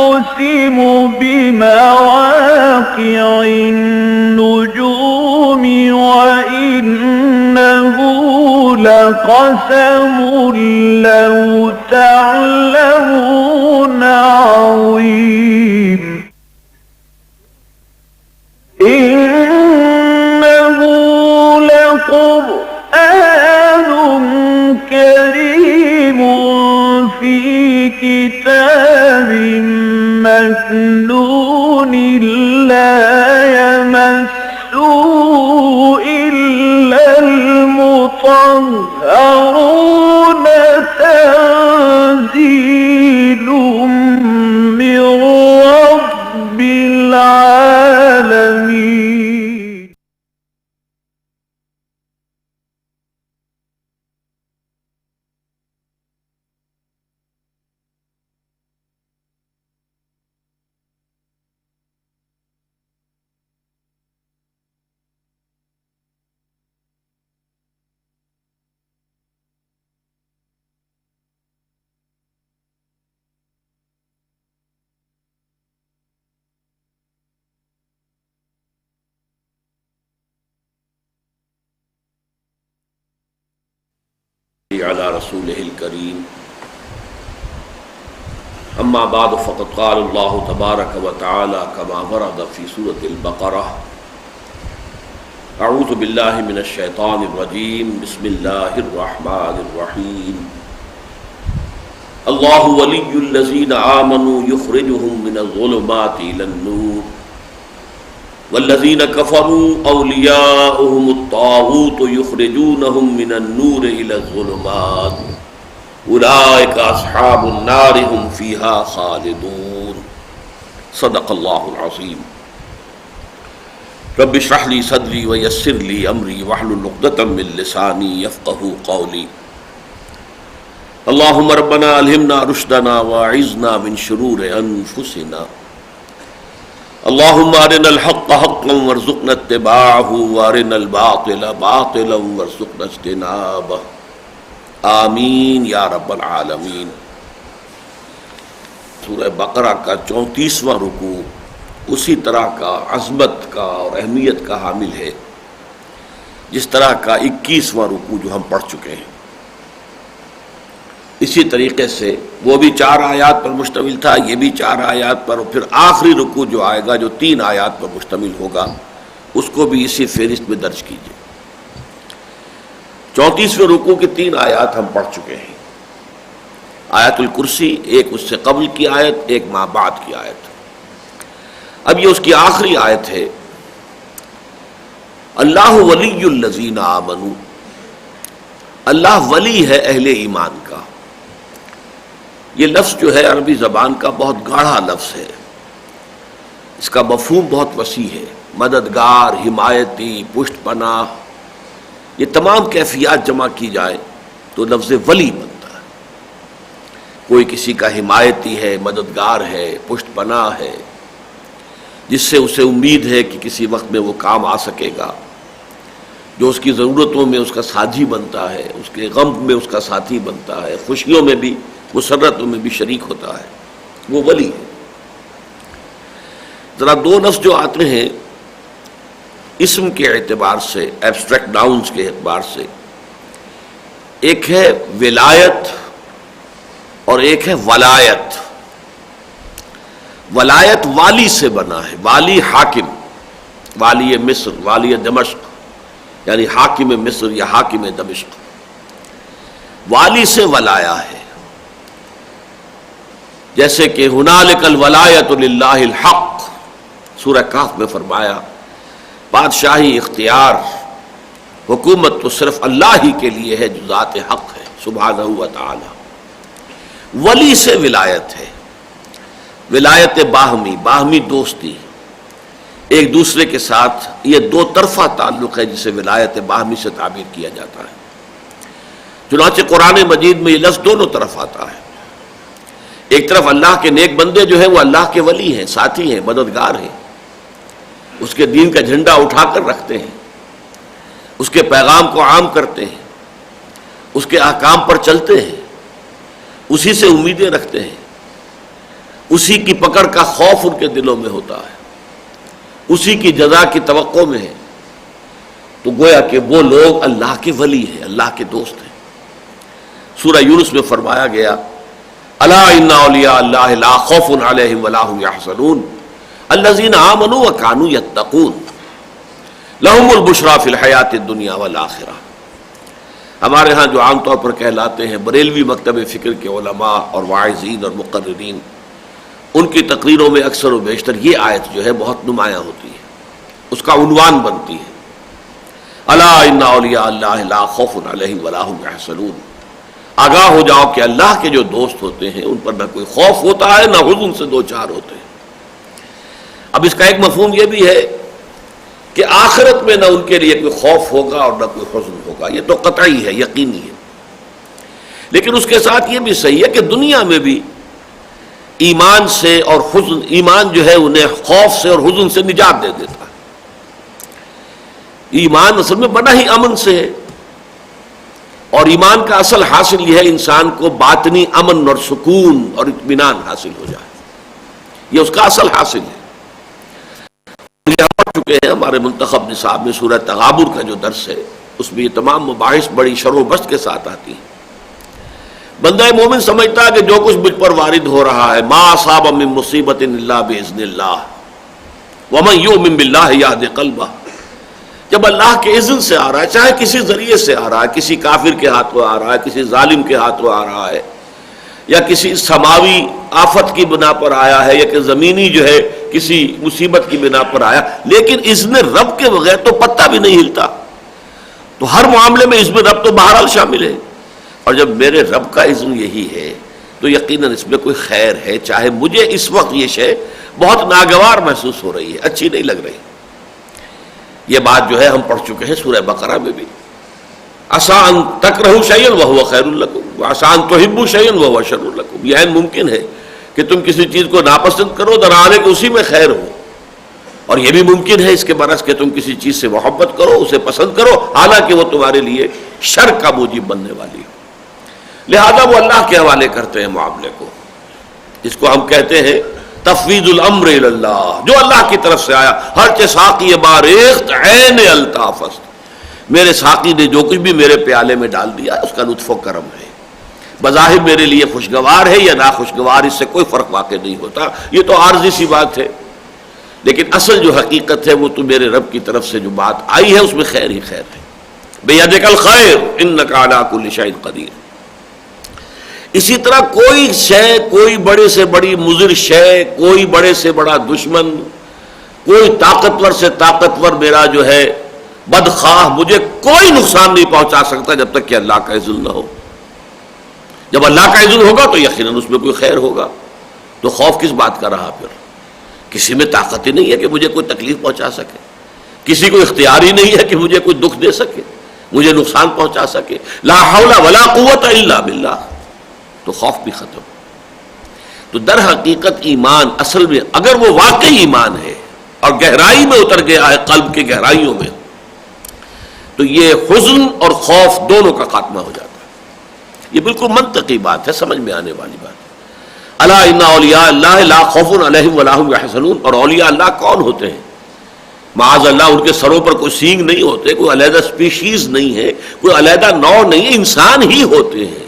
أقسم بمواقع النجوم وإنه لقسم لو تعلمون عظيم إنه لقرآن كريم في كتاب مكنون لا يمسه إلا المطهرون تنزيل من رب العالمين. على رسوله الكريم اما بعد فقد قال الله تبارك وتعالى كما ورد في سورة البقرة اعوذ بالله من الشيطان الرجيم بسم الله الرحمن الرحيم الله ولي الذين آمنوا يخرجهم من الظلمات إلى النور والذين كفروا أولياؤهم الطاغوت يخرجونهم من النور إلى الظلمات أولئك أصحاب النار هم فيها خالدون صدق الله العظيم رب اشرح لي صدري ويسر لي أمري واحلل عقدة من لساني يفقهوا قولي اللهم ربنا ألهمنا رشدنا وأعذنا من شرور أنفسنا اللهم ارنا الحق حقا وارزقنا اتباعه وارنا الباطل باطلا وارزقنا اجتنابه آمین یا رب العالمین۔ سورہ بقرہ کا 34واں رکوع اسی طرح کا عظمت کا اور اہمیت کا حامل ہے جس طرح کا 21واں رکوع جو ہم پڑھ چکے ہیں۔ اسی طریقے سے وہ بھی 4 آیات پر مشتمل تھا، یہ بھی 4 آیات پر، اور پھر آخری رکوع جو آئے گا جو 3 آیات پر مشتمل ہوگا اس کو بھی اسی فہرست میں درج کیجیے۔ 34ویں رکوع کی 3 آیات ہم پڑھ چکے ہیں۔ آیت الکرسی، ایک اس سے قبل کی آیت، ایک ما بعد کی آیت۔ اب یہ اس کی آخری آیت ہے، اللہ ولی الذین آمنوا، اللہ ولی ہے اہل ایمان کا۔ یہ لفظ جو ہے عربی زبان کا بہت گاڑھا لفظ ہے، اس کا مفہوم بہت وسیع ہے، مددگار، حمایتی، پشت پناہ، یہ تمام کیفیات جمع کی جائیں تو لفظ ولی بنتا ہے۔ کوئی کسی کا حمایتی ہے، مددگار ہے، پشت پناہ ہے، جس سے اسے امید ہے کہ کسی وقت میں وہ کام آ سکے گا، جو اس کی ضرورتوں میں اس کا ساتھی بنتا ہے، اس کے غم میں اس کا ساتھی بنتا ہے، خوشیوں میں بھی، مسرتوں میں بھی شریک ہوتا ہے، وہ ولی ہے۔ ذرا 2 لفظ جو آتے ہیں اسم کے اعتبار سے، ایبسٹریکٹ ناؤنز کے اعتبار سے، ایک ہے ولایت اور ایک ہے ولایت۔ ولایت والی سے بنا ہے، والی حاکم، والی مصر، والی دمشق، یعنی حاکم مصر یا حاکم دمشق، والی سے ولایا ہے۔ جیسے کہ ہنالک الولایۃ للہ الحق، سورہ کہف میں فرمایا بادشاہی، اختیار، حکومت تو صرف اللہ ہی کے لیے ہے جو ذات حق ہے سبحانہ و تعالی۔ ولی سے ولایت ہے، ولایت باہمی، باہمی دوستی، ایک دوسرے کے ساتھ یہ 2 طرفہ تعلق ہے جسے ولایت باہمی سے تعبیر کیا جاتا ہے۔ چنانچہ قرآن مجید میں یہ لفظ دونوں طرف آتا ہے۔ ایک طرف اللہ کے نیک بندے جو ہیں وہ اللہ کے ولی ہیں، ساتھی ہیں، مددگار ہیں، اس کے دین کا جھنڈا اٹھا کر رکھتے ہیں، اس کے پیغام کو عام کرتے ہیں، اس کے احکام پر چلتے ہیں، اسی سے امیدیں رکھتے ہیں۔ اسی کی پکڑ کا خوف ان کے دلوں میں ہوتا ہے، اسی کی جزا کی توقع میں ہے، تو گویا کہ وہ لوگ اللہ کے ولی ہیں، اللہ کے دوست ہیں۔ سورہ یونس میں فرمایا گیا الا ان اولیاء اللہ لا خوف علیہم ولا هم یحزنون الذین آمنوا وکانوا یتقون لہم البشریٰ فی الحیاۃ الدنیا والآخرہ۔ ہمارے ہاں جو عام طور پر کہلاتے ہیں بریلوی مکتب فکر کے علماء اور واعظین اور مقررین، ان کی تقریروں میں اکثر و بیشتر یہ آیت جو ہے بہت نمایاں ہوتی ہے، اس کا عنوان بنتی ہے الا ان اولیاء اللہ لا خوف علیہم ولا هم یحزنون۔ آگاہ ہو جاؤ کہ اللہ کے جو دوست ہوتے ہیں ان پر نہ کوئی خوف ہوتا ہے نہ حزن سے دو چار ہوتے ہیں۔ اب اس کا ایک مفہوم یہ بھی ہے کہ آخرت میں نہ ان کے لیے کوئی خوف ہوگا اور نہ کوئی حزن ہوگا، یہ تو قطعی ہے، یقینی ہے۔ لیکن اس کے ساتھ یہ بھی صحیح ہے کہ دنیا میں بھی ایمان سے اور حزن، ایمان جو ہے انہیں خوف سے اور حزن سے نجات دے دیتا ہے۔ ایمان اصل میں بنا ہی امن سے ہے، اور ایمان کا اصل حاصل یہ ہے انسان کو باطنی امن اور سکون اور اطمینان حاصل ہو جائے، یہ اس کا اصل حاصل ہے۔ یہ پڑھ چکے ہیں ہمارے منتخب نصاب میں سورہ تغابن کا جو درس ہے، اس میں یہ تمام مباحث بڑی شرح و بسط کے ساتھ آتی ہیں۔ بندہ مومن سمجھتا ہے کہ جو کچھ مجھ پر وارد ہو رہا ہے ما اصاب من مصیبت الا باذن اللہ ومن یؤمن باللہ یہد قلبہ، جب اللہ کے اذن سے آ رہا ہے، چاہے کسی ذریعے سے آ رہا ہے، کسی کافر کے ہاتھوں آ رہا ہے، کسی ظالم کے ہاتھوں آ رہا ہے، یا کسی سماوی آفت کی بنا پر آیا ہے، یا کہ زمینی جو ہے کسی مصیبت کی بنا پر آیا، لیکن اذن رب کے بغیر تو پتہ بھی نہیں ہلتا۔ تو ہر معاملے میں اذن رب تو بہرحال شامل ہے، اور جب میرے رب کا اذن یہی ہے تو یقیناً اس میں کوئی خیر ہے، چاہے مجھے اس وقت یہ شے بہت ناگوار محسوس ہو رہی ہے، اچھی نہیں لگ رہی۔ یہ بات جو ہے ہم پڑھ چکے ہیں سورہ بقرہ میں بھی، عسیٰ ان تکرہوا شیئا وہو خیر لکم وعسیٰ ان تحبوا شیئا وہو شر لکم، یہ ممکن ہے کہ تم کسی چیز کو ناپسند کرو درحالے کہ اسی میں خیر ہو، اور یہ بھی ممکن ہے اس کے برعکس کہ تم کسی چیز سے محبت کرو، اسے پسند کرو، حالانکہ وہ تمہارے لیے شر کا موجب بننے والی ہو۔ لہذا وہ اللہ کے حوالے کرتے ہیں معاملے کو، اس کو ہم کہتے ہیں تفویض الامر الی اللہ، جو اللہ کی طرف سے آیا۔ ہر چہ ساقی باریخت عین الطاف است، میرے ساقی نے جو کچھ بھی میرے پیالے میں ڈال دیا اس کا لطف و کرم ہے، بظاہر میرے لیے خوشگوار ہے یا ناخوشگوار، اس سے کوئی فرق واقع نہیں ہوتا، یہ تو عارضی سی بات ہے، لیکن اصل جو حقیقت ہے وہ تو میرے رب کی طرف سے جو بات آئی ہے اس میں خیر ہی خیر ہے۔ بیدک الخیر انک علی کل شیء قدیر۔ اسی طرح کوئی شے، کوئی بڑے سے بڑی مضر شے، کوئی بڑے سے بڑا دشمن، کوئی طاقتور سے طاقتور میرا جو ہے بدخواہ مجھے کوئی نقصان نہیں پہنچا سکتا جب تک کہ اللہ کا اذن نہ ہو۔ جب اللہ کا اذن ہوگا تو یقیناً اس میں کوئی خیر ہوگا، تو خوف کس بات کا رہا پھر؟ کسی میں طاقت ہی نہیں ہے کہ مجھے کوئی تکلیف پہنچا سکے، کسی کو اختیار ہی نہیں ہے کہ مجھے کوئی دکھ دے سکے، مجھے نقصان پہنچا سکے۔ لا حول ولا قوت الا باللہ، تو خوف بھی ختم۔ تو در حقیقت ایمان اصل میں اگر وہ واقعی ایمان ہے اور گہرائی میں اتر گیا ہے قلب کے گہرائیوں میں، تو یہ حزن اور خوف دونوں کا خاتمہ ہو جاتا ہے۔ یہ بالکل منطقی بات ہے، سمجھ میں آنے والی بات ہے۔ الا ان اولیاء اللہ لا خوف علیہم ولا هم یحزنون، اور اولیاء اللہ کون ہوتے ہیں؟ معاذ اللہ ان کے سروں پر کوئی سینگ نہیں ہوتے، کوئی علیحدہ سپیشیز نہیں ہے، کوئی علیحدہ نوع نہیں ہے، انسان ہی ہوتے ہیں۔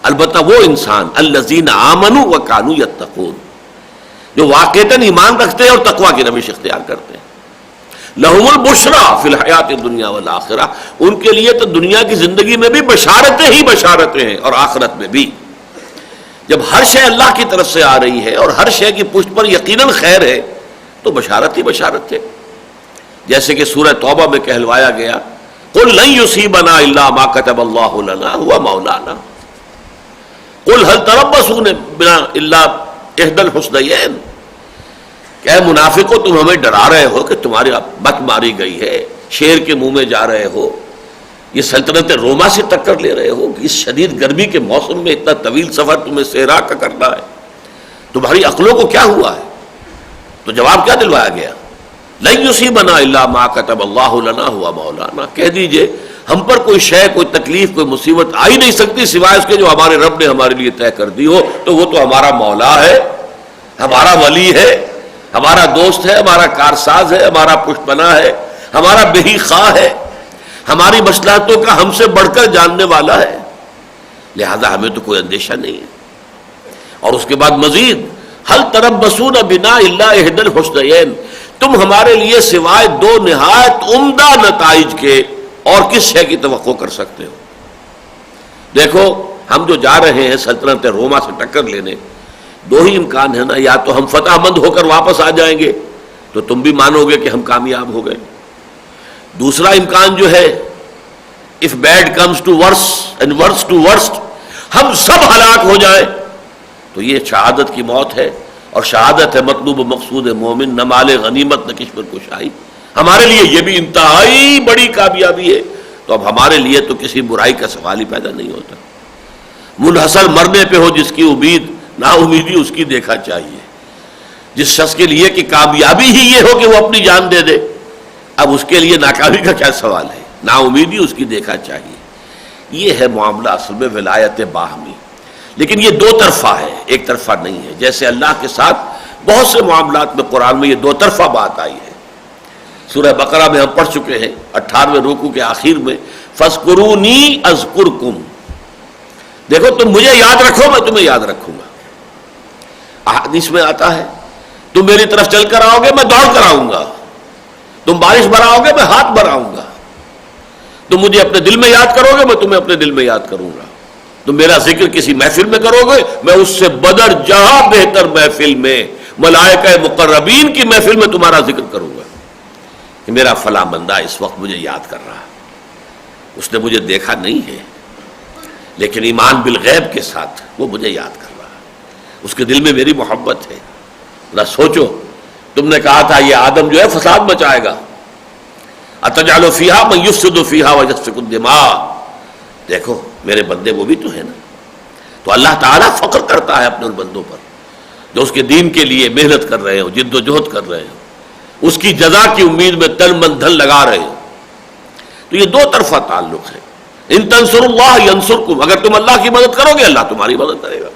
البتہ وہ انسان الذین آمنوا وکانوا یتقون، جو واقعتاً ایمان رکھتے ہیں اور تقوی کی روش اختیار کرتے ہیں۔ لہم البشریٰ فی الحیات الدنیا والآخرہ، ان کے لیے تو دنیا کی زندگی میں بھی بشارتیں ہی بشارتیں ہیں، اور آخرت میں بھی۔ جب ہر شے اللہ کی طرف سے آ رہی ہے اور ہر شے کی پشت پر یقیناً خیر ہے تو بشارت ہی بشارت ہے۔ جیسے کہ سورہ توبہ میں کہلوایا گیا قل لن یصیبنا الا ما کتب اللہ لنا هو مولانا قل هل تربصون بنا الا احدى الحسنيين، کہ اے منافقو تم ہمیں ڈرا رہے ہو کہ تمہاری بت ماری گئی ہے، شیر کے منہ میں جا رہے ہو، یہ سلطنت روما سے ٹکر لے رہے ہو، اس شدید گرمی کے موسم میں اتنا طویل سفر تمہیں صحرا کا کرنا ہے، تمہاری عقلوں کو کیا ہوا ہے؟ تو جواب کیا دلوایا گیا؟ لن یصیبنا الا ما کتب اللہ لنا هو مولانا، کہہ دیجئے ہم پر کوئی شے، کوئی تکلیف، کوئی مصیبت آ ہی نہیں سکتی سوائے اس کے جو ہمارے رب نے ہمارے لیے طے کر دی ہو، تو وہ تو ہمارا مولا ہے، ہمارا ولی ہے، ہمارا دوست ہے، ہمارا کارساز ہے، ہمارا پشت پناہ ہے، ہمارا بہی خواہ ہے، ہماری مصلحتوں کا ہم سے بڑھ کر جاننے والا ہے، لہذا ہمیں تو کوئی اندیشہ نہیں ہے۔ اور اس کے بعد مزید حل تربصون بنا الا احدى الحسنيين، تم ہمارے لیے سوائے دو نہایت عمدہ نتائج کے اور کس شے کی توقع کر سکتے ہو؟ دیکھو ہم جو جا رہے ہیں سلطنت روما سے ٹکر لینے، دو ہی امکان ہے نا، یا تو ہم فتح مند ہو کر واپس آ جائیں گے تو تم بھی مانو گے کہ ہم کامیاب ہو گئے، دوسرا امکان جو ہے if bad comes to worse and worse to worst، ہم سب ہلاک ہو جائیں تو یہ شہادت کی موت ہے، اور شہادت ہے مطلوب و مقصود مومن، نہ مال غنیمت نہ کشمر کشائی، ہمارے لیے یہ بھی انتہائی بڑی کامیابی ہے۔ تو اب ہمارے لیے تو کسی برائی کا سوال ہی پیدا نہیں ہوتا، منحصر مرنے پہ ہو جس کی امید، نا امیدی اس کی دیکھا چاہیے۔ جس شخص کے لیے کہ کامیابی ہی یہ ہو کہ وہ اپنی جان دے دے، اب اس کے لیے ناکامی کا کیا سوال ہے، نا امیدی اس کی دیکھا چاہیے۔ یہ ہے معاملہ اصل میں ولایت باہمی، لیکن یہ دو طرفہ ہے، ایک طرفہ نہیں ہے۔ جیسے اللہ کے ساتھ بہت سے معاملات میں قرآن میں یہ دو طرفہ بات آئی ہے۔ سورہ بقرہ میں ہم پڑھ چکے ہیں 18ویں رکوع کے آخر میں فَاذْكُرُونِي أَذْكُرْكُمْ، دیکھو تم مجھے یاد رکھو میں تمہیں یاد رکھوں گا۔ احادیث میں آتا ہے تم میری طرف چل کر آؤ گے میں دوڑ کر آؤں گا، تم بارش برآؤ گے میں ہاتھ برآؤں گا، تم مجھے اپنے دل میں یاد کرو گے میں تمہیں اپنے دل میں یاد کروں گا، تم میرا ذکر کسی محفل میں کرو گے میں اس سے بدر جہاں بہتر محفل میں، ملائکہ مقربین کی محفل میں تمہارا ذکر کروں گا کہ میرا فلاں بندہ اس وقت مجھے یاد کر رہا، اس نے مجھے دیکھا نہیں ہے لیکن ایمان بالغیب کے ساتھ وہ مجھے یاد کر رہا ہے، اس کے دل میں میری محبت ہے۔ نہ سوچو تم نے کہا تھا یہ آدم جو ہے فساد مچائے گا، اتجعل فیہا من یفسد فیہا ویسفک الدماء، دیکھو میرے بندے وہ بھی تو ہے نا۔ تو اللہ تعالیٰ فخر کرتا ہے اپنے ان بندوں پر جو اس کے دین کے لیے محنت کر رہے ہو، جد و جہد کر رہے ہو، اس کی جزا کی امید میں تن من دھن لگا رہے ہو۔ تو یہ دو طرفہ تعلق ہے، ان تنصر اللہ ینصرکم، اگر تم اللہ کی مدد کرو گے اللہ تمہاری مدد کرے گا۔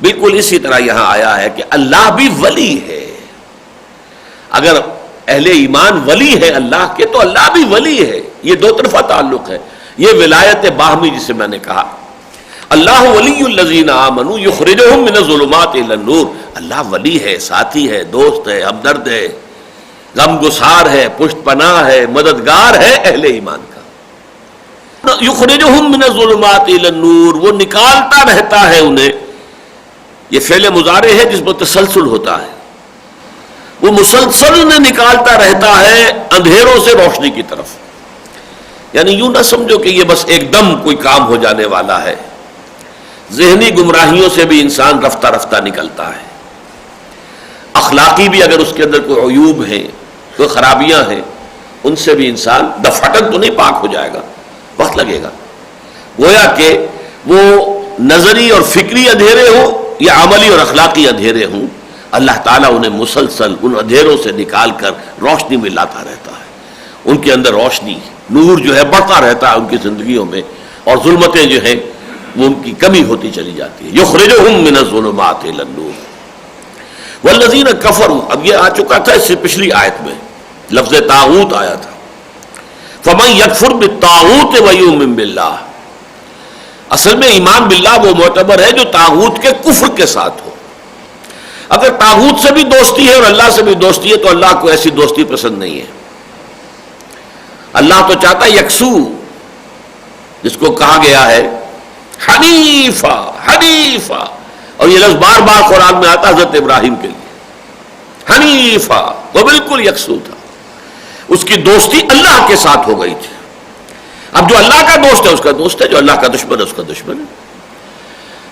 بالکل اسی طرح یہاں آیا ہے کہ اللہ بھی ولی ہے، اگر اہل ایمان ولی ہے اللہ کے تو اللہ بھی ولی ہے، یہ دو طرفہ تعلق ہے۔ یہ ولایت باہمی جسے میں نے کہا، اللہ ولی الذین آمنوا یخرجہم من الظلمات الی النور، اللہ ولی ہے، ساتھی ہے، دوست ہے، ہمدرد ہے، غم گسار ہے، پشت پناہ ہے، مددگار ہے اہل ایمان کا۔ یخرجہم من الظلمات الی النور، وہ نکالتا رہتا ہے انہیں، یہ فعل مضارع ہے جس پر تسلسل ہوتا ہے، وہ مسلسل انہیں نکالتا رہتا ہے اندھیروں سے روشنی کی طرف، یعنی یوں نہ سمجھو کہ یہ بس ایک دم کوئی کام ہو جانے والا ہے، ذہنی گمراہیوں سے بھی انسان رفتہ رفتہ نکلتا ہے، اخلاقی بھی اگر اس کے اندر کوئی عیوب ہیں، کوئی خرابیاں ہیں، ان سے بھی انسان دفعتاً تو نہیں پاک ہو جائے گا، وقت لگے گا۔ گویا کہ وہ نظری اور فکری اندھیرے ہوں یا عملی اور اخلاقی اندھیرے ہوں، اللہ تعالیٰ انہیں مسلسل ان اندھیروں سے نکال کر روشنی میں لاتا رہتا ہے، ان کے اندر روشنی نور جو ہے بڑھتا رہتا ہے ان کی زندگیوں میں، اور ظلمتیں جو ہیں وہ ان کی کمی ہوتی چلی جاتی ہے۔ یخرجہم من الظلمات الی النور والذین کفروا، اب یہ آ چکا تھا اس سے پچھلی آیت میں لفظ طاغوت آیا تھا، فمن یکفر بالطاغوت ویؤمن باللہ، اصل میں ایمان باللہ وہ معتبر ہے جو طاغوت کے کفر کے ساتھ ہو۔ اگر طاغوت سے بھی دوستی ہے اور اللہ سے بھی دوستی ہے تو اللہ کو ایسی دوستی پسند نہیں ہے، اللہ تو چاہتا ہے یکسو، جس کو کہا گیا ہے حنیفہ، حنیفہ، اور یہ لفظ بار بار قرآن میں آتا حضرت ابراہیم کے لیے، حنیفہ، وہ بالکل یکسو تھا، اس کی دوستی اللہ کے ساتھ ہو گئی تھی۔ اب جو اللہ کا دوست ہے اس کا دوست ہے، جو اللہ کا دشمن ہے اس کا دشمن ہے۔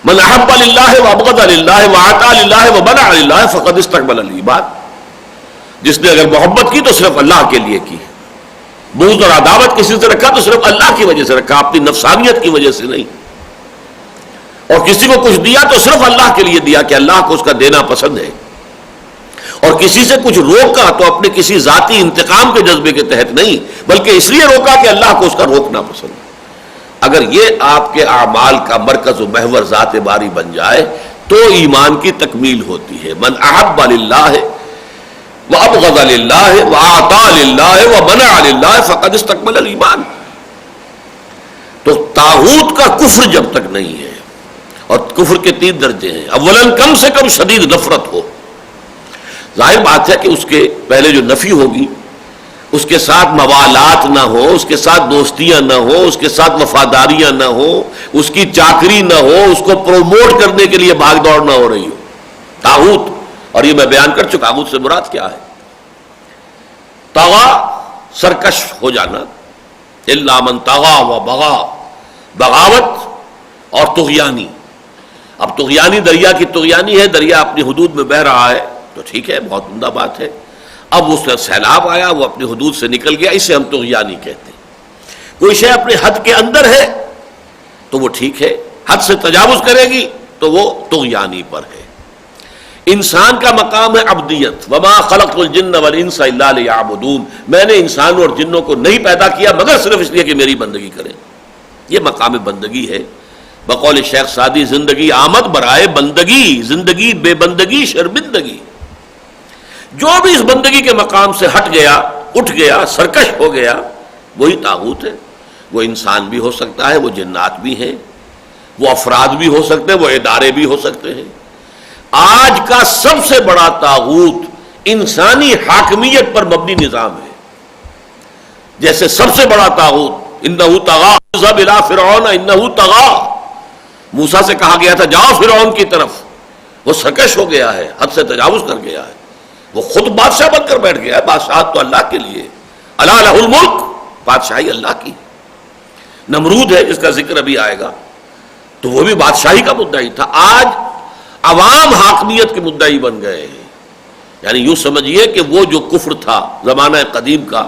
من احب للہ وابغض للہ واعطى للہ ومنع للہ فقد استقبل العباد، جس نے اگر محبت کی تو صرف اللہ کے لیے کی، بغض اور عداوت کسی سے رکھا تو صرف اللہ کی وجہ سے رکھا، اپنی نفسانیت کی وجہ سے نہیں، اور کسی کو کچھ دیا تو صرف اللہ کے لیے دیا کہ اللہ کو اس کا دینا پسند ہے، اور کسی سے کچھ روکا تو اپنے کسی ذاتی انتقام کے جذبے کے تحت نہیں، بلکہ اس لیے روکا کہ اللہ کو اس کا روکنا پسند ہے۔ اگر یہ آپ کے اعمال کا مرکز و محور ذات باری بن جائے تو ایمان کی تکمیل ہوتی ہے. من احب للہ وابغض للہ واعطى للہ ومنع للہ فقد استکمل الایمان. تو طاغوت کا کفر جب تک نہیں ہے، اور کفر کے 3 درجے ہیں. اولاً کم سے کم شدید نفرت ہو. ظاہر بات ہے کہ اس کے پہلے جو نفی ہوگی اس کے ساتھ موالات نہ ہو، اس کے ساتھ دوستیاں نہ ہو، اس کے ساتھ وفاداریاں نہ ہو، اس کی چاکری نہ ہو، اس کو پروموٹ کرنے کے لیے بھاگ دوڑ نہ ہو رہی ہو. طاغوت، اور یہ میں بیان کر چکا طاغوت سے مراد کیا ہے. طغا سرکش ہو جانا، الا من طغا و بغا، بغاوت اور طغیانی. اب طغیانی دریا کی طغیانی ہے، دریا اپنی حدود میں بہہ رہا ہے تو ٹھیک ہے، بہت عمدہ بات ہے. اب اس کا سیلاب آیا، وہ اپنی حدود سے نکل گیا، اسے ہم طغیانی کہتے ہیں. کوئی شے اپنے حد کے اندر ہے تو وہ ٹھیک ہے، حد سے تجاوز کرے گی تو وہ طغیانی پر ہے. انسان کا مقام ہے عبدیت. وما خلقت الجن والانس الا لیعبدون. میں نے انسانوں اور جنوں کو نہیں پیدا کیا مگر صرف اس لیے کہ میری بندگی کریں. یہ مقام بندگی ہے. بقول شیخ سعدی، زندگی آمد برائے بندگی، زندگی بے بندگی شرمندگی. جو بھی اس بندگی کے مقام سے ہٹ گیا، اٹھ گیا، سرکش ہو گیا، وہی طاغوت ہے. وہ انسان بھی ہو سکتا ہے، وہ جنات بھی ہیں، وہ افراد بھی ہو سکتے ہیں، وہ ادارے بھی ہو سکتے ہیں. آج کا سب سے بڑا طاغوت انسانی حاکمیت پر مبنی نظام ہے. جیسے سب سے بڑا طاغوت انہ طغا اذهب الى فرعون انہ طغا، موسیٰ سے کہا گیا تھا جاؤ فرعون کی طرف، وہ سرکش ہو گیا ہے، حد سے تجاوز کر گیا ہے، وہ خود بادشاہ بن کر بیٹھ گیا ہے. بادشاہت تو اللہ کے لیے، الا لہ الملک، بادشاہی اللہ کی. نمرود ہے جس کا ذکر ابھی آئے گا، تو وہ بھی بادشاہی کا مدعی تھا. آج عوام حاکمیت کے مدعی بن گئے ہیں. یعنی یوں سمجھیے کہ وہ جو کفر تھا زمانہ قدیم کا،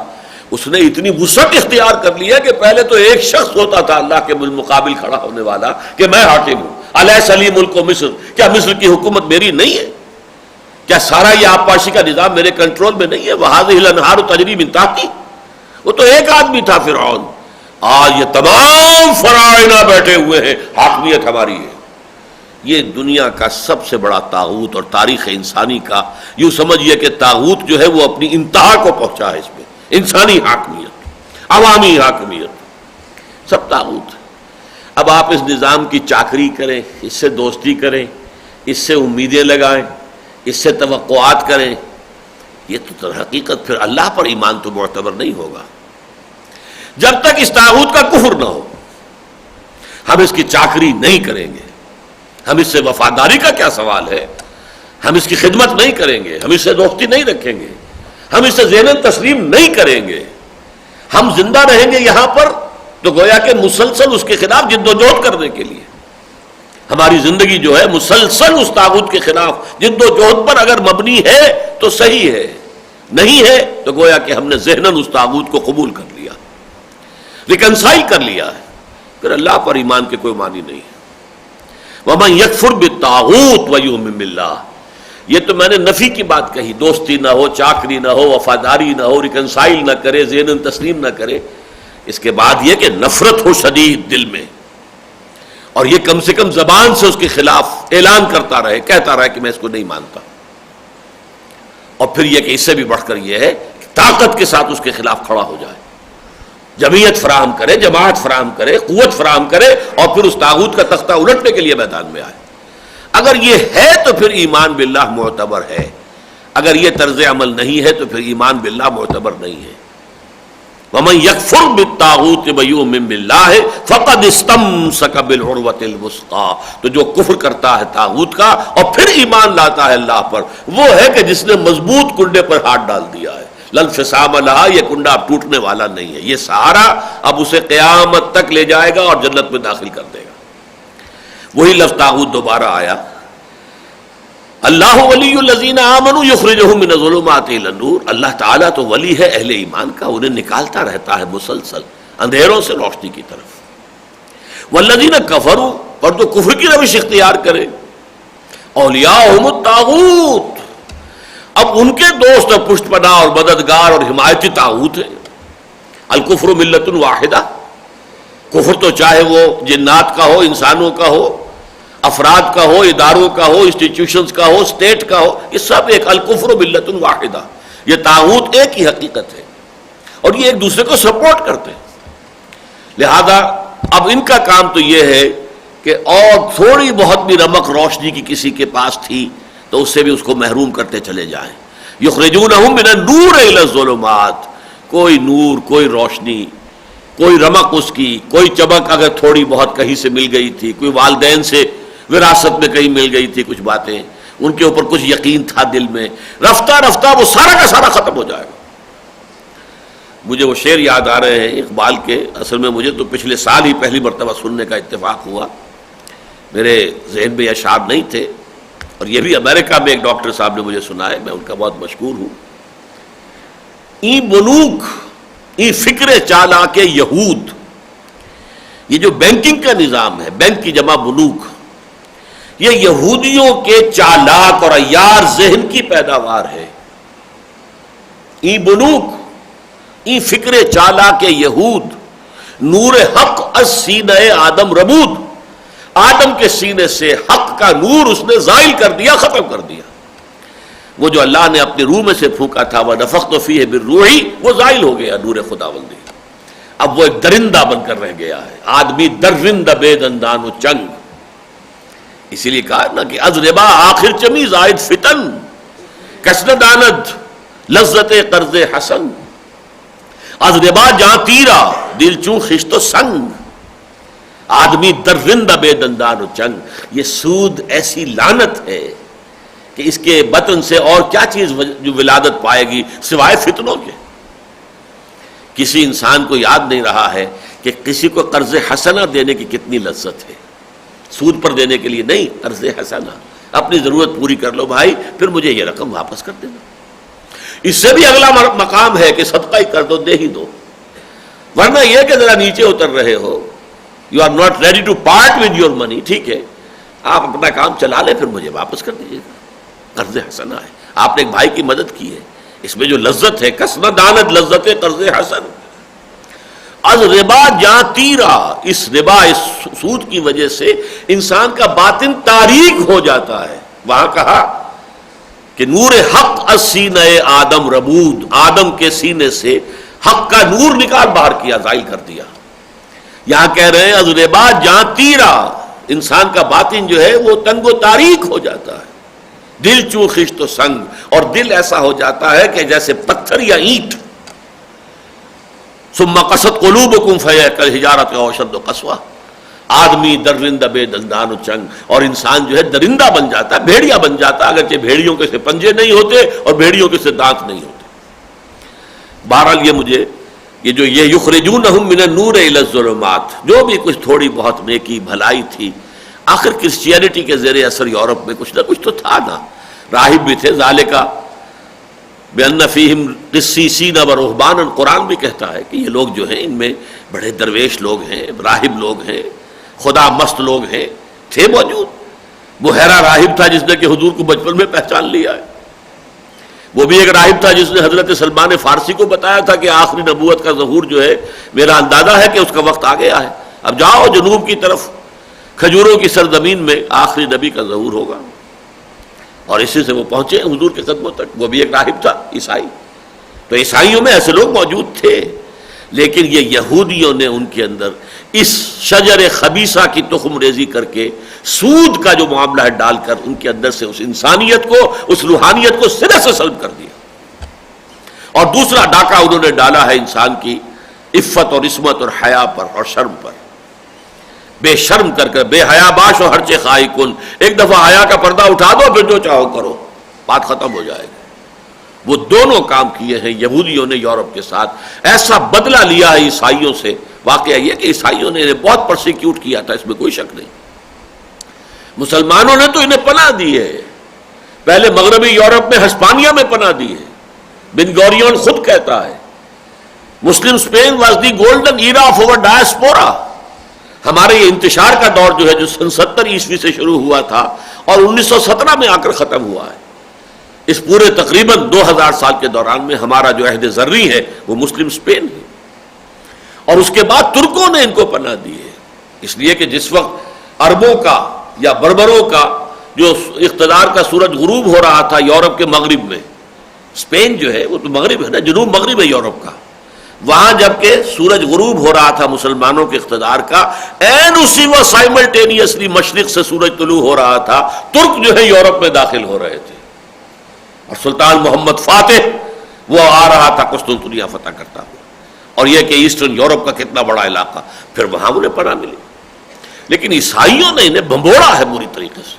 اس نے اتنی وسعت اختیار کر لی ہے کہ پہلے تو ایک شخص ہوتا تھا اللہ کے بالمقابل کھڑا ہونے والا کہ میں حاکم ہوں. الیس لی ملک مصر، کیا مصر کی حکومت میری نہیں ہے؟ کیا سارا یہ آبپاشی کا نظام میرے کنٹرول میں نہیں ہے؟ وہذہ الانہار تجری من تحتی. وہ تو ایک آدمی تھا فرعون. آج یہ تمام فراعنہ بیٹھے ہوئے ہیں، حاکمیت ہماری ہے. یہ دنیا کا سب سے بڑا طاغوت، اور تاریخ انسانی کا یوں سمجھیے کہ طاغوت جو ہے وہ اپنی انتہا کو پہنچا ہے. اس میں انسانی حاکمیت، عوامی حاکمیت، سب طاغوت. اب آپ اس نظام کی چاکری کریں، اس سے دوستی کریں، اس سے امیدیں لگائیں، اس سے توقعات کریں، یہ تو در حقیقت پھر اللہ پر ایمان تو معتبر نہیں ہوگا. جب تک اس طاغوت کا کفر نہ ہو ہم اس کی چاکری نہیں کریں گے. ہم اس سے وفاداری کا کیا سوال ہے؟ ہم اس کی خدمت نہیں کریں گے، ہم اس سے دوستی نہیں رکھیں گے، ہم اس سے ذہناً تسلیم نہیں کریں گے. ہم زندہ رہیں گے یہاں پر تو گویا کہ مسلسل اس کے خلاف جد و جہد کرنے کے لیے. ہماری زندگی جو ہے مسلسل اس طاغوت کے خلاف جد و جہد پر اگر مبنی ہے تو صحیح ہے، نہیں ہے تو گویا کہ ہم نے ذہناً اس طاغوت کو قبول کر لیا، ریکنسائل کر لیا ہے. پھر اللہ پر ایمان کے کوئی معنی نہیں. وَمَن يَكْفُرْ بِالطَّاغُوتِ وَيُؤْمِن بِاللَّهِ، یہ تو میں نے نفی کی بات کہی. دوستی نہ ہو، چاکری نہ ہو، وفاداری نہ ہو، ریکنسائل نہ کرے، ذہناً تسلیم نہ کرے. اس کے بعد یہ کہ نفرت ہو شدید دل میں، اور یہ کم سے کم زبان سے اس کے خلاف اعلان کرتا رہے، کہتا رہے کہ میں اس کو نہیں مانتا. اور پھر یہ کہ اس سے بھی بڑھ کر یہ ہے کہ طاقت کے ساتھ اس کے خلاف کھڑا ہو جائے، جمعیت فراہم کرے، جماعت فراہم کرے، قوت فراہم کرے، اور پھر اس طاغوت کا تختہ الٹنے کے لیے میدان میں آئے. اگر یہ ہے تو پھر ایمان باللہ معتبر ہے. اگر یہ طرز عمل نہیں ہے تو پھر ایمان باللہ معتبر نہیں ہے. وَمَن يَكْفُرْ بِالطَّاغُوتِ وَيُؤْمِن بِاللَّهِ فَقَدِ اسْتَمْسَكَ بِالْعُرْوَةِ الْوُثْقَىٰ. تو جو کفر کرتا ہے طاغوت کا اور پھر ایمان لاتا ہے اللہ پر، وہ ہے کہ جس نے مضبوط کنڈے پر ہاتھ ڈال دیا ہے. لَا انفصام لہا، یہ کنڈا اب ٹوٹنے والا نہیں ہے. یہ سہارا اب اسے قیامت تک لے جائے گا اور جنت میں داخل کر دے گا. وہی لفظ طاغوت دوبارہ آیا. اللہ ولی الذین آمنوا یخرجہم من الظلمات الی النور. اللہ تعالیٰ تو ولی ہے اہل ایمان کا، انہیں نکالتا رہتا ہے مسلسل اندھیروں سے روشنی کی طرف. والذین کفروا، پر جو کفر کی روش اختیار کرے، اولیاءہم الطاغوت، اب ان کے دوست اور پشت پناہ اور مددگار اور حمایتی طاغوت ہے. الکفر ملت واحدہ، کفر تو چاہے وہ جنات کا ہو، انسانوں کا ہو، افراد کا ہو، اداروں کا ہو، انسٹیٹیوشنز کا ہو، اسٹیٹ کا ہو، یہ سب ایک الکفر ملت واحدہ، یہ طاغوت ایک ہی حقیقت ہے اور یہ ایک دوسرے کو سپورٹ کرتے ہیں۔ لہذا اب ان کا کام تو یہ ہے کہ اور تھوڑی بہت بھی رمق روشنی کی کسی کے پاس تھی تو اس سے بھی اس کو محروم کرتے چلے جائیں۔ یخرجونہم من النور الی الظلمات، کوئی نور، کوئی روشنی، کوئی رمق اس کی، کوئی چمک اگر تھوڑی بہت کہیں سے مل گئی تھی، کوئی والدین سے وراثت میں کہیں مل گئی تھی کچھ باتیں، ان کے اوپر کچھ یقین تھا دل میں، رفتہ رفتہ وہ سارا کا سارا ختم ہو جائے گا۔ مجھے وہ شعر یاد آ رہے ہیں اقبال کے، اصل میں مجھے تو پچھلے سال ہی پہلی مرتبہ سننے کا اتفاق ہوا، میرے ذہن میں اشعار نہیں تھے، اور یہ بھی امریکہ میں ایک ڈاکٹر صاحب نے مجھے سنائے، میں ان کا بہت مشکور ہوں۔ ای بنوک ای فکر چالاک یہود، یہ جو بینکنگ کا نظام ہے، بینک کی جمع بنوک، یہ یہودیوں کے چالاک اور عیار ذہن کی پیداوار ہے۔ ای بنوک ای فکر چالاک یہود، نور حق از سینہ آدم ربود، آدم کے سینے سے حق کا نور اس نے زائل کر دیا، ختم کر دیا۔ وہ جو اللہ نے اپنی روح میں سے پھونکا تھا، وَنَفَخْتُ فِيهِ مِن رُوحِي، وہ زائل ہو گیا نور خداوندی، اب وہ ایک درندہ بن کر رہ گیا ہے، آدمی درند بے دندان و چنگ۔ اسی لیے کہا نا کہ از ربا آخر چمی زائد فتن، کس نہ داند لذت قرض حسن، از ربا جاں تیرا دل چون خشت و سنگ، آدمی درند بے دندان و چنگ۔ یہ سود ایسی لعنت ہے کہ اس کے بطن سے اور کیا چیز جو ولادت پائے گی سوائے فتنوں کے۔ کسی انسان کو یاد نہیں رہا ہے کہ کسی کو قرض حسنہ دینے کی کتنی لذت ہے، سود پر دینے کے لیے نہیں، قرض حسنہ، اپنی ضرورت پوری کر لو بھائی، پھر مجھے یہ رقم واپس کر دینا۔ اس سے بھی اگلا مقام ہے کہ صدقہ ہی کر دو، دے ہی دو، ورنہ یہ کہ ذرا نیچے اتر رہے ہو، you are not ready to part with your money, ٹھیک ہے آپ اپنا کام چلا لیں، پھر مجھے واپس کر دیجیے گا۔ قرض حسنہ ہے، آپ نے ایک بھائی کی مدد کی ہے، اس میں جو لذت ہے، کسن دانت لذت قرض حسن۔ از ربا جاں تیرا، اس ربا، اس سود کی وجہ سے انسان کا باطن تاریک ہو جاتا ہے۔ وہاں کہا کہ نور حق از سینہ آدم ربود، آدم کے سینے سے حق کا نور نکال باہر کیا، زائل کر دیا۔ یہاں کہہ رہے ہیں از ربا جاں تیرا، انسان کا باطن جو ہے وہ تنگ و تاریک ہو جاتا ہے، دل چوں خشت و سنگ، اور دل ایسا ہو جاتا ہے کہ جیسے پتھر یا اینٹ۔ ثم قست قلوبکم فہی کالحجارۃ او اشد قسوہ، آدمی درندہ بے دندان و چنگ، اور انسان جو ہے درندہ بن جاتا ہے، بھیڑیا بن جاتا ہے، اگرچہ بھیڑیوں کے سے پنجے نہیں ہوتے اور بھیڑیوں کے سے دانت نہیں ہوتے۔ بہرحال یہ یخرجونہم من النور الی الظلمات، جو بھی کچھ تھوڑی بہت نیکی بھلائی تھی، آخر کرسچینٹی کے زیر اثر یورپ میں کچھ نہ کچھ تو تھا نا، راہب بھی تھے، ذالک بأن فیہم قسیسین ورہبانا، قرآن بھی کہتا ہے کہ یہ لوگ جو ہیں ان میں بڑے درویش لوگ ہیں، راہب لوگ ہیں، خدا مست لوگ ہیں، تھے موجود۔ بحیرہ راہب تھا جس نے کہ حضور کو بچپن میں پہچان لیا ہے، وہ بھی ایک راہب تھا جس نے حضرت سلمان فارسی کو بتایا تھا کہ آخری نبوت کا ظہور جو ہے میرا اندازہ ہے کہ اس کا وقت آ گیا ہے، اب جاؤ جنوب کی طرف، کھجوروں کی سرزمین میں آخری نبی کا ظہور ہوگا، اور اسی سے وہ پہنچے حضور کے قدموں تک۔ وہ بھی ایک راہب تھا، عیسائی، تو عیسائیوں میں ایسے لوگ موجود تھے، لیکن یہ یہودیوں نے ان کے اندر اس شجر خبیثہ کی تخم ریزی کر کے سود کا جو معاملہ ہے ڈال کر ان کے اندر سے اس انسانیت کو، اس روحانیت کو سرے سے سلب کر دیا۔ اور دوسرا ڈاکہ انہوں نے ڈالا ہے انسان کی عفت اور عصمت اور حیا پر اور شرم پر، بے شرم کر کر، بے حیا باش و ہرچے خائی کن، ایک دفعہ حیا کا پردہ اٹھا دو پھر جو چاہو کرو، بات ختم ہو جائے گی۔ وہ دونوں کام کیے ہیں یہودیوں نے یورپ کے ساتھ، ایسا بدلہ لیا ہے عیسائیوں سے۔ واقعہ یہ کہ عیسائیوں نے انہیں بہت پرسیکیوٹ کیا تھا، اس میں کوئی شک نہیں، مسلمانوں نے تو انہیں پناہ دی ہے، پہلے مغربی یورپ میں ہسپانیہ میں پناہ دی ہے، بن گوریون خود کہتا ہے Muslim Spain was the golden era of our diaspora, ہمارے یہ انتشار کا دور جو ہے جو سن 70 عیسوی سے شروع ہوا تھا اور 1917 میں آ کر ختم ہوا ہے، اس پورے تقریباً 2000 سال کے دوران میں ہمارا جو عہد زرعی ہے وہ مسلم اسپین ہے، اور اس کے بعد ترکوں نے ان کو پناہ دی ہے، اس لیے کہ جس وقت عربوں کا یا بربروں کا جو اقتدار کا سورج غروب ہو رہا تھا یورپ کے مغرب میں، اسپین جو ہے وہ تو مغرب ہے نا، جنوب مغرب ہے یورپ کا، وہاں جب کہ سورج غروب ہو رہا تھا مسلمانوں کے اقتدار کا، این اسی وقت سائملٹینیسلی مشرق سے سورج طلوع ہو رہا تھا، ترک جو ہے یورپ میں داخل ہو رہے تھے، اور سلطان محمد فاتح وہ آ رہا تھا قسطنطنیہ فتح کرتا ہوا، اور یہ کہ ایسٹرن یورپ کا کتنا بڑا علاقہ، پھر وہاں انہیں پناہ ملی، لیکن عیسائیوں نے انہیں بمبوڑا ہے بری طریقے سے،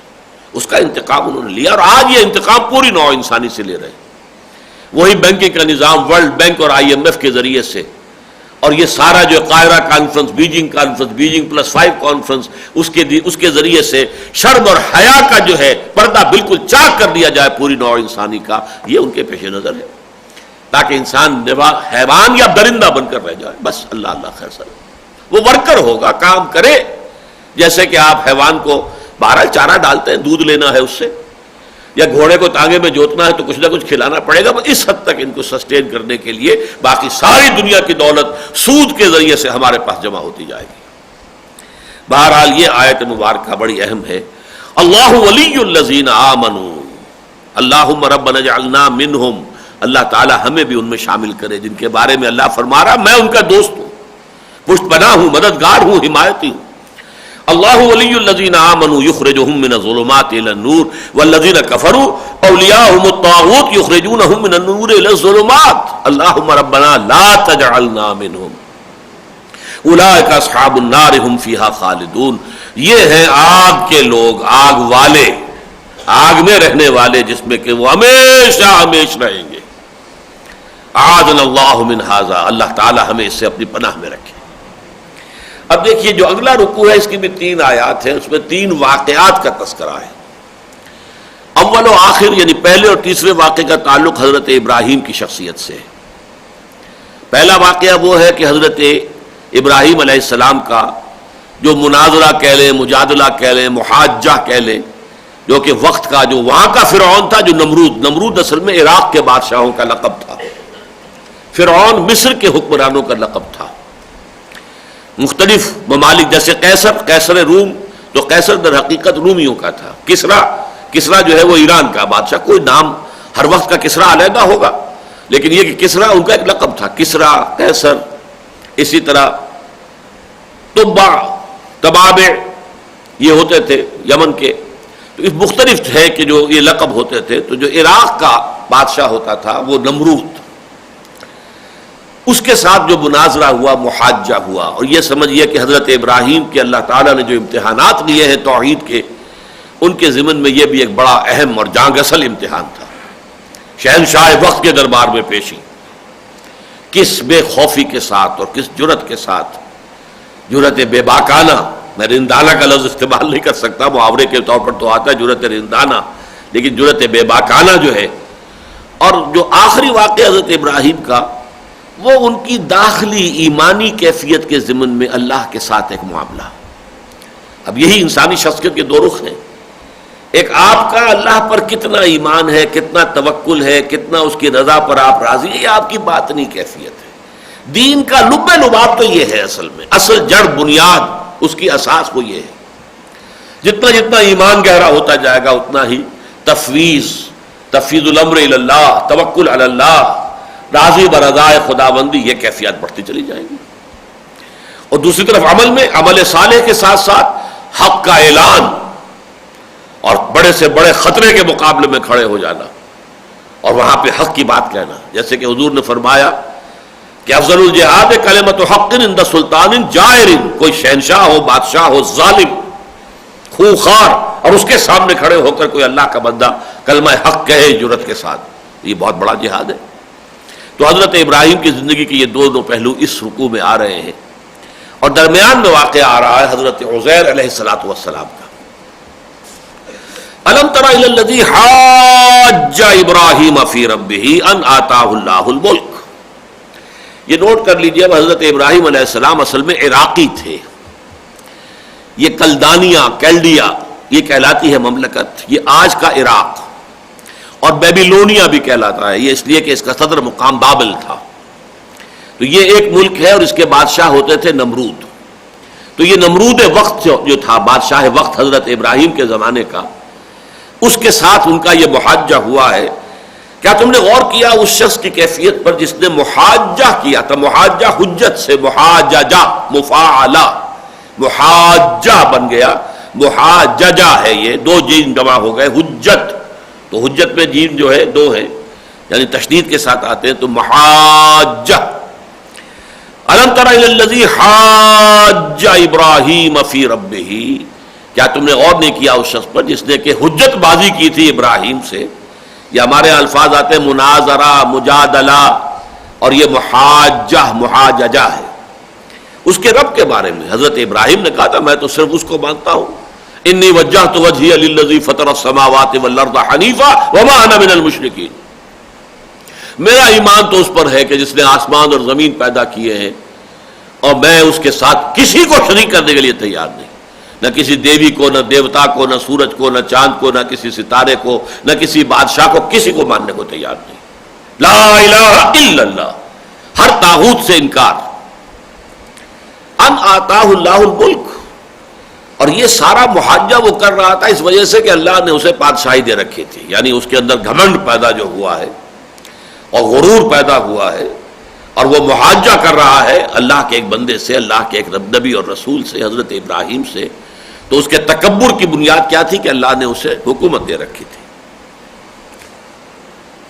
اس کا انتقام انہوں نے لیا، اور آج یہ انتقام پوری نوع انسانی سے لے رہے ہیں، وہی بینکنگ کا نظام ورلڈ بینک اور آئی ایم ایف کے ذریعے سے، اور یہ سارا جو قاہرہ کانفرنس، بیجنگ +5 کانفرنس، اس کے ذریعے سے شرم اور حیا کا جو ہے پردہ بالکل چاک کر دیا جائے پوری نوع انسانی کا، یہ ان کے پیش نظر ہے، تاکہ انسان حیوان یا درندہ بن کر رہ جائے، بس اللہ اللہ خیر سر، وہ ورکر ہوگا، کام کرے، جیسے کہ آپ حیوان کو بہرحال چارہ ڈالتے ہیں، دودھ لینا ہے اس سے، یا گھوڑے کو تانگے میں جوتنا ہے تو کچھ نہ کچھ کھلانا پڑے گا، اس حد تک ان کو سسٹین کرنے کے لیے باقی ساری دنیا کی دولت سود کے ذریعے سے ہمارے پاس جمع ہوتی جائے گی۔ بہرحال یہ آیت مبارکہ بڑی اہم ہے، اللہ ولی الذین آمنوا اللہم ربنا اجعلنا منہم، اللہ تعالی ہمیں بھی ان میں شامل کرے جن کے بارے میں اللہ فرما رہا میں ان کا دوست ہوں، پشت پناہ ہوں، مددگار ہوں، حمایتی ہوں۔ اللہ ولی الذین آمنوا یخرجہم من الظلمات الی النور والذین کفروا اولیاءہم الطاغوت یخرجونہم من النور الی الظلمات اللہم ربنا لا تجعلنا منہم اولئک اصحاب النار ہم فیہا خالدون، یہ ہیں آگ کے لوگ، آگ والے، آگ میں رہنے والے، جس میں کہ وہ ہمیشہ ہمیشہ رہیں گے۔ اعاذنا اللہ من ھذا، اللہ تعالی ہمیں اس سے اپنی پناہ میں رکھے۔ اب دیکھیے جو اگلا رکوع ہے اس کی بھی 3 آیات ہیں، اس میں 3 واقعات کا تذکرہ ہے۔ اول و آخر یعنی پہلے اور تیسرے واقعے کا تعلق حضرت ابراہیم کی شخصیت سے ہے۔ پہلا واقعہ وہ ہے کہ حضرت ابراہیم علیہ السلام کا جو مناظرہ کہہ لیں، مجادلہ کہہ لیں، محاجہ کہہ لیں، جو کہ وقت کا جو وہاں کا فرعون تھا، جو نمرود اصل میں عراق کے بادشاہوں کا لقب تھا، فرعون مصر کے حکمرانوں کا لقب تھا، مختلف ممالک جیسے قیصر روم، تو قیصر در حقیقت رومیوں کا تھا، کسرا جو ہے وہ ایران کا بادشاہ، کوئی نام ہر وقت کا کسرا علیحدہ ہوگا، لیکن یہ کہ کسرا ان کا ایک لقب تھا، کسرا، قیصر، اسی طرح تبابع یہ ہوتے تھے یمن کے، تو اس مختلف ہے کہ جو یہ لقب ہوتے تھے، تو جو عراق کا بادشاہ ہوتا تھا وہ نمرود، اس کے ساتھ جو مناظرہ ہوا، محاجہ ہوا، اور یہ سمجھیے کہ حضرت ابراہیم کے اللہ تعالیٰ نے جو امتحانات لیے ہیں توحید کے، ان کے ضمن میں یہ بھی ایک بڑا اہم اور جان گسل امتحان تھا۔ شہنشاہ وقت کے دربار میں پیشی، کس بے خوفی کے ساتھ اور کس جرت کے ساتھ، جرت بے باکانہ، میں رندانہ کا لفظ استعمال نہیں کر سکتا، محاورے کے طور پر تو آتا ہے جرت رندانہ، لیکن جرت بے باکانہ جو ہے، اور جو آخری واقعہ حضرت ابراہیم کا، وہ ان کی داخلی ایمانی کیفیت کے ضمن میں اللہ کے ساتھ ایک معاملہ۔ اب یہی انسانی شخصیت کے 2 رخ ہیں، ایک آپ کا اللہ پر کتنا ایمان ہے، کتنا توکل ہے، کتنا اس کی رضا پر آپ راضی ہیں، یہ آپ کی باطنی کیفیت ہے۔ دین کا لب لباب تو یہ ہے، اصل میں اصل جڑ بنیاد اس کی اساس وہ یہ ہے۔ جتنا جتنا ایمان گہرا ہوتا جائے گا اتنا ہی تفویض الامر الی اللہ، توکل علی اللہ، راضی برضائے خداوندی، یہ کیفیت بڑھتی چلی جائے گی۔ اور دوسری طرف عمل میں، عمل صالح کے ساتھ ساتھ حق کا اعلان اور بڑے سے بڑے خطرے کے مقابلے میں کھڑے ہو جانا، اور وہاں پہ حق کی بات کہنا، جیسے کہ حضور نے فرمایا کہ افضل الجہاد کلمۃ حق عند سلطان جائر، کوئی شہنشاہ ہو، بادشاہ ہو، ظالم، خوخار، اور اس کے سامنے کھڑے ہو کر کوئی اللہ کا بندہ کلمہ حق کہے جرت کے ساتھ، یہ بہت بڑا جہاد ہے۔ تو حضرت ابراہیم کی زندگی کے یہ 2 پہلو اس رکوع میں آ رہے ہیں، اور درمیان میں واقعہ آ رہا ہے حضرت عزیر علیہ السلام کا۔ الم تر الی الذی حاج ابراہیم فی ربہ ان آتاہ اللہ الملک، یہ نوٹ کر لیجئے، اب حضرت ابراہیم علیہ السلام اصل میں عراقی تھے، یہ کیلڈیا یہ کہلاتی ہے مملکت، یہ آج کا عراق، اور بیبیلونیا بھی کہلاتا ہے، یہ اس لیے کہ اس کا صدر مقام بابل تھا۔ تو یہ ایک ملک ہے، اور اس کے بادشاہ ہوتے تھے نمرود۔ تو یہ نمرود وقت جو تھا، بادشاہ وقت حضرت ابراہیم کے زمانے کا، اس کے ساتھ ان کا یہ محاجہ ہوا ہے۔ کیا تم نے غور کیا اس شخص کی کیفیت پر جس نے محاجہ کیا تھا؟ محاجہ حجت سے، محاججہ مفاعلہ، محاجہ بن گیا، محاججہ ہے، یہ دو جیم جمع ہو گئے، حجت، تو حجت میں جیم جو ہے دو ہے، یعنی تشدید کے ساتھ آتے ہیں، تو محاجہ۔ الم تر الی الذی حاج ابراہیم فی ربہ، کیا تم نے غور نہیں کیا اس شخص پر جس نے کہ حجت بازی کی تھی ابراہیم سے؟ یہ ہمارے الفاظ آتے ہیں مناظرہ، مجادلہ، اور یہ محاجہ، محاججہ ہے۔ اس کے رب کے بارے میں حضرت ابراہیم نے کہا تھا میں تو صرف اس کو مانتا ہوں، انی وجہت وجہی للذی فطر السماوات والارض حنیفا وما انا من المشرکین، میرا ایمان تو اس پر ہے کہ جس نے آسمان اور زمین پیدا کیے ہیں، اور میں اس کے ساتھ کسی کو شریک کرنے کے لیے تیار نہیں، نہ کسی دیوی کو، نہ دیوتا کو، نہ سورج کو، نہ چاند کو، نہ کسی ستارے کو، نہ کسی بادشاہ کو، کسی کو ماننے کو تیار نہیں۔ لا الہ الا اللہ، ہر طاغوت سے انکار۔ ان آتاہ اللہ الملک، اور یہ سارا محاجہ وہ کر رہا تھا اس وجہ سے کہ اللہ نے اسے بادشاہی دے رکھی تھی، یعنی اس کے اندر گھمنڈ پیدا جو ہوا ہے اور غرور پیدا ہوا ہے، اور وہ محاجہ کر رہا ہے اللہ کے ایک بندے سے، اللہ کے ایک نبی اور رسول سے، حضرت ابراہیم سے، تو اس کے تکبر کی بنیاد کیا تھی کہ اللہ نے اسے حکومت دے رکھی تھی۔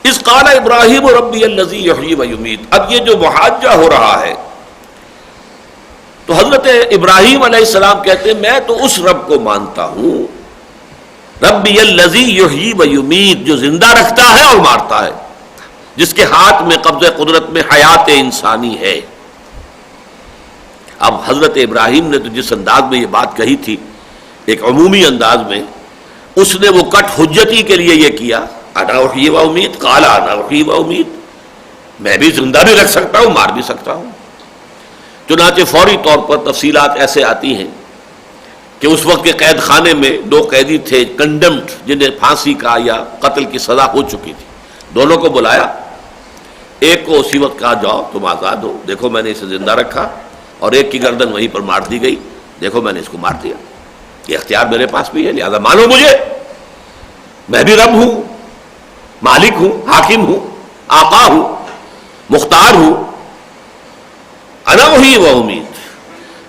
اذ قال ابراہیم ربی الذی یحیی ویمیت، اب یہ جو محاجہ ہو رہا ہے تو حضرت ابراہیم علیہ السلام کہتے ہیں میں تو اس رب کو مانتا ہوں، ربی الذی یحیی ویمیت، جو زندہ رکھتا ہے اور مارتا ہے، جس کے ہاتھ میں قبضہ قدرت میں حیات انسانی ہے۔ اب حضرت ابراہیم نے تو جس انداز میں یہ بات کہی تھی، ایک عمومی انداز میں، اس نے وہ کٹ حجتی کے لیے یہ کیا، انا احیی و امیت، قال انا احیی و امیت، میں بھی زندہ بھی رکھ سکتا ہوں، مار بھی سکتا ہوں۔ چنانچہ فوری طور پر تفصیلات ایسے آتی ہیں کہ اس وقت کے قید خانے میں دو قیدی تھے کنڈمڈ، جنہیں پھانسی کا یا قتل کی سزا ہو چکی تھی، دونوں کو بلایا، ایک کو اسی وقت کہا جاؤ تم آزاد ہو، دیکھو میں نے اسے زندہ رکھا، اور ایک کی گردن وہیں پر مار دی گئی، دیکھو میں نے اس کو مار دیا، یہ اختیار میرے پاس بھی ہے، لہذا مانو مجھے، میں بھی رب ہوں، مالک ہوں، حاکم ہوں، آقا ہوں، مختار ہوں، انا وہی و امید۔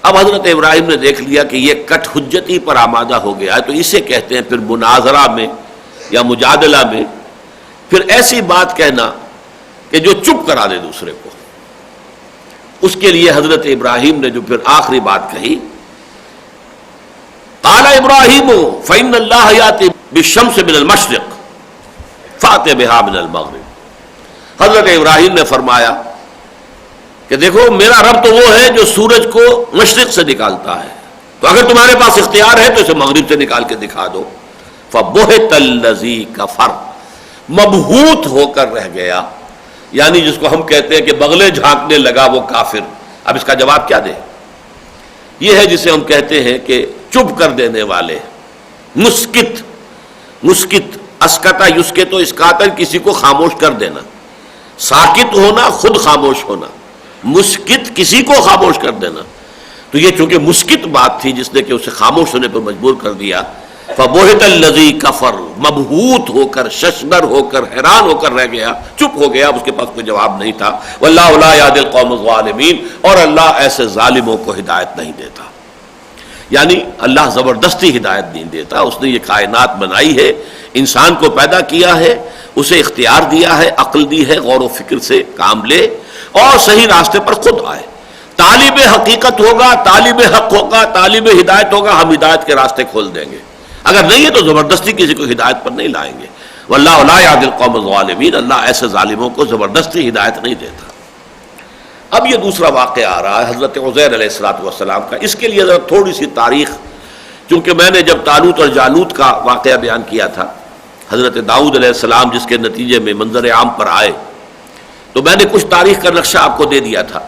اب حضرت ابراہیم نے دیکھ لیا کہ یہ کٹ حجتی پر آمادہ ہو گیا ہے، تو اسے کہتے ہیں پھر مناظرہ میں یا مجادلہ میں پھر ایسی بات کہنا کہ جو چپ کرا دے دوسرے کو۔ اس کے لیے حضرت ابراہیم نے جو پھر آخری بات کہی، قال ابراہیم فإن اللہ یأتی بالشمس من المشرق فأت بہا من المغرب۔ حضرت ابراہیم نے فرمایا کہ دیکھو میرا رب تو وہ ہے جو سورج کو مشرق سے نکالتا ہے، تو اگر تمہارے پاس اختیار ہے تو اسے مغرب سے نکال کے دکھا دو۔ فبہت الذی کفر، مبہوت ہو کر رہ گیا، یعنی جس کو ہم کہتے ہیں کہ بغلیں جھانکنے لگا وہ کافر۔ اب اس کا جواب کیا دے؟ یہ ہے جسے ہم کہتے ہیں کہ چپ کر دینے والے، مسکت، مسکت، اسکتا یسکتو اسکاتن، کسی کو خاموش کر دینا، ساکت ہونا خود خاموش ہونا، مسکت کسی کو خاموش کر دینا۔ تو یہ چونکہ مسکت بات تھی جس نے کہ اسے خاموش ہونے پر مجبور کر دیا، فبہت الذی کفر، مبہوت ہو کر، ششدر ہو کر، حیران ہو کر رہ گیا، چپ ہو گیا، اس کے پاس کوئی جواب نہیں تھا۔ واللہ لا یہدی القوم الظالمین، اور اللہ ایسے ظالموں کو ہدایت نہیں دیتا، یعنی اللہ زبردستی ہدایت نہیں دیتا۔ اس نے یہ کائنات بنائی ہے، انسان کو پیدا کیا ہے، اسے اختیار دیا ہے، عقل دی ہے، غور و فکر سے کام لے اور صحیح راستے پر خود آئے۔ طالب حقیقت ہوگا، طالب حق ہوگا، طالب ہدایت ہوگا، ہم ہدایت کے راستے کھول دیں گے، اگر نہیں ہے تو زبردستی کسی کو ہدایت پر نہیں لائیں گے۔ واللہ لا یہدی القوم الظالمین، اللہ ایسے ظالموں کو زبردستی ہدایت نہیں دیتا۔ اب یہ دوسرا واقعہ آ رہا ہے حضرت عزیر علیہ السلام کا۔ اس کے لیے ذرا تھوڑی سی تاریخ، چونکہ میں نے جب طالوت اور جالوت کا واقعہ بیان کیا تھا، حضرت داؤد علیہ السلام جس کے نتیجے میں منظر عام پر آئے، تو میں نے کچھ تاریخ کا نقشہ آپ کو دے دیا تھا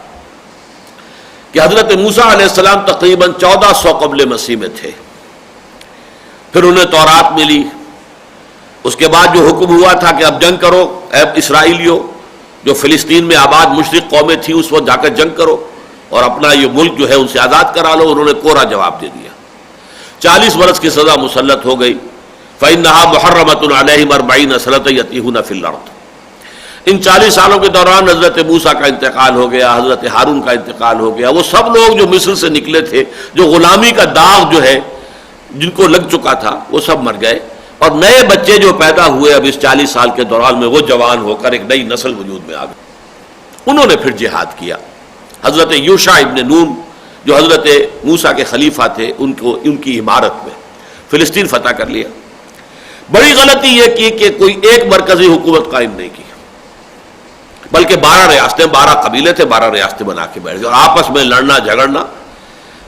کہ حضرت موسیٰ علیہ السلام تقریباً 1400 قبل مسیح میں تھے، پھر انہیں تورات ملی، اس کے بعد جو حکم ہوا تھا کہ اب جنگ کرو اے اسرائیلیوں، جو فلسطین میں آباد مشرق قومیں تھیں اس وقت جا کر جنگ کرو، اور اپنا یہ ملک جو ہے ان سے آزاد کرا لو. انہوں نے کوڑا جواب دے دیا. 40 برس کی سزا مسلط ہو گئی. فَإِنَّهَا مُحَرَّمَةٌ عَلَيْهِمْ 40 سَنَةً يَتِيهُونَ فِي الْأَرْضِ. ان 40 سالوں کے دوران حضرت موسیٰ کا انتقال ہو گیا, حضرت ہارون کا انتقال ہو گیا. وہ سب لوگ جو مصر سے نکلے تھے, جو غلامی کا داغ جو ہے جن کو لگ چکا تھا, وہ سب مر گئے. اور نئے بچے جو پیدا ہوئے اب اس 40 سال کے دوران میں, وہ جوان ہو کر ایک نئی نسل وجود میں آ گئی. انہوں نے پھر جہاد کیا. حضرت یوشع ابن نون جو حضرت موسیٰ کے خلیفہ تھے, ان کی عمارت میں فلسطین فتح کر لیا. بڑی غلطی یہ کی کہ کوئی ایک مرکزی حکومت قائم نہیں کی, بلکہ 12 ریاستیں, 12 قبیلے تھے, 12 ریاستیں بنا کے بیٹھ گئے. اور آپس میں لڑنا جھگڑنا,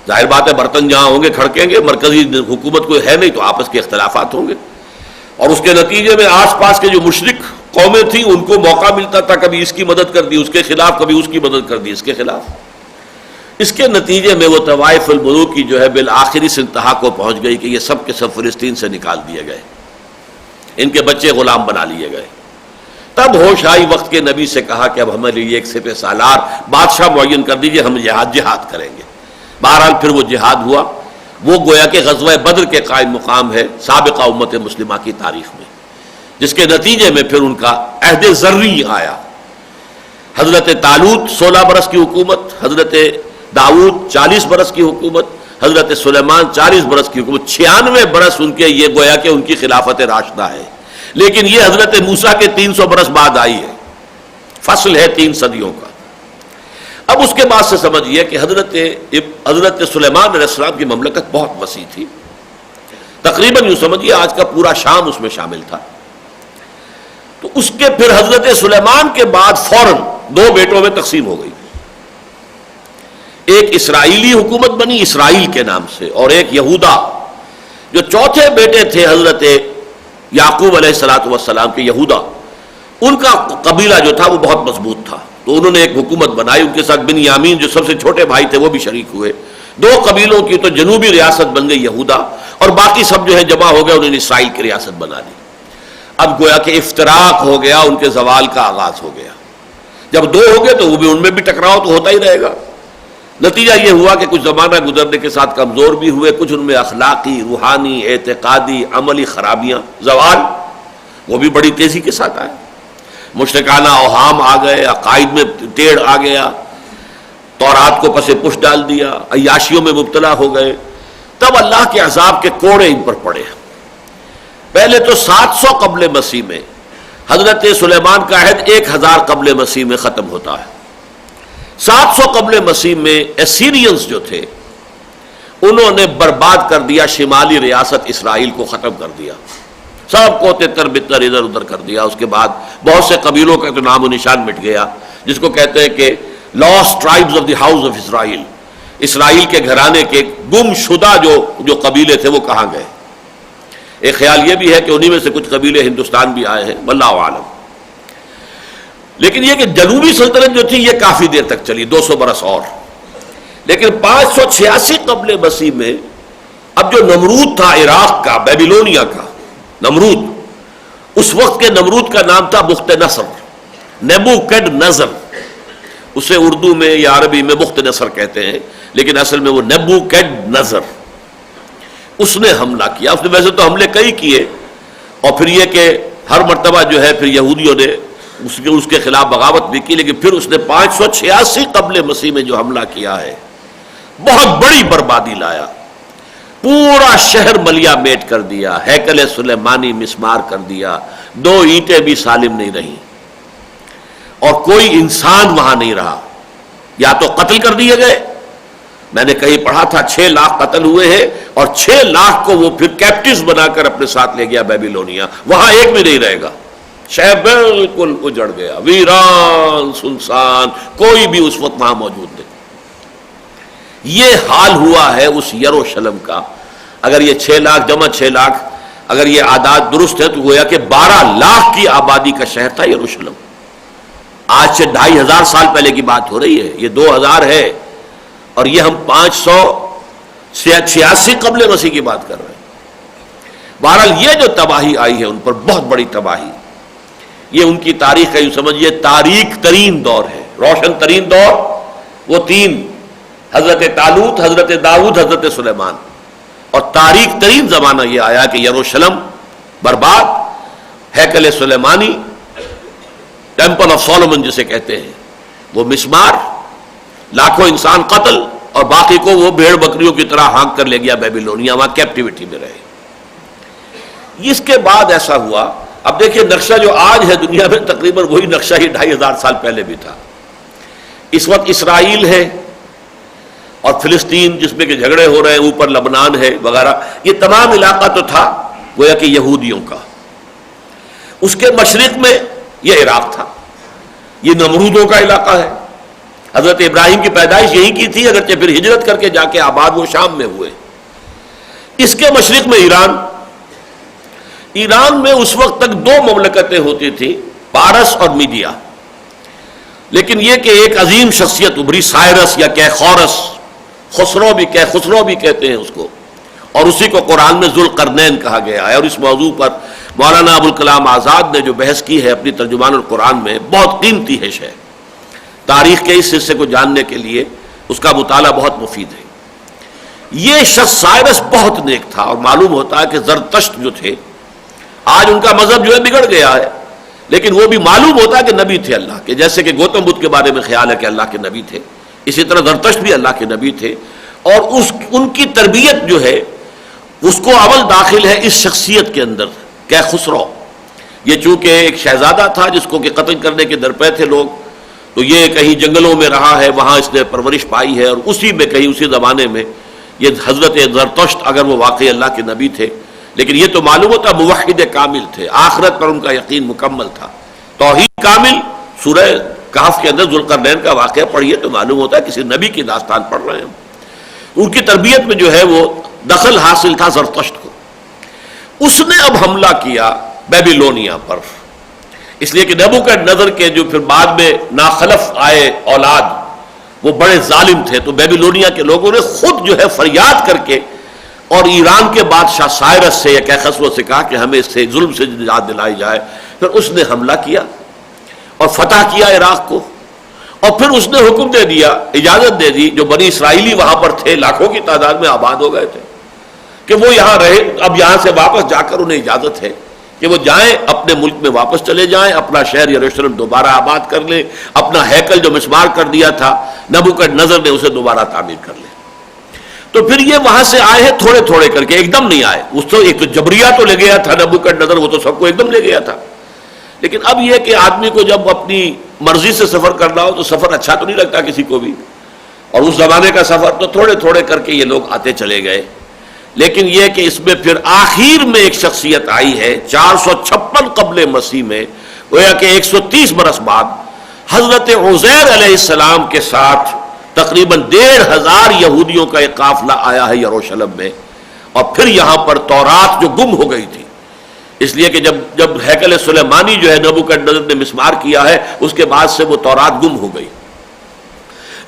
ظاہر بات ہے برتن جہاں ہوں گے کھڑکیں گے, مرکزی حکومت کوئی ہے نہیں تو آپس کے اختلافات ہوں گے. اور اس کے نتیجے میں آس پاس کے جو مشرک قومیں تھیں ان کو موقع ملتا تھا, کبھی اس کی مدد کر دی اس کے خلاف, کبھی اس کی مدد کر دی اس کے خلاف. اس کے نتیجے میں وہ طوائف الملوک کی جو ہے بالآخر اس انتہا کو پہنچ گئی کہ یہ سب کے سب فلسطین سے نکال دیے گئے, ان کے بچے غلام بنا لیے گئے. تب ہوش آئی, وقت کے نبی سے کہا کہ اب ہمیں یہ ایک سپہ سالار بادشاہ معین کر دیجئے, ہم جہاد کریں گے. بہرحال پھر وہ جہاد ہوا. وہ گویا کہ غزوہ بدر کے قائم مقام ہے سابقہ امت مسلمہ کی تاریخ میں, جس کے نتیجے میں پھر ان کا عہد زرعی آیا. حضرت طالوت 16 برس کی حکومت, حضرت داؤد 40 برس کی حکومت, حضرت سلیمان 40 برس کی حکومت. 96 برس ان کے, یہ گویا کہ ان کی خلافت راشدہ ہے. لیکن یہ حضرت موسیٰ کے 300 برس بعد آئی ہے, فصل ہے 3 صدیوں کا. اب اس کے بعد سے سمجھئے کہ حضرت سلیمان علیہ السلام کی مملکت بہت وسیع تھی. تقریباً یوں سمجھئے آج کا پورا شام اس میں شامل تھا. تو اس کے پھر حضرت سلیمان کے بعد فوراً 2 بیٹوں میں تقسیم ہو گئی. ایک اسرائیلی حکومت بنی اسرائیل کے نام سے, اور ایک یہودا. جو چوتھے بیٹے تھے حضرت یعقوب علیہ السلام کے یہودا, ان کا قبیلہ جو تھا وہ بہت مضبوط تھا, تو انہوں نے ایک حکومت بنائی. ان کے ساتھ بنیامین جو سب سے چھوٹے بھائی تھے وہ بھی شریک ہوئے. 2 قبیلوں کی تو جنوبی ریاست بن گئی یہودا, اور باقی سب جو ہے جمع ہو گئے, انہوں نے اسرائیل کی ریاست بنا دی. اب گویا کہ افتراق ہو گیا, ان کے زوال کا آغاز ہو گیا. جب 2 ہو گئے تو وہ بھی ان میں بھی ٹکراؤ تو ہوتا ہی رہے گا. نتیجہ یہ ہوا کہ کچھ زمانہ گزرنے کے ساتھ کمزور بھی ہوئے, کچھ ان میں اخلاقی, روحانی, اعتقادی, عملی خرابیاں, زوال وہ بھی بڑی تیزی کے ساتھ آئے. مشرکانہ اوہام آ گئے, عقائد میں ٹیڑھ آ گیا, تورات کو پس پش ڈال دیا, عیاشیوں میں مبتلا ہو گئے. تب اللہ کے عذاب کے کوڑے ان پر پڑے. پہلے تو 700 قبل مسیح میں حضرت سلیمان کا عہد 1000 قبل مسیح میں ختم ہوتا ہے. 700 قبل مسیح میں اسیرینز جو تھے انہوں نے برباد کر دیا شمالی ریاست اسرائیل کو, ختم کر دیا, سب کو تتر بتر ادھر ادھر کر دیا. اس کے بعد بہت سے قبیلوں کا تو نام و نشان مٹ گیا, جس کو کہتے ہیں کہ lost tribes of the house of Israel. اسرائیل کے گھرانے کے گم شدہ جو قبیلے تھے وہ کہاں گئے. ایک خیال یہ بھی ہے کہ انہی میں سے کچھ قبیلے ہندوستان بھی آئے ہیں, واللہ عالم. لیکن یہ کہ جنوبی سلطنت جو تھی یہ کافی دیر تک چلی, 200 برس اور. لیکن 586 قبل مسیح میں اب جو نمرود تھا عراق کا, بیبیلونیا کا نمرود, اس وقت کے نمرود کا نام تھا بخت نصر, نیبوکڈ نظر. اسے اردو میں یا عربی میں بخت نصر کہتے ہیں, لیکن اصل میں وہ نیبوکڈ نظر. اس نے حملہ کیا. اس نے ویسے تو حملے کئی کیے, اور پھر یہ کہ ہر مرتبہ جو ہے پھر یہودیوں نے اس کے خلاف بغاوت بھی کی, لیکن پھر اس نے 586 قبل مسیح میں جو حملہ کیا ہے بہت بڑی بربادی لایا. پورا شہر ملیا میٹ کر دیا, ہیکل سلیمانی مسمار کر دیا, 2 اینٹیں بھی سالم نہیں رہیں, اور کوئی انسان وہاں نہیں رہا. یا تو قتل کر دیے گئے, میں نے کہیں پڑھا تھا 6 لاکھ قتل ہوئے ہیں, اور 6 لاکھ کو وہ پھر کیپٹیوز بنا کر اپنے ساتھ لے گیا بیبیلونیا. وہاں ایک بھی نہیں رہے گا, شہر بالکل اجڑ گیا, ویران سنسان, کوئی بھی اس وقت وہاں موجود نہیں. یہ حال ہوا ہے اس یروشلم کا. اگر یہ 6 لاکھ جمع 6 لاکھ اگر یہ اعداد درست ہے تو گویا کہ 12 لاکھ کی آبادی کا شہر تھا یروشلم. آج سے 2500 سال پہلے کی بات ہو رہی ہے, یہ 2000 ہے, اور یہ ہم 586 قبل مسیح کی بات کر رہے ہیں. بہرحال یہ جو تباہی آئی ہے ان پر, بہت بڑی تباہی, یہ ان کی تاریخ کا یوں سمجھیے تاریک ترین دور ہے, روشن ترین دور. وہ 3 حضرت طالوت، حضرت داؤد، حضرت سلیمان، اور تاریخ ترین زمانہ یہ آیا کہ یروشلم برباد، ہیکل سلیمانی، ٹیمپل آف سولومن جسے کہتے ہیں، وہ مسمار، لاکھوں انسان قتل، اور باقی کو وہ بھیڑ بکریوں کی طرح ہانک کر لے گیا بیبیلونیا، وہاں کیپٹیوٹی میں رہے۔ اس کے بعد ایسا ہوا، اب دیکھیں نقشہ جو آج ہے دنیا میں تقریباً وہی نقشہ ہی 2500 سال پہلے بھی تھا۔ اس وقت اسرائیل ہے اور فلسطین جس میں کہ جھگڑے ہو رہے ہیں، اوپر لبنان ہے وغیرہ، یہ تمام علاقہ تو تھا گویا کہ یہودیوں کا۔ اس کے مشرق میں یہ عراق تھا، یہ نمرودوں کا علاقہ ہے۔ حضرت ابراہیم کی پیدائش یہیں کی تھی، اگرچہ پھر ہجرت کر کے جا کے آباد وہ شام میں ہوئے۔ اس کے مشرق میں ایران میں اس وقت تک 2 مملکتیں ہوتی تھیں، پارس اور میڈیا، لیکن یہ کہ ایک عظیم شخصیت ابھری، سائرس یا کیخورس، خسرو بھی کہتے ہیں اس کو، اور اسی کو قرآن میں ذوالقرنین کہا گیا ہے۔ اور اس موضوع پر مولانا ابوالکلام آزاد نے جو بحث کی ہے اپنی ترجمان القرآن میں، بہت قیمتی ہے شے، تاریخ کے اس حصے کو جاننے کے لیے اس کا مطالعہ بہت مفید ہے۔ یہ شخص سائرس بہت نیک تھا، اور معلوم ہوتا ہے کہ زرتشت جو تھے، آج ان کا مذہب جو ہے بگڑ گیا ہے، لیکن وہ بھی معلوم ہوتا ہے کہ نبی تھے اللہ کے، جیسے کہ گوتم بدھ کے بارے میں خیال ہے کہ اللہ کے نبی تھے، اسی طرح زرتشت بھی اللہ کے نبی تھے۔ اور ان کی تربیت جو ہے اس کو عمل داخل ہے اس شخصیت کے اندر، کہ خسرو، یہ چونکہ ایک شہزادہ تھا جس کو کہ قتل کرنے کے درپے تھے لوگ، تو یہ کہیں جنگلوں میں رہا ہے، وہاں اس نے پرورش پائی ہے، اور اسی میں کہیں اسی زمانے میں یہ حضرت زرتشت، اگر وہ واقعی اللہ کے نبی تھے، لیکن یہ تو معلوم ہوتا موحد کامل تھے، آخرت پر ان کا یقین مکمل تھا، توحید کامل۔ سورہ کہف کے اندر ذوالقرنین کا واقعہ پڑھیے تو معلوم ہوتا ہے کسی نبی کی داستان پڑھ رہے ہیں۔ ان کی تربیت میں جو ہے وہ دخل حاصل تھا زرتشت کو۔ اس نے اب حملہ کیا بیبیلونیا پر، اس لیے کہ نبوکدنضر کے جو پھر بعد میں ناخلف آئے اولاد وہ بڑے ظالم تھے، تو بیبیلونیا کے لوگوں نے خود جو ہے فریاد کر کے اور ایران کے بادشاہ سائرس سے یا کیخسرو سے کہا کہ ہمیں اس سے ظلم سے نجات دلائی جائے۔ پھر اس نے حملہ کیا اور فتح کیا عراق کو، اور پھر اس نے حکم دے دیا، اجازت دے دی، جو بنی اسرائیلی وہاں پر تھے لاکھوں کی تعداد میں آباد ہو گئے تھے، کہ وہ یہاں رہے۔ اب یہاں سے واپس جا کر انہیں اجازت ہے کہ وہ جائیں، اپنے ملک میں واپس چلے جائیں، اپنا شہر یروشلم دوبارہ آباد کر لیں، اپنا ہیکل جو مسمار کر دیا تھا نبوکدنضر نے اسے دوبارہ تعمیر کر لیں۔ تو پھر یہ وہاں سے آئے ہیں تھوڑے تھوڑے کر کے، ایک دم نہیں آئے۔ اس تو ایک تو جبریہ تو لے گیا تھا نبوکدنضر، وہ تو سب کو ایک دم لے گیا تھا، لیکن اب یہ کہ آدمی کو جب اپنی مرضی سے سفر کرنا ہو تو سفر اچھا تو نہیں لگتا کسی کو بھی، اور اس زمانے کا سفر تو تھوڑے تھوڑے کر کے یہ لوگ آتے چلے گئے۔ لیکن یہ کہ اس میں پھر آخر میں ایک شخصیت آئی ہے 456 قبل مسیح میں، گویا کہ 130 برس بعد، حضرت عزیر علیہ السلام کے ساتھ تقریباً 1500 یہودیوں کا ایک قافلہ آیا ہے یروشلم میں، اور پھر یہاں پر تورات جو گم ہو گئی تھی، اس لیے کہ جب ہیکل سلیمانی جو ہے نبوکدنضر نے مسمار کیا ہے، اس کے بعد سے وہ تورات گم ہو گئی۔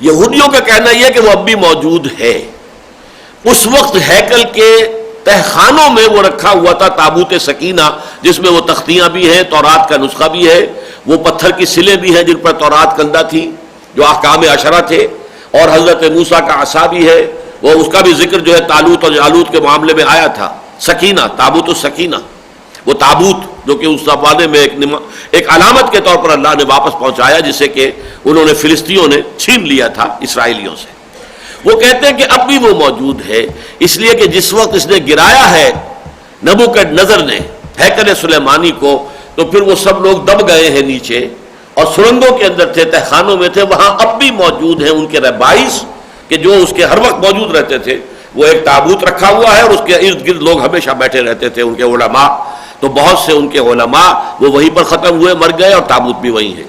یہودیوں کا کہنا یہ کہ وہ اب بھی موجود ہے۔ اس وقت ہیکل کے تہخانوں میں وہ رکھا ہوا تھا تابوت سکینہ، جس میں وہ تختیاں بھی ہیں، تورات کا نسخہ بھی ہے، وہ پتھر کی سلیں بھی ہیں جن پر تورات کندہ تھی جو احکام عشرہ تھے، اور حضرت موسیٰ کا عصا بھی ہے، وہ اس کا بھی ذکر جو ہے طالوت اور جالوت کے معاملے میں آیا تھا۔ سکینہ، تابوت السکینہ، وہ تابوت جو کہ اس زمانے میں ایک علامت کے طور پر اللہ نے واپس پہنچایا، جسے کہ انہوں نے فلسطینیوں نے چھین لیا تھا اسرائیلیوں سے۔ وہ کہتے ہیں کہ اب بھی وہ موجود ہے، اس لیے کہ جس وقت اس نے گرایا ہے نبوکدنضر نے ہیکل سلیمانی کو، تو پھر وہ سب لوگ دب گئے ہیں نیچے، اور سرنگوں کے اندر تھے، تہخانوں میں تھے، وہاں اب بھی موجود ہیں ان کے رہبائز کہ جو اس کے ہر وقت موجود رہتے تھے۔ وہ ایک تابوت رکھا ہوا ہے اور اس کے ارد گرد لوگ ہمیشہ بیٹھے رہتے تھے، ان کے علماء، تو بہت سے ان کے علماء وہ وہیں پر ختم ہوئے، مر گئے، اور تابوت بھی وہیں ہے،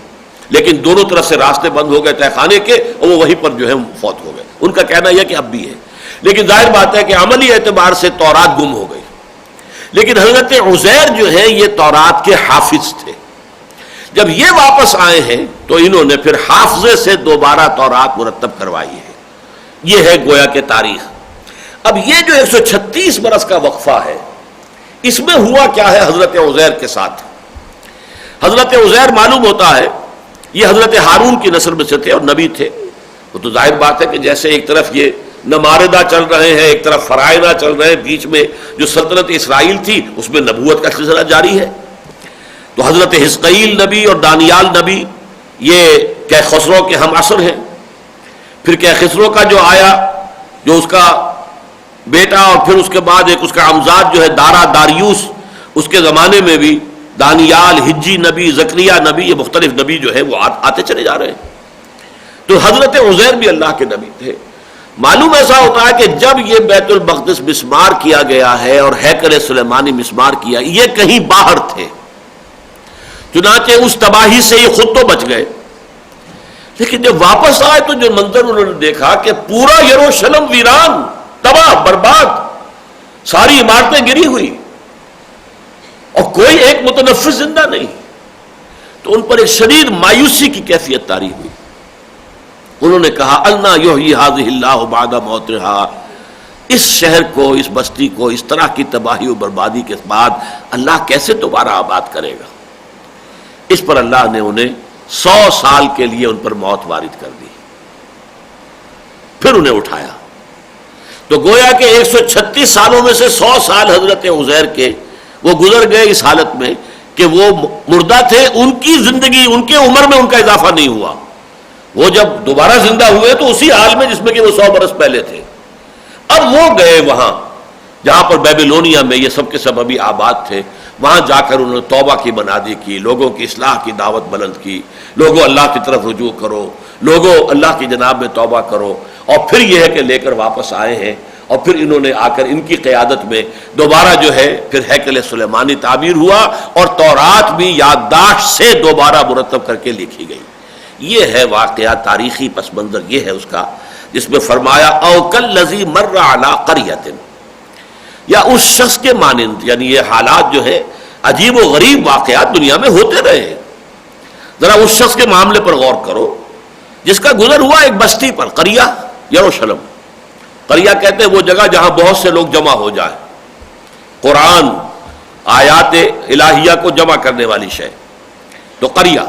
لیکن دونوں طرف سے راستے بند ہو گئے تہخانے کے، اور وہ وہیں پر جو ہے فوت ہو گئے۔ ان کا کہنا یہ کہ اب بھی ہے، لیکن ظاہر بات ہے کہ عملی اعتبار سے تورات گم ہو گئی۔ لیکن حضرت عزیر جو ہے یہ تورات کے حافظ تھے۔ جب یہ واپس آئے ہیں تو انہوں نے پھر حافظے سے دوبارہ تورات مرتب کروائی ہے۔ یہ ہے گویا کہ تاریخ۔ اب یہ جو 136 برس کا وقفہ ہے، اس میں ہوا کیا ہے حضرت عزیر کے ساتھ؟ حضرت عزیر معلوم ہوتا ہے یہ حضرت ہارون کی نسل میں سے تھے اور نبی تھے، وہ تو ظاہر بات ہے کہ جیسے ایک طرف یہ نماردہ چل رہے ہیں، ایک طرف فرائضہ چل رہے ہیں، بیچ میں جو سلطنت اسرائیل تھی اس میں نبوت کا سلسلہ جاری ہے. تو حضرت حزقیل نبی اور دانیال نبی یہ کیخسرو کے ہم عصر ہیں. پھر کیخسرو کا جو آیا، جو اس کا بیٹا اور پھر اس کے بعد ایک اس کا امزاد جو ہے داریوس، اس کے زمانے میں بھی دانیال، حجی نبی، زکریا نبی، یہ مختلف نبی جو ہے وہ آتے چلے جا رہے ہیں. تو حضرت عزیر بھی اللہ کے نبی تھے. معلوم ایسا ہوتا ہے کہ جب یہ بیت المقدس مسمار کیا گیا ہے اور ہیکل سلیمانی مسمار کیا، یہ کہیں باہر تھے، چنانچہ اس تباہی سے یہ خود تو بچ گئے. لیکن جب واپس آئے تو جو منظر انہوں نے دیکھا کہ پورا یروشلم ویران، تباہ برباد، ساری عمارتیں گری ہوئی اور کوئی ایک متنفس زندہ نہیں، تو ان پر ایک شدید مایوسی کی کیفیت طاری ہوئی. انہوں نے کہا انا یحیی ھذہ اللہ بعد موتھا، اس شہر کو، اس بستی کو اس طرح کی تباہی و بربادی کے بعد اللہ کیسے دوبارہ آباد کرے گا. اس پر اللہ نے انہیں 100 سال کے لیے ان پر موت وارد کر دی، پھر انہیں اٹھایا. تو گویا کہ 136 سالوں میں سے 100 سال حضرت عزیر کے وہ گزر گئے اس حالت میں کہ وہ مردہ تھے، ان کی زندگی، ان کے عمر میں ان کا اضافہ نہیں ہوا. وہ جب دوبارہ زندہ ہوئے تو اسی حال میں جس میں کہ وہ 100 برس پہلے تھے. اب وہ گئے وہاں جہاں پر بیبیلونیا میں یہ سب کے سب ابھی آباد تھے، وہاں جا کر انہوں نے توبہ کی منادی کی، لوگوں کی اصلاح کی دعوت بلند کی، لوگوں اللہ کی طرف رجوع کرو، لوگوں اللہ کی جناب میں توبہ کرو. اور پھر یہ ہے کہ لے کر واپس آئے ہیں، اور پھر انہوں نے آ کر ان کی قیادت میں دوبارہ جو ہے پھر ہیکل سلیمانی تعمیر ہوا، اور تورات بھی یادداشت سے دوبارہ مرتب کر کے لکھی گئی. یہ ہے واقعہ، تاریخی پس منظر یہ ہے اس کا، جس میں فرمایا او کالذی مر علی قریۃ، یا اس شخص کے مانند، یعنی یہ حالات جو ہے عجیب و غریب واقعات دنیا میں ہوتے رہے ہیں. ذرا اس شخص کے معاملے پر غور کرو جس کا گزر ہوا ایک بستی پر، قریہ یروشلم. قریہ کہتے ہیں وہ جگہ جہاں بہت سے لوگ جمع ہو جائیں، قرآن آیات الہیہ کو جمع کرنے والی شے. تو قریہ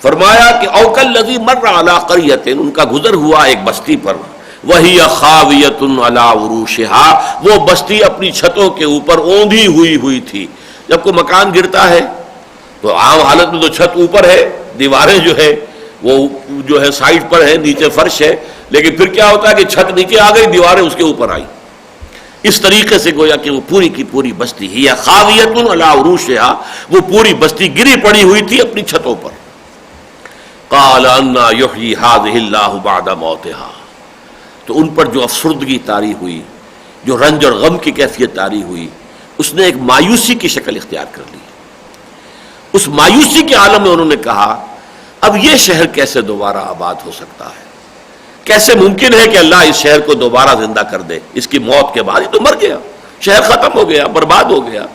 فرمایا کہ او کالذی مر علی قریۃ، ان کا گزر ہوا ایک بستی پر، وہی خاویۃ علی عروشہا، وہ بستی اپنی چھتوں کے اوپر اوندھی ہوئی تھی. جب کوئی مکان گرتا ہے تو عام حالت میں تو چھت اوپر ہے، دیواریں جو ہے وہ جو ہے سائڈ پر ہے، نیچے فرش ہے، لیکن پھر کیا ہوتا ہے کہ چھت نیچے آ گئی، دیواریں اس کے اوپر آئی. اس طریقے سے گویا کہ وہ پوری کی پوری بستی ہی خاویۃ علی عروشہا، وہ پوری بستی گری پڑی ہوئی تھی اپنی چھتوں پر. قال انا یحیی ھذہ اللہ بعد موتھا، تو ان پر جو افسردگی طاری ہوئی، جو رنج اور غم کی کیفیت طاری ہوئی، اس نے ایک مایوسی کی شکل اختیار کر لی. اس مایوسی کے عالم میں انہوں نے کہا اب یہ شہر کیسے دوبارہ آباد ہو سکتا ہے، کیسے ممکن ہے کہ اللہ اس شہر کو دوبارہ زندہ کر دے اس کی موت کے بعد؟ یہ تو مر گیا، شہر ختم ہو گیا، برباد ہو گیا.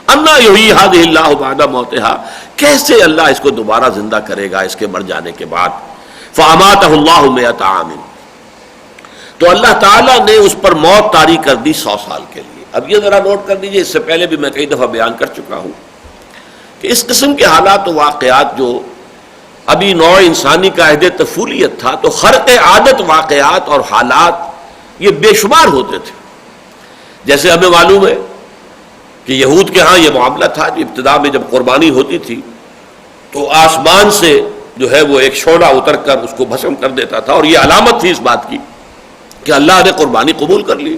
انا یحیی ھذہ اللہ بعد موتھا، کیسے اللہ اس کو دوبارہ زندہ کرے گا اس کے مر جانے کے بعد؟ فاماتہ اللہ 100 عام، تو اللہ تعالیٰ نے اس پر موت طاری کر دی 100 سال کے لیے. اب یہ ذرا نوٹ کر دیجئے، اس سے پہلے بھی میں کئی دفعہ بیان کر چکا ہوں کہ اس قسم کے حالات و واقعات جو ابھی نوع انسانی کا عہد طفولیت تھا، تو خرق عادت واقعات اور حالات یہ بے شمار ہوتے تھے. جیسے ہمیں معلوم ہے کہ یہود کے ہاں یہ معاملہ تھا کہ ابتدا میں جب قربانی ہوتی تھی تو آسمان سے جو ہے وہ ایک شعلہ اتر کر اس کو بھسم کر دیتا تھا، اور یہ علامت تھی اس بات کی کہ اللہ نے قربانی قبول کر لی.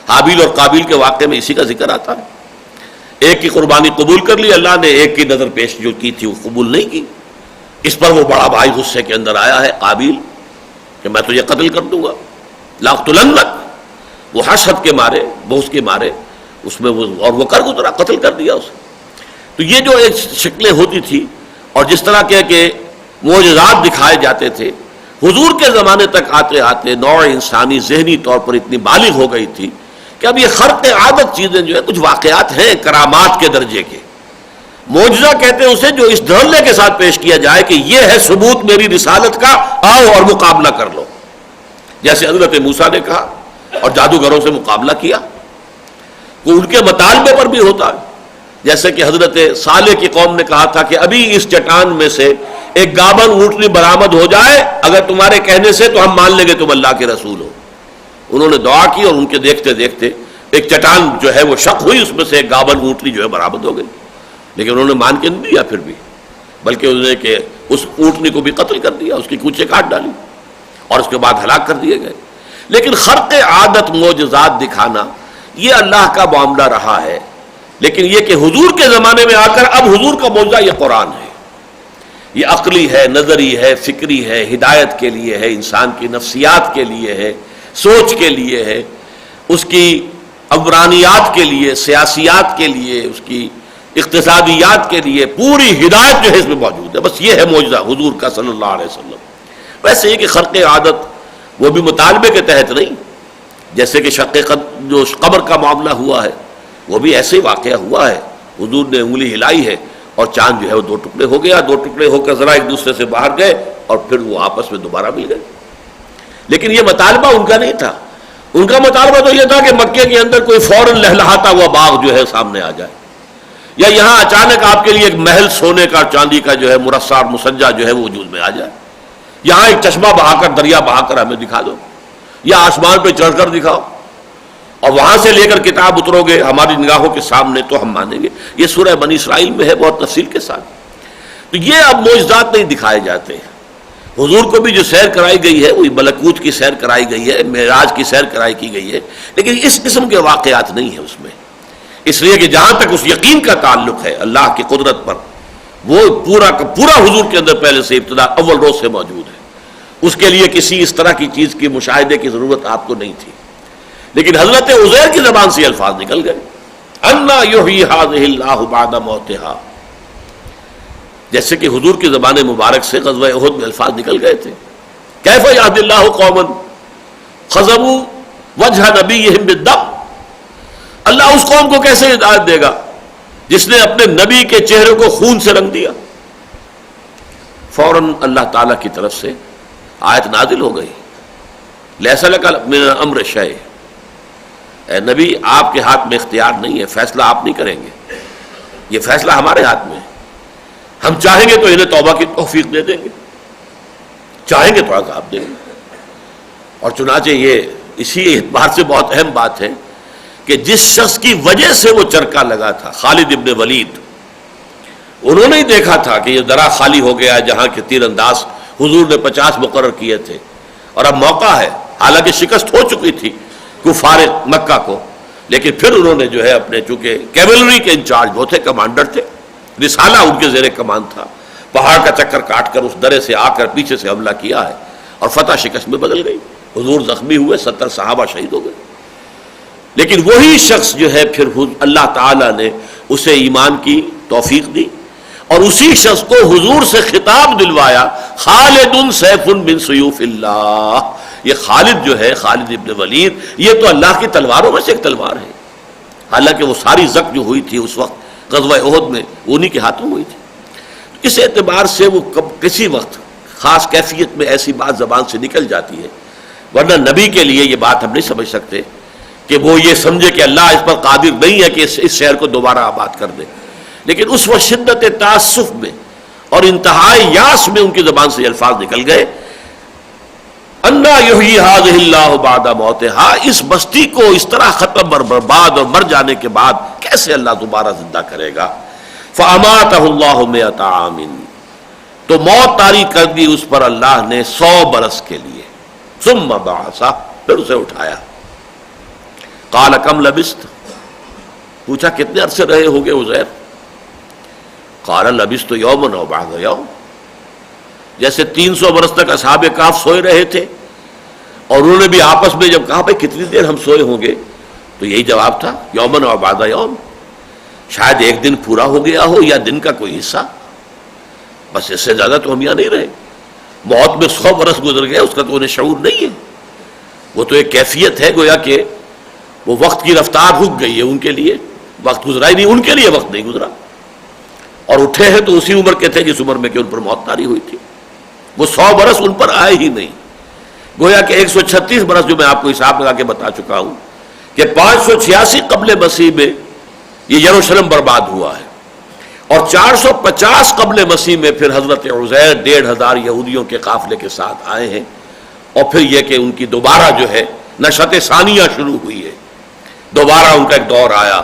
حابیل اور قابیل کے واقعے میں اسی کا ذکر آتا ہے. ایک کی قربانی قبول کر لی اللہ نے، ایک کی نظر پیش جو کی تھی وہ قبول نہیں کی. اس پر وہ بڑا بھائی غصے کے اندر آیا ہے قابیل کہ میں تجھے قتل کر دوں گا، لاقتلنک. وہ حسد کے مارے، بغض کے مارے اس میں وہ، اور وہ کر گزرا، قتل کر دیا اسے. تو یہ جو ایک شکلیں ہوتی تھی اور جس طرح کے کہ معجزات دکھائے جاتے تھے، حضور کے زمانے تک آتے آتے نوع انسانی ذہنی طور پر اتنی بالغ ہو گئی تھی کہ اب یہ خرق عادت چیزیں جو ہے کچھ واقعات ہیں کرامات کے درجے کے. معجزہ کہتے ہیں اسے جو اس دھڑلے کے ساتھ پیش کیا جائے کہ یہ ہے ثبوت میری رسالت کا، آؤ اور مقابلہ کر لو. جیسے حضرت موسیٰ نے کہا اور جادوگروں سے مقابلہ کیا، وہ ان کے مطالبے پر بھی ہوتا ہے. جیسے کہ حضرت صالح کی قوم نے کہا تھا کہ ابھی اس چٹان میں سے ایک گابن اونٹنی برآمد ہو جائے اگر تمہارے کہنے سے تو ہم مان لیں گے تم اللہ کے رسول ہو. انہوں نے دعا کی اور ان کے دیکھتے دیکھتے ایک چٹان جو ہے وہ شق ہوئی, اس میں سے ایک گابن اونٹنی جو ہے برآمد ہو گئی. لیکن انہوں نے مان کے نہیں دیا پھر بھی, بلکہ انہوں نے کہ اس اونٹنی کو بھی قتل کر دیا, اس کی کونچیں کاٹ ڈالی اور اس کے بعد ہلاک کر دیے گئے. لیکن خرق عادت معجزات دکھانا یہ اللہ کا معاملہ رہا ہے. لیکن یہ کہ حضور کے زمانے میں آ کر اب حضور کا معجزہ یہ قرآن ہے, یہ عقلی ہے, نظری ہے, فکری ہے, ہدایت کے لیے ہے, انسان کی نفسیات کے لیے ہے, سوچ کے لیے ہے, اس کی عمرانیات کے لیے, سیاسیات کے لیے, اس کی اقتصادیات کے لیے پوری ہدایت جو ہے اس میں موجود ہے. بس یہ ہے معجزہ حضور کا صلی اللہ علیہ وسلم. ویسے یہ کہ خرق عادت وہ بھی مطالبے کے تحت نہیں, جیسے کہ جو قبر کا معاملہ ہوا ہے وہ بھی ایسے ہی واقعہ ہوا ہے. حضور نے انگلی ہلائی ہے اور چاند جو ہے وہ دو ٹکڑے ہو گیا, دو ٹکڑے ہو کر ذرا ایک دوسرے سے باہر گئے اور پھر وہ آپس میں دوبارہ مل گئے. لیکن یہ مطالبہ ان کا نہیں تھا. ان کا مطالبہ تو یہ تھا کہ مکے کے اندر کوئی فوراً لہلہاتا ہوا باغ جو ہے سامنے آ جائے, یا یہاں اچانک آپ کے لیے ایک محل سونے کا چاندی کا جو ہے مرصع اور مسجع جو ہے وہ وجود میں آ جائے, یہاں ایک چشمہ بہا کر, دریا بہا کر ہمیں دکھا دو, یا آسمان پہ چڑھ کر دکھاؤ اور وہاں سے لے کر کتاب اترو گے ہماری نگاہوں کے سامنے تو ہم مانیں گے. یہ سورہ بنی اسرائیل میں ہے بہت تفصیل کے ساتھ. تو یہ اب معجزات نہیں دکھائے جاتے ہیں. حضور کو بھی جو سیر کرائی گئی ہے وہی ملکوت کی سیر کرائی گئی ہے, معراج کی سیر کرائی کی گئی ہے, لیکن اس قسم کے واقعات نہیں ہیں اس میں. اس لیے کہ جہاں تک اس یقین کا تعلق ہے اللہ کی قدرت پر, وہ پورا کا پورا حضور کے اندر پہلے سے ابتدا اول روز سے موجود ہے. اس کے لیے کسی اس طرح کی چیز کی مشاہدے کی ضرورت آپ کو نہیں تھی. لیکن حضرت عزیر کی زبان سے الفاظ نکل گئے, انا یحیی ھذہ اللہ بعد موتھا, جیسے کہ حضور کی زبان مبارک سے غزوہ احد میں الفاظ نکل گئے تھے, کیف یہدی اللہ قوما خضبوا وجہ نبیہم بالدم, اللہ اس قوم کو کیسے ہدایت دے گا جس نے اپنے نبی کے چہرے کو خون سے رنگ دیا. فوراً اللہ تعالیٰ کی طرف سے آیت نازل ہو گئی, لیس لک من الامر شیء, اے نبی آپ کے ہاتھ میں اختیار نہیں ہے, فیصلہ آپ نہیں کریں گے, یہ فیصلہ ہمارے ہاتھ میں ہے. ہم چاہیں گے تو انہیں توبہ کی توفیق دے دیں گے, چاہیں گے تو عذاب دیں گے. اور چنانچہ یہ اسی اعتبار سے بہت اہم بات ہے کہ جس شخص کی وجہ سے وہ چرکا لگا تھا, خالد ابن ولید, انہوں نے ہی دیکھا تھا کہ یہ درہ خالی ہو گیا جہاں کے تیر انداز حضور نے 50 مقرر کیے تھے, اور اب موقع ہے. حالانکہ شکست ہو چکی تھی کفار مکہ کو, لیکن پھر انہوں نے جو ہے اپنے, چونکہ کیولری کے انچارج وہ تھے, کمانڈر تھے, رسالہ ان کے زیر کمان تھا, پہاڑ کا چکر کاٹ کر اس درے سے آ کر پیچھے سے حملہ کیا ہے اور فتح شکست میں بدل گئی. حضور زخمی ہوئے, 70 صحابہ شہید ہو گئے. لیکن وہی شخص جو ہے پھر اللہ تعالیٰ نے اسے ایمان کی توفیق دی, اور اسی شخص کو حضور سے خطاب دلوایا, خالد سیف من سیوف اللہ. یہ خالد جو ہے, خالد ابن ولید, یہ تو اللہ کی تلواروں میں سے ایک تلوار ہے. حالانکہ وہ ساری زخم جو ہوئی تھی اس وقت غزوہ احد میں انہی کے ہاتھوں ہوئی تھی. اس اعتبار سے وہ کسی وقت خاص کیفیت میں ایسی بات زبان سے نکل جاتی ہے, ورنہ نبی کے لیے یہ بات ہم نہیں سمجھ سکتے کہ وہ یہ سمجھے کہ اللہ اس پر قادر نہیں ہے کہ اس شہر کو دوبارہ آباد کر دے. لیکن اس وقت شدت تعصف میں اور انتہائی یاس میں ان کی زبان سے الفاظ نکل گئے, انا یحیی ھذہ اللہ بعد موتھا, اس بستی کو اس طرح ختم اور برباد اور مر جانے کے بعد کیسے اللہ دوبارہ زندہ کرے گا. فاماتہ اللہ 100 عام, تو موت طاری کر دی اس پر اللہ نے 100 برس کے لیے. ثم بعثہ, پھر اسے اٹھایا. قال کم لبثت, پوچھا کتنے عرصے رہے ہوگے عزیر؟ قال لبثت یوما او بعض یوم, جیسے 300 برس تک اصحاب کہف سوئے رہے تھے, اور انہوں نے بھی آپس میں جب کہا بھائی کتنی دیر ہم سوئے ہوں گے, تو یہی جواب تھا یوما او بعض یوم, شاید ایک دن پورا ہو گیا ہو یا دن کا کوئی حصہ, بس اس سے زیادہ تو ہم یہاں نہیں رہے. موت میں 100 برس گزر گئے, اس کا تو انہیں شعور نہیں ہے. وہ تو ایک کیفیت ہے, گویا کہ وہ وقت کی رفتار رک گئی ہے ان کے لیے, وقت گزرا ہی نہیں, ان کے لیے وقت نہیں گزرا. اور اٹھے ہیں تو اسی عمر کے تھے جس عمر میں کہ ان پر موت طاری ہوئی تھی. وہ 100 برس ان پر آئے ہی نہیں. گویا کہ 136 برس جو میں آپ کو حساب لگا کے بتا چکا ہوں کہ 586 قبل مسیح میں یہ یروشلم برباد ہوا ہے، اور 450 قبل مسیح میں پھر حضرت عزیر 1500 یہودیوں کے قافلے کے ساتھ آئے ہیں، اور پھر یہ کہ ان کی دوبارہ جو ہے نشأت ثانیہ شروع ہوئی ہے، دوبارہ ان کا ایک دور آیا،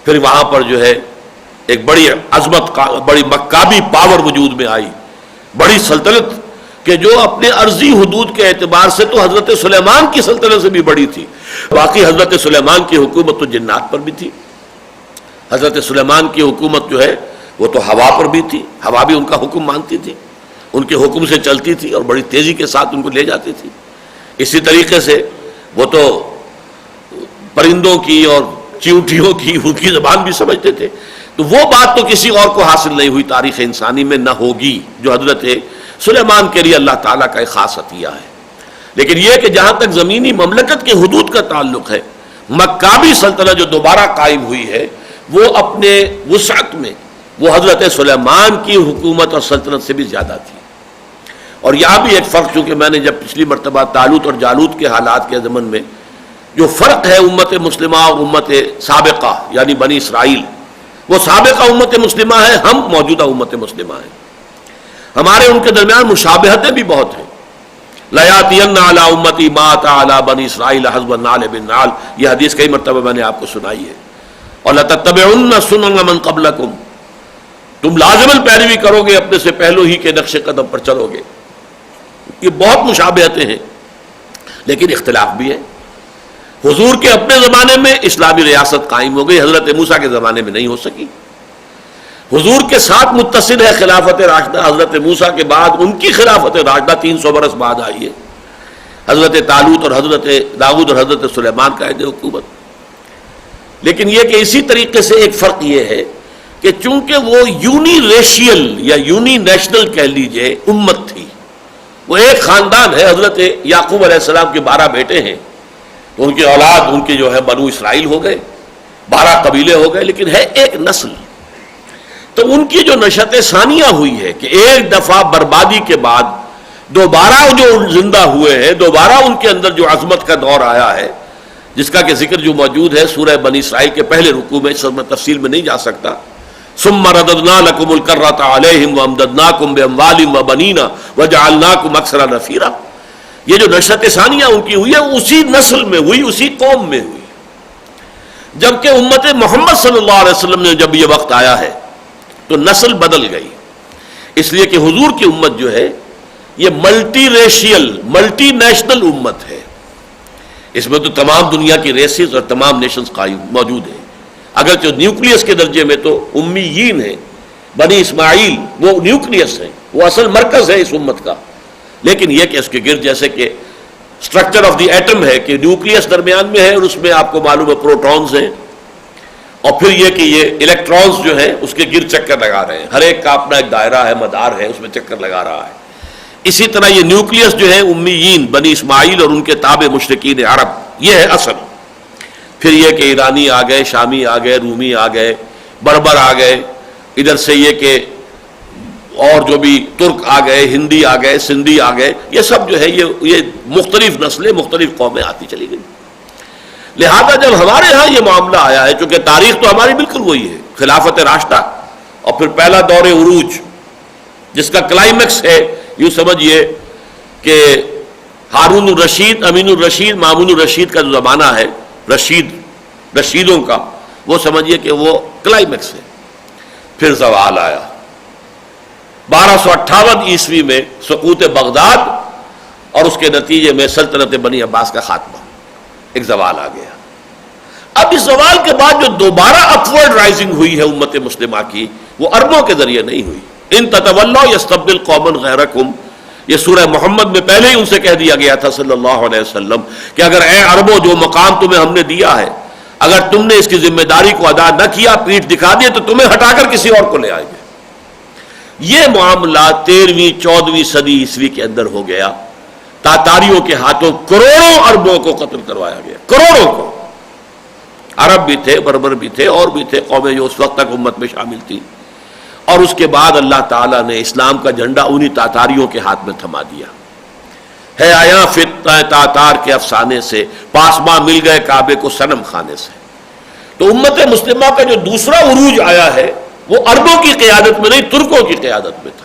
پھر وہاں پر جو ہے ایک بڑی عظمت کا بڑی مکابی پاور وجود میں آئی، بڑی سلطنت کہ جو اپنے عرضی حدود کے اعتبار سے تو حضرت سلیمان کی سلطنت سے بھی بڑی تھی۔ باقی حضرت سلیمان کی حکومت تو جنات پر بھی تھی، حضرت سلیمان کی حکومت جو ہے وہ تو ہوا پر بھی تھی، ہوا بھی ان کا حکم مانتی تھی، ان کے حکم سے چلتی تھی اور بڑی تیزی کے ساتھ ان کو لے جاتی تھی۔ اسی طریقے سے وہ تو پرندوں کی اور چیونٹیوں کی ان کی زبان بھی سمجھتے تھے، تو وہ بات تو کسی اور کو حاصل نہیں ہوئی تاریخ انسانی میں، نہ ہوگی، جو حضرت سلیمان کے لیے اللہ تعالیٰ کا ایک خاص عطیہ ہے۔ لیکن یہ کہ جہاں تک زمینی مملکت کے حدود کا تعلق ہے، مکابی سلطنت جو دوبارہ قائم ہوئی ہے وہ اپنے وسعت میں وہ حضرت سلیمان کی حکومت اور سلطنت سے بھی زیادہ تھی۔ اور یہاں بھی ایک فرق، چونکہ میں نے جب پچھلی مرتبہ طالوت اور جالوت کے حالات کے ضمن میں جو فرق ہے امت مسلمہ اور امت سابقہ یعنی بنی اسرائیل، وہ سابقہ امت مسلمہ ہے، ہم موجودہ امت مسلمہ ہیں، ہمارے ان کے درمیان مشابہتیں بھی بہت ہیں۔ لَيَأْتِيَنَّ عَلَىٰ أُمَّتِي مَا أَتَىٰ عَلَىٰ بَنِي إِسْرَائِيلَ حَسْبَ النَّعْلِ بِالنَّعْلِ، یہ حدیث کئی مرتبہ میں نے آپ کو سنائی ہے۔ اور لَتَتَّبِعُنَّ سُنَنَ مَن قَبْلَكُمْ، تم لازماً پیروی کرو گے اپنے سے پہلو ہی کے نقش قدم پر چلو گے۔ یہ بہت مشابہتیں ہیں لیکن اختلاف بھی ہے۔ حضور کے اپنے زمانے میں اسلامی ریاست قائم ہو گئی، حضرت موسیٰ کے زمانے میں نہیں ہو سکی۔ حضور کے ساتھ متصل ہے خلافت راشدہ، حضرت موسیٰ کے بعد ان کی خلافت راشدہ 300 برس بعد آئی ہے، حضرت طالوت اور حضرت داؤد اور حضرت سلیمان کا عہد حکومت۔ لیکن یہ کہ اسی طریقے سے ایک فرق یہ ہے کہ چونکہ وہ یونی ریشیل یا یونی نیشنل کہہ لیجئے امت تھی، وہ ایک خاندان ہے، حضرت یعقوب علیہ السلام کے 12 بیٹے ہیں، تو ان کی اولاد ان کے جو ہے بنو اسرائیل ہو گئے، 12 قبیلے ہو گئے، لیکن ہے ایک نسل۔ تو ان کی جو نشأت ثانیہ ہوئی ہے کہ ایک دفعہ بربادی کے بعد دوبارہ جو زندہ ہوئے ہیں، دوبارہ ان کے اندر جو عظمت کا دور آیا ہے، جس کا کہ ذکر جو موجود ہے سورہ بنی اسرائیل کے پہلے رکوع میں، اس میں تفصیل میں نہیں جا سکتا۔ ثم رددنا لكم الكرة عليهم وامددناكم باموال وبنين وجعلناكم اكثر نفيرا، یہ جو نشأت ثانیہ ان کی ہوئی ہے اسی نسل میں ہوئی، اسی قوم میں ہوئی۔ جبکہ امت محمد صلی اللہ علیہ وسلم نے جب یہ وقت آیا ہے تو نسل بدل گئی، اس لیے کہ حضور کی امت جو ہے یہ ملٹی ریشیل ملٹی نیشنل امت ہے، اس میں تو تمام دنیا کی ریسز اور تمام نیشنز قائم موجود ہیں، اگرچہ نیوکلیس کے درجے میں تو امیین ہیں، بنی اسماعیل وہ نیوکلیس ہیں، وہ اصل مرکز ہے اس امت کا، لیکن یہ کہ اس کے گرد جیسے کہ سٹرکچر آف دی ایٹم ہے کہ نیوکلیس درمیان میں ہے اور اس میں آپ کو معلوم ہے پروٹونز ہیں، اور پھر یہ کہ یہ الیکٹرونز جو ہیں اس کے گرد چکر لگا رہے ہیں، ہر ایک کا اپنا ایک دائرہ ہے، مدار ہے، اس میں چکر لگا رہا ہے۔ اسی طرح یہ نیوکلیس جو ہے امیین بنی اسماعیل اور ان کے تابع مشرکین عرب، یہ ہے اصل۔ پھر یہ کہ ایرانی آ گئے، شامی آ گئے، رومی آ گئے، بربر آ گئے، ادھر سے یہ کہ اور جو بھی ترک آ گئے، ہندی آ گئے، سندھی آ گئے، یہ سب جو ہے یہ مختلف نسلیں مختلف قومیں آتی چلی گئی۔ لہذا جب ہمارے ہاں یہ معاملہ آیا ہے، چونکہ تاریخ تو ہماری بالکل وہی ہے، خلافت راشدہ، اور پھر پہلا دور عروج جس کا کلائمیکس ہے، یوں سمجھیے کہ ہارون الرشید، امین الرشید، مامون الرشید کا جو زمانہ ہے، رشیدوں کا، وہ سمجھیے کہ وہ کلائمیکس ہے۔ پھر زوال آیا 1258 عیسوی میں، سقوط بغداد اور اس کے نتیجے میں سلطنت بنی عباس کا خاتمہ، ایک زوال آ گیا۔ اب اس زوال کے بعد جو دوبارہ اپورڈ رائزنگ ہوئی ہے امت مسلمہ کی، وہ عربوں کے ذریعے نہیں ہوئی۔ ان تتولوا یستبدل قوما غیرکم، یہ سورہ محمد میں پہلے ہی ان سے کہہ دیا گیا تھا صلی اللہ علیہ وسلم کہ اگر اے عربوں جو مقام تمہیں ہم نے دیا ہے، اگر تم نے اس کی ذمہ داری کو ادا نہ کیا، پیٹھ دکھا دی، تو تمہیں ہٹا کر کسی اور کو لے آئیں گے۔ یہ معاملہ 13ویں 14ویں صدی عیسوی کے اندر ہو گیا، تاتاریوں کے ہاتھوں کروڑوں عربوں کو قتل کروایا گیا، کروڑوں کو، عرب بھی تھے، بربر بھی تھے، اور بھی تھے قومیں جو اس وقت تک امت میں شامل تھیں۔ اور اس کے بعد اللہ تعالیٰ نے اسلام کا جھنڈا انہی تاتاریوں کے ہاتھ میں تھما دیا ہے۔ آیا فتنہ تاتار کے افسانے سے، پاسباں مل گئے کعبے کو صنم خانے سے۔ تو امت مسلمہ کا جو دوسرا عروج آیا ہے وہ عربوں کی قیادت میں نہیں، ترکوں کی قیادت میں تھا۔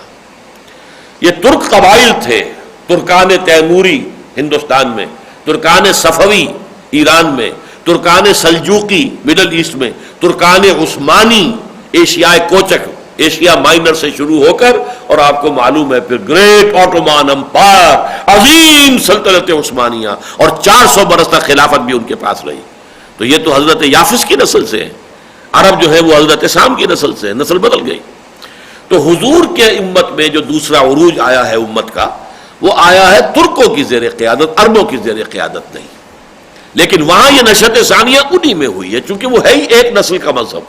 یہ ترک قبائل تھے، ترکان تیموری ہندوستان میں، ترکان صفوی ایران میں، ترکان سلجوقی مڈل ایسٹ میں، ترکان عثمانی ایشیائے کوچک، ایشیا مائنر سے شروع ہو کر، اور آپ کو معلوم ہے پھر گریٹ آٹومان امپائر، عظیم سلطنت عثمانیہ، اور 400 برس تک خلافت بھی ان کے پاس رہی۔ تو یہ تو حضرت یافس کی نسل سے ہے، عرب جو ہے وہ حضرت سام کی نسل سے ہے، نسل بدل گئی۔ تو حضور کے امت میں جو دوسرا عروج آیا ہے امت کا، وہ آیا ہے ترکوں کی زیر قیادت، عربوں کی زیر قیادت نہیں۔ لیکن وہاں یہ نشأت ثانیہ انہی میں ہوئی ہے، چونکہ وہ ہے ہی ایک نسل کا مذہب۔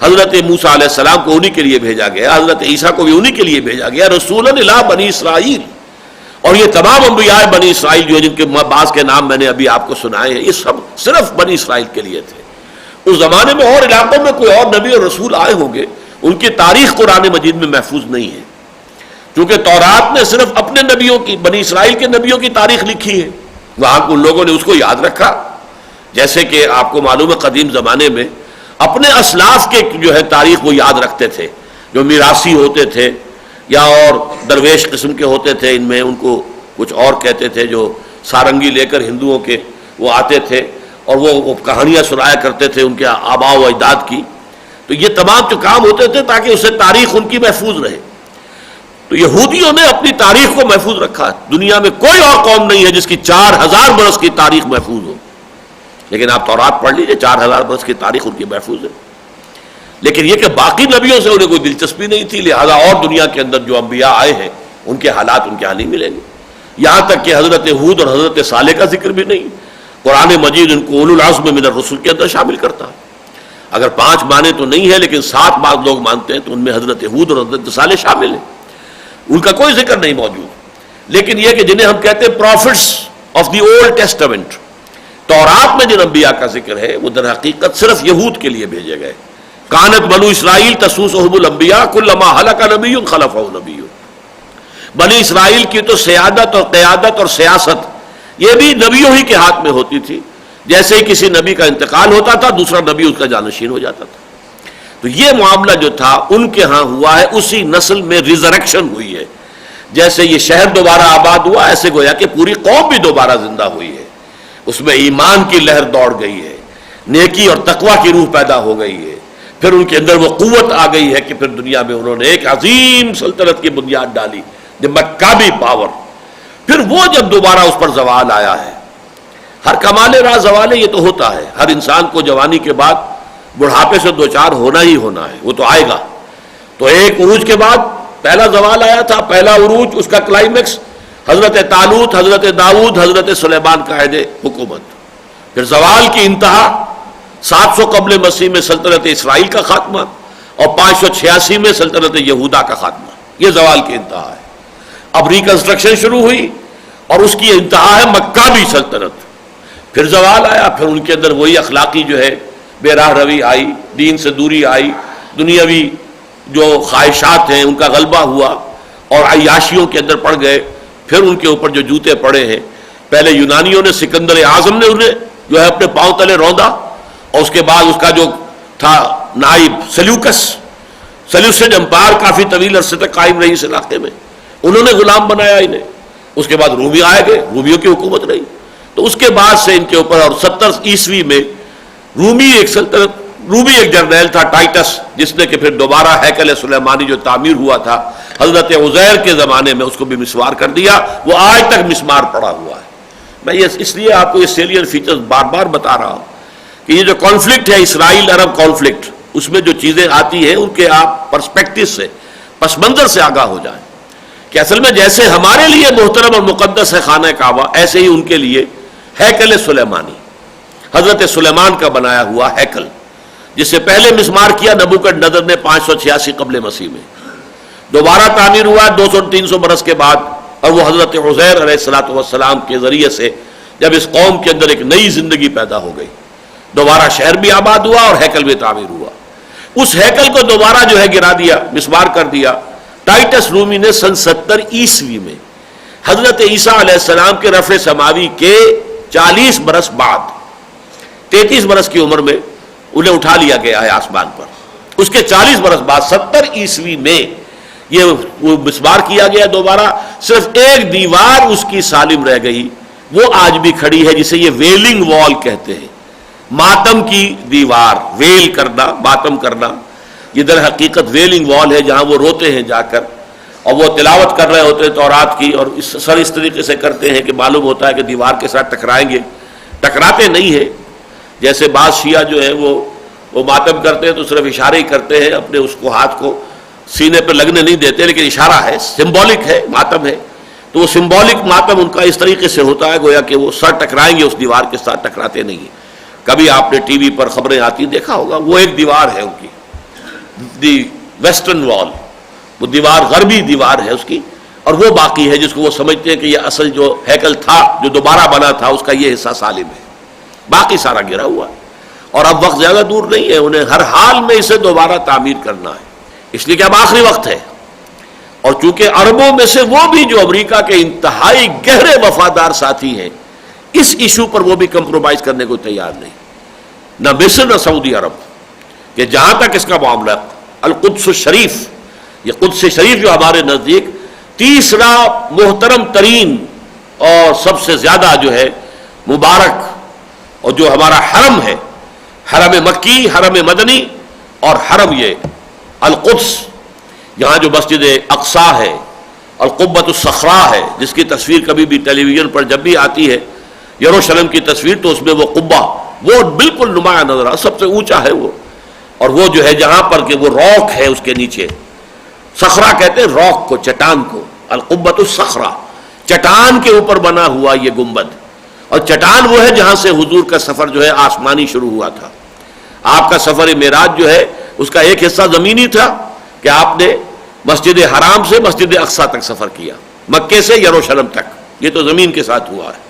حضرت موسیٰ علیہ السلام کو انہی کے لیے بھیجا گیا، حضرت عیسیٰ کو بھی انہی کے لیے بھیجا گیا، رسولا الی بنی اسرائیل۔ اور یہ تمام انبیاء بنی اسرائیل جو جن کے بعض کے نام میں نے ابھی آپ کو سنائے ہیں، یہ سب صرف بنی اسرائیل کے لیے تھے۔ اس زمانے میں اور علاقوں میں کوئی اور نبی اور رسول آئے ہوں گے، ان کی تاریخ قرآن مجید میں محفوظ نہیں ہے، کیونکہ تورات نے صرف اپنے نبیوں کی، بنی اسرائیل کے نبیوں کی تاریخ لکھی ہے، وہاں ان لوگوں نے اس کو یاد رکھا۔ جیسے کہ آپ کو معلوم ہے قدیم زمانے میں اپنے اسلاف کے جو ہے تاریخ وہ یاد رکھتے تھے، جو میراثی ہوتے تھے یا اور درویش قسم کے ہوتے تھے، ان میں ان کو کچھ اور کہتے تھے، جو سارنگی لے کر ہندوؤں کے وہ آتے تھے اور وہ کہانیاں سنایا کرتے تھے ان کے آباء و اجداد کی۔ تو یہ تمام جو کام ہوتے تھے تاکہ اسے تاریخ ان کی محفوظ رہے۔ تو یہودیوں نے اپنی تاریخ کو محفوظ رکھا، دنیا میں کوئی اور قوم نہیں ہے جس کی 4000 برس کی تاریخ محفوظ ہو، لیکن آپ تورات پڑھ لیجئے، 4000 برس کی تاریخ ان کی محفوظ ہے۔ لیکن یہ کہ باقی نبیوں سے انہیں کوئی دلچسپی نہیں تھی، لہذا اور دنیا کے اندر جو انبیاء آئے ہیں ان کے حالات ان کے حال ہی ملیں گے، یہاں تک کہ حضرت ہود اور حضرت صالح کا ذکر بھی نہیں۔ قرآن مجید ان کو اولو العزم من الرسل کے اندر شامل کرتا ہے۔ اگر 5 مانے تو نہیں ہے، لیکن 7 بعض لوگ مانتے ہیں، تو ان میں حضرت ہود اور حضرت صالح شامل ہیں، ان کا کوئی ذکر نہیں موجود۔ لیکن یہ کہ جنہیں ہم کہتے ہیں prophets of the Old Testament, تورات میں جن انبیاء کا ذکر ہے وہ در حقیقت صرف یہود کے لیے بھیجے گئے۔ کانت بنو اسرائیل تسوسهم الانبیاء کلما ہلک نبی خلفہ نبی۔ بنی اسرائیل کی تو سیادت اور قیادت اور سیاست یہ بھی نبیوں ہی کے ہاتھ میں ہوتی تھی، جیسے ہی کسی نبی کا انتقال ہوتا تھا دوسرا نبی اس کا جانشین ہو جاتا تھا۔ تو یہ معاملہ جو تھا ان کے ہاں ہوا ہے، اسی نسل میں ریزریکشن ہوئی ہے۔ جیسے یہ شہر دوبارہ آباد ہوا، ایسے گویا کہ پوری قوم بھی دوبارہ زندہ ہوئی ہے، اس میں ایمان کی لہر دوڑ گئی ہے، نیکی اور تقوی کی روح پیدا ہو گئی ہے، پھر ان کے اندر وہ قوت آ گئی ہے کہ پھر دنیا میں انہوں نے ایک عظیم سلطنت کی بنیاد ڈالی، جو مکابی پاور۔ پھر وہ جب دوبارہ اس پر زوال آیا ہے، ہر کمال راہ زوال ہے، یہ تو ہوتا ہے، ہر انسان کو جوانی کے بعد بڑھاپے سے دوچار ہونا ہی ہونا ہے، وہ تو آئے گا۔ تو ایک عروج کے بعد پہلا زوال آیا تھا، پہلا عروج، اس کا کلائمیکس حضرت طالوت، حضرت داؤد، حضرت سلیمان قائد حکومت۔ پھر زوال کی انتہا 700 قبل مسیح میں سلطنت اسرائیل کا خاتمہ، اور 586 میں سلطنت یہودا کا خاتمہ، یہ زوال کی انتہا ہے۔ اب ریکنسٹرکشن شروع ہوئی اور اس کی انتہا ہے مکابی سلطنت۔ پھر زوال آیا، پھر ان کے اندر وہی اخلاقی جو ہے بے راہ روی آئی، دین سے دوری آئی، دنیاوی جو خواہشات ہیں ان کا غلبہ ہوا اور عیاشیوں کے اندر پڑ گئے۔ پھر ان کے اوپر جو جوتے پڑے ہیں، پہلے یونانیوں نے، سکندر اعظم نے انہیں جو ہے اپنے پاؤں تلے روندا، اور اس کے بعد اس کا جو تھا نائب سلیوسڈ امپائر کافی طویل عرصے تک قائم رہی اس علاقے میں، انہوں نے غلام بنایا انہیں۔ اس کے بعد رومی آئے گئے، رومیوں کی حکومت رہی۔ تو اس کے بعد سے ان کے اوپر، اور 70 عیسوی میں رومی ایک سلطنت، رومی ایک جرنیل تھا ٹائٹس، جس نے کہ پھر دوبارہ ہیکل سلیمانی جو تعمیر ہوا تھا حضرت عزیر کے زمانے میں، اس کو بھی مسمار کر دیا، وہ آج تک مسمار پڑا ہوا ہے۔ میں یہ اس لیے آپ کو یہ سیلین فیچرز بار بار بتا رہا ہوں کہ یہ جو کانفلکٹ ہے، اسرائیل عرب کانفلکٹ، اس میں جو چیزیں آتی ہیں ان کے آپ پرسپیکٹو سے، پس منظر سے آگاہ ہو جائیں کہ اصل میں جیسے ہمارے لیے محترم اور مقدس ہے خانہ کعبہ، ایسے ہی ان کے لیے ہیکل سلیمانی، حضرت سلیمان کا بنایا ہوا ہیکل، جس سے پہلے مسمار کیا نبوکدنضر نے 586 قبل مسیح میں، دوبارہ تعمیر ہوا 200-300 برس کے بعد، اور وہ حضرت عزیر علیہ السلام کے ذریعے سے جب اس قوم کے اندر ایک نئی زندگی پیدا ہو گئی، دوبارہ شہر بھی آباد ہوا اور ہیکل بھی تعمیر ہوا۔ اس ہیکل کو دوبارہ جو ہے گرا دیا، مسمار کر دیا ٹائٹس رومی نے سن 70 عیسوی میں، حضرت عیسیٰ علیہ السلام کے رفع سماوی کے 40 برس بعد، 33 برس کی عمر میں انہیں اٹھا لیا گیا ہے آسمان پر. اس کے 40 برس بعد 70 عیسوی میں یہ وہ مسمار کیا گیا دوبارہ. صرف ایک دیوار اس کی سالم رہ گئی, وہ آج بھی کھڑی ہے, جسے یہ ویلنگ وال کہتے ہیں, ماتم کی دیوار. ویل کرنا, ماتم کرنا, یہ در حقیقت ویلنگ وال ہے جہاں وہ روتے ہیں جا کر, اور وہ تلاوت کر رہے ہوتے ہیں تورات کی, اور اس طریقے سے کرتے ہیں کہ معلوم ہوتا ہے کہ دیوار کے ساتھ ٹکرائیں گے. ٹکراتے نہیں ہیں, جیسے بعض شیعہ جو ہے وہ ماتم کرتے ہیں تو صرف اشارے ہی کرتے ہیں, اپنے اس کو ہاتھ کو سینے پہ لگنے نہیں دیتے, لیکن اشارہ ہے, سمبولک ہے, ماتم ہے. تو وہ سمبولک ماتم ان کا اس طریقے سے ہوتا ہے گویا کہ وہ سر ٹکرائیں گے اس دیوار کے ساتھ, ٹکراتے نہیں ہیں. کبھی آپ نے ٹی وی پر خبریں آتی دیکھا ہوگا, وہ ایک دیوار ہے ان کی, دی ویسٹرن وال, وہ دیوار غربی دیوار ہے اس کی, اور وہ باقی ہے جس کو وہ سمجھتے ہیں کہ یہ اصل جو ہیکل تھا جو دوبارہ بنا تھا اس کا یہ حصہ سالم ہے, باقی سارا گرا ہوا ہے. اور اب وقت زیادہ دور نہیں ہے, انہیں ہر حال میں اسے دوبارہ تعمیر کرنا ہے, اس لیے کہ اب آخری وقت ہے. اور چونکہ عربوں میں سے وہ بھی جو امریکہ کے انتہائی گہرے وفادار ساتھی ہیں, اس ایشو پر وہ بھی کمپرومائز کرنے کو تیار نہیں, نہ مصر نہ سعودی عرب. کہ جہاں تک اس کا معاملہ القدس الشریف, یہ قدس شریف جو ہمارے نزدیک تیسرا محترم ترین اور سب سے زیادہ جو ہے مبارک اور جو ہمارا حرم ہے, حرم مکی, حرم مدنی اور حرم یہ القدس, یہاں جو مسجد اقصی ہے, القبۃ الصخرا ہے, جس کی تصویر کبھی بھی ٹیلی ویژن پر جب بھی آتی ہے یروشلم کی تصویر تو اس میں وہ قبہ وہ بالکل نمایاں نظر آتا, سب سے اونچا ہے وہ. اور وہ جو ہے جہاں پر کہ وہ راک ہے اس کے نیچے, صخرہ کہتے ہیں راک کو, چٹان کو, القبۃ الصخرا, چٹان کے اوپر بنا ہوا یہ گنبد. اور چٹان وہ ہے جہاں سے حضور کا سفر جو ہے آسمانی شروع ہوا تھا. آپ کا سفر معراج جو ہے اس کا ایک حصہ زمینی تھا کہ آپ نے مسجد حرام سے مسجد اقصی تک سفر کیا, مکے سے یروشلم تک, یہ تو زمین کے ساتھ ہوا ہے.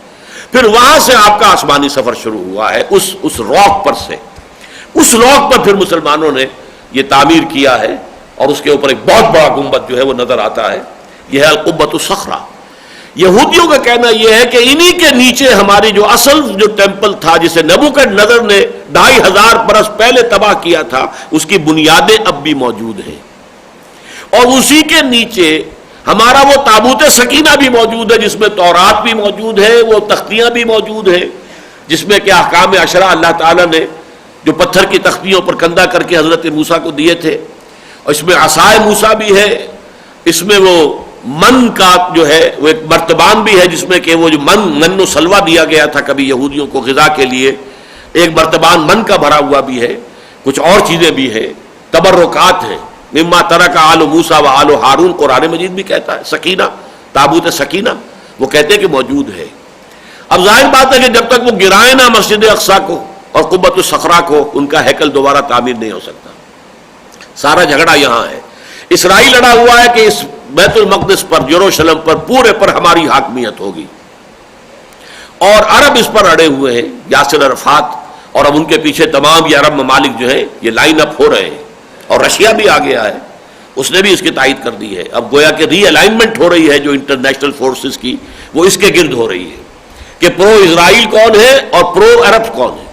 پھر وہاں سے آپ کا آسمانی سفر شروع ہوا ہے اس راک پر سے. اس راک پر پھر مسلمانوں نے یہ تعمیر کیا ہے, اور اس کے اوپر ایک بہت بڑا گنبد جو ہے وہ نظر آتا ہے, یہ ہے القبۃ الصخرا. یہودیوں کا کہنا یہ ہے کہ انہی کے نیچے ہماری جو اصل جو ٹیمپل تھا جسے نبوکدنضر نے 2500 برس پہلے تباہ کیا تھا, اس کی بنیادیں اب بھی موجود ہیں. اور اسی کے نیچے ہمارا وہ تابوت سکینہ بھی موجود ہے, جس میں تورات بھی موجود ہے, وہ تختیاں بھی موجود ہیں, جس میں کہ احکام عشرہ اللہ تعالیٰ نے جو پتھر کی تختیوں پر کندہ کر کے حضرت موسیٰ کو دیے تھے. اور اس میں عصائے موسیٰ بھی ہے, اس میں وہ من کا جو ہے وہ ایک مرتبان بھی ہے, جس میں کہ وہ جو من و سلوہ دیا گیا تھا کبھی یہودیوں کو غذا کے لیے, ایک مرتبان من کا بھرا ہوا بھی ہے, کچھ اور چیزیں بھی ہیں, تبرکات ہیں. مما ترک آل موسیٰ و آل ہارون, قرآن مجید بھی کہتا ہے سکینہ, تابوت سکینہ وہ کہتے ہیں کہ موجود ہے. اب ظاہر بات ہے کہ جب تک وہ گرائے نہ مسجد اقصی کو اور قبۃ الصخرا کو, ان کا ہیکل دوبارہ تعمیر نہیں ہو سکتا. سارا جھگڑا یہاں ہے. اسرائیل لڑا ہوا ہے کہ اس بیت المقدس پر, یروشلم پر پورے پر ہماری حاکمیت ہوگی, اور عرب اس پر اڑے ہوئے ہیں, یاسر عرفات, اور اب ان کے پیچھے تمام یہ عرب ممالک جو ہیں یہ لائن اپ ہو رہے ہیں. اور رشیا بھی آ گیا ہے, اس نے بھی اس کی تائید کر دی ہے. اب گویا کہ ری الائنمنٹ ہو رہی ہے جو انٹرنیشنل فورسز کی, وہ اس کے گرد ہو رہی ہے کہ پرو اسرائیل کون ہے اور پرو عرب کون ہے.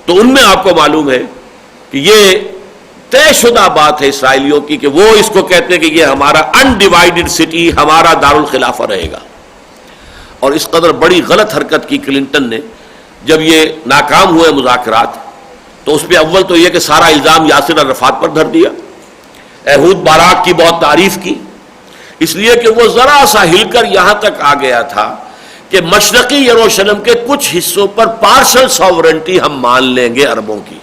تو ان میں آپ کو معلوم ہے کہ یہ طے شدہ بات ہے اسرائیلیوں کی کہ وہ اس کو کہتے ہیں کہ یہ ہمارا انڈیوائیڈڈ سٹی, ہمارا دارالخلافہ رہے گا. اور اس قدر بڑی غلط حرکت کی کلنٹن نے جب یہ ناکام ہوئے مذاکرات, تو اس پہ اول تو یہ کہ سارا الزام یاسر عرفات پر دھر دیا. ایہود باراک کی بہت تعریف کی, اس لیے کہ وہ ذرا سا ہل کر یہاں تک آ گیا تھا کہ مشرقی یروشلم کے کچھ حصوں پر پارشل ساورنٹی ہم مان لیں گے عربوں کی,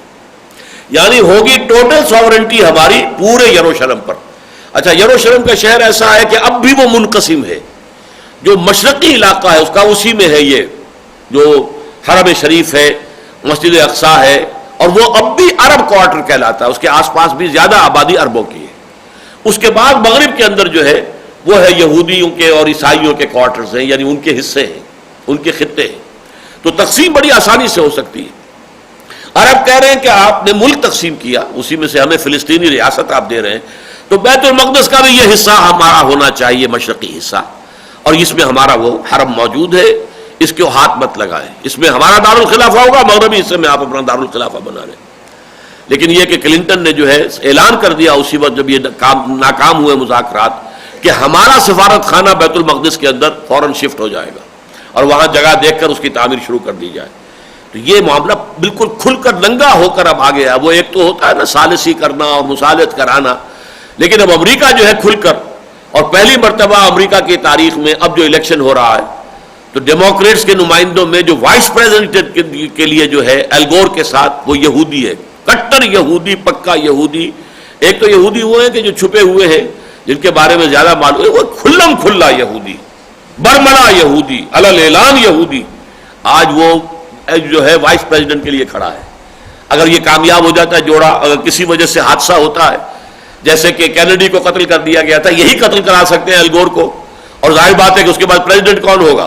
یعنی ہوگی ٹوٹل ساورنٹی ہماری پورے یروشلم پر. اچھا, یروشلم کا شہر ایسا ہے کہ اب بھی وہ منقسم ہے, جو مشرقی علاقہ ہے اس کا اسی میں ہے یہ جو حرم شریف ہے, مسجد اقصی ہے, اور وہ اب بھی عرب کوارٹر کہلاتا ہے, اس کے آس پاس بھی زیادہ آبادی عربوں کی ہے. اس کے بعد مغرب کے اندر جو ہے وہ ہے یہودیوں کے اور عیسائیوں کے کوارٹرز ہیں, یعنی ان کے حصے ہیں, ان کے خطے ہیں. تو تقسیم بڑی آسانی سے ہو سکتی ہے. عرب کہہ رہے ہیں کہ آپ نے ملک تقسیم کیا, اسی میں سے ہمیں فلسطینی ریاست آپ دے رہے ہیں, تو بیت المقدس کا بھی یہ حصہ ہمارا ہونا چاہیے, مشرقی حصہ, اور اس میں ہمارا وہ حرم موجود ہے, اس کو ہاتھ مت لگائیں, اس میں ہمارا دارالخلافہ ہوگا, مغربی حصے میں آپ اپنا دارالخلافہ بنا لیں. لیکن یہ کہ کلنٹن نے جو ہے اعلان کر دیا اسی وقت جب یہ ناکام ہوئے مذاکرات کہ ہمارا سفارت خانہ بیت المقدس کے اندر فوراً شفٹ ہو جائے گا اور وہاں جگہ دیکھ کر اس کی تعمیر شروع کر دی جائے. تو یہ معاملہ بالکل کھل کر ننگا ہو کر اب آ گیا. وہ ایک تو ہوتا ہے نا ثالثی کرنا اور مصالحت کرانا، لیکن اب امریکہ جو ہے کھل کر، اور پہلی مرتبہ امریکہ کی تاریخ میں اب جو الیکشن ہو رہا ہے تو ڈیموکریٹس کے نمائندوں میں جو وائس پریزیڈنٹ کے لیے جو ہے ایل گور کے ساتھ وہ یہودی ہے، کٹر یہودی، پکا یہودی. ایک تو یہودی وہ ہیں کہ جو چھپے ہوئے ہیں جن کے بارے میں زیادہ معلوم ہے، وہ کھلم کھلا یہودی، برملا یہودی، علل اعلان یہودی آج وہ جو ہے وائس پریزیڈنٹ کے لیے کھڑا ہے. اگر یہ کامیاب ہو جاتا ہے جوڑا، اگر کسی وجہ سے حادثہ ہوتا ہے جیسے کہ کینیڈی کو قتل کر دیا گیا تھا، یہی قتل کرا سکتے ہیں الگور کو، اور ظاہر بات ہے کہ اس کے بعد پریزیڈنٹ کون ہوگا؟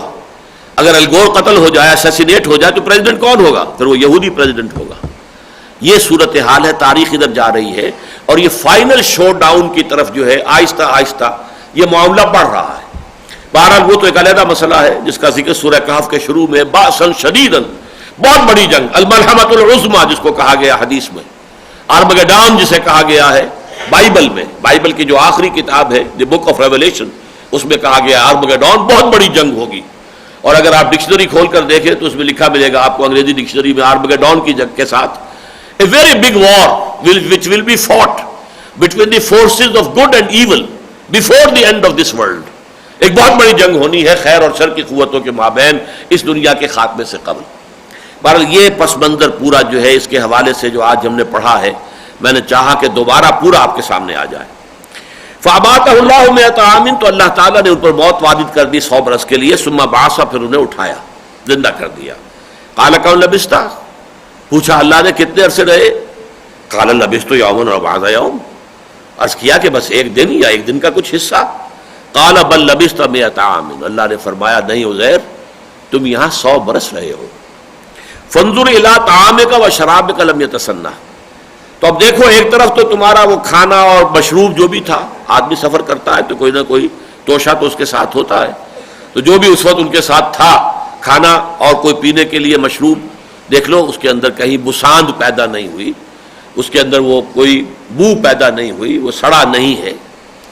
اگر الگور قتل ہو جائے، اسیسینیٹ ہو جائے تو پریزیڈنٹ کون ہوگا؟ پھر وہ یہودی پریزیڈنٹ ہوگا. یہ صورتحال ہے، تاریخ ادھر جا رہی ہے، اور یہ فائنل شو ڈاؤن کی طرف جو ہے آہستہ آہستہ یہ معاملہ بڑھ رہا ہے. بہرحال وہ تو ایک علیحدہ مسئلہ ہے جس کا ذکر سورہ کہف کے شروع میں باسن شدیدن، بہت بڑی جنگ، الملحمۃ العظمیٰ جس کو کہا گیا حدیث میں، آرمگیڈون جسے کہا گیا ہے بائبل میں، بائبل کی جو آخری کتاب ہے دی بک آف ریویلیشن، اس میں کہا گیا آرمگیڈون بہت بڑی جنگ ہوگی. اور اگر آپ ڈکشنری کھول کر دیکھیں تو اس میں لکھا ملے گا آپ کو انگریزی ڈکشنری میں آرمگیڈون کی جنگ کے ساتھ a very big war which will be fought between the forces of good and evil before the end of this world. ایک بہت بڑی جنگ ہونی ہے خیر اور شر کی قوتوں کے مابین اس دنیا کے خاتمے سے قبل. بہرحال یہ پس منظر پورا جو ہے اس کے حوالے سے جو آج ہم نے پڑھا ہے، میں نے چاہا کہ دوبارہ پورا آپ کے سامنے آ جائے. فَأَمَاتَهُ اللَّهُ مِئَةَ عَامٍ، تو اللہ تعالیٰ نے ان پر موت وارد کر دی 100 برس کے لیے. ثُمَّ بَعَثَ، پھر انہیں اٹھایا، زندہ کر دیا. قَالَ كَمْ لَبِثْتَ، پوچھا اللہ نے کتنے عرصے رہے؟ قَالَ لَبِثْتُ يَوْمًا أَوْ بَعْضَ يَوْمٍ، عرض کیا کہ بس ایک دن یا ایک دن کا کچھ حصہ. قَالَ بَلْ لَبِثْتَ مِئَةَ عَامٍ، اللہ نے فرمایا نہیں عزیر، تم یہاں 100 برس رہے ہو. فَانظُرْ إِلَىٰ طَعَامِكَ وَشَرَابِكَ لَمْ يَتَسَنَّهْ، تو اب دیکھو ایک طرف تو تمہارا وہ کھانا اور مشروب جو بھی تھا، آدمی سفر کرتا ہے تو کوئی نہ کوئی توشہ تو اس کے ساتھ ہوتا ہے، تو جو بھی اس وقت ان کے ساتھ تھا کھانا اور کوئی پینے کے لیے مشروب، دیکھ لو اس کے اندر کہیں بساند پیدا نہیں ہوئی، اس کے اندر وہ کوئی بو پیدا نہیں ہوئی، وہ سڑا نہیں ہے،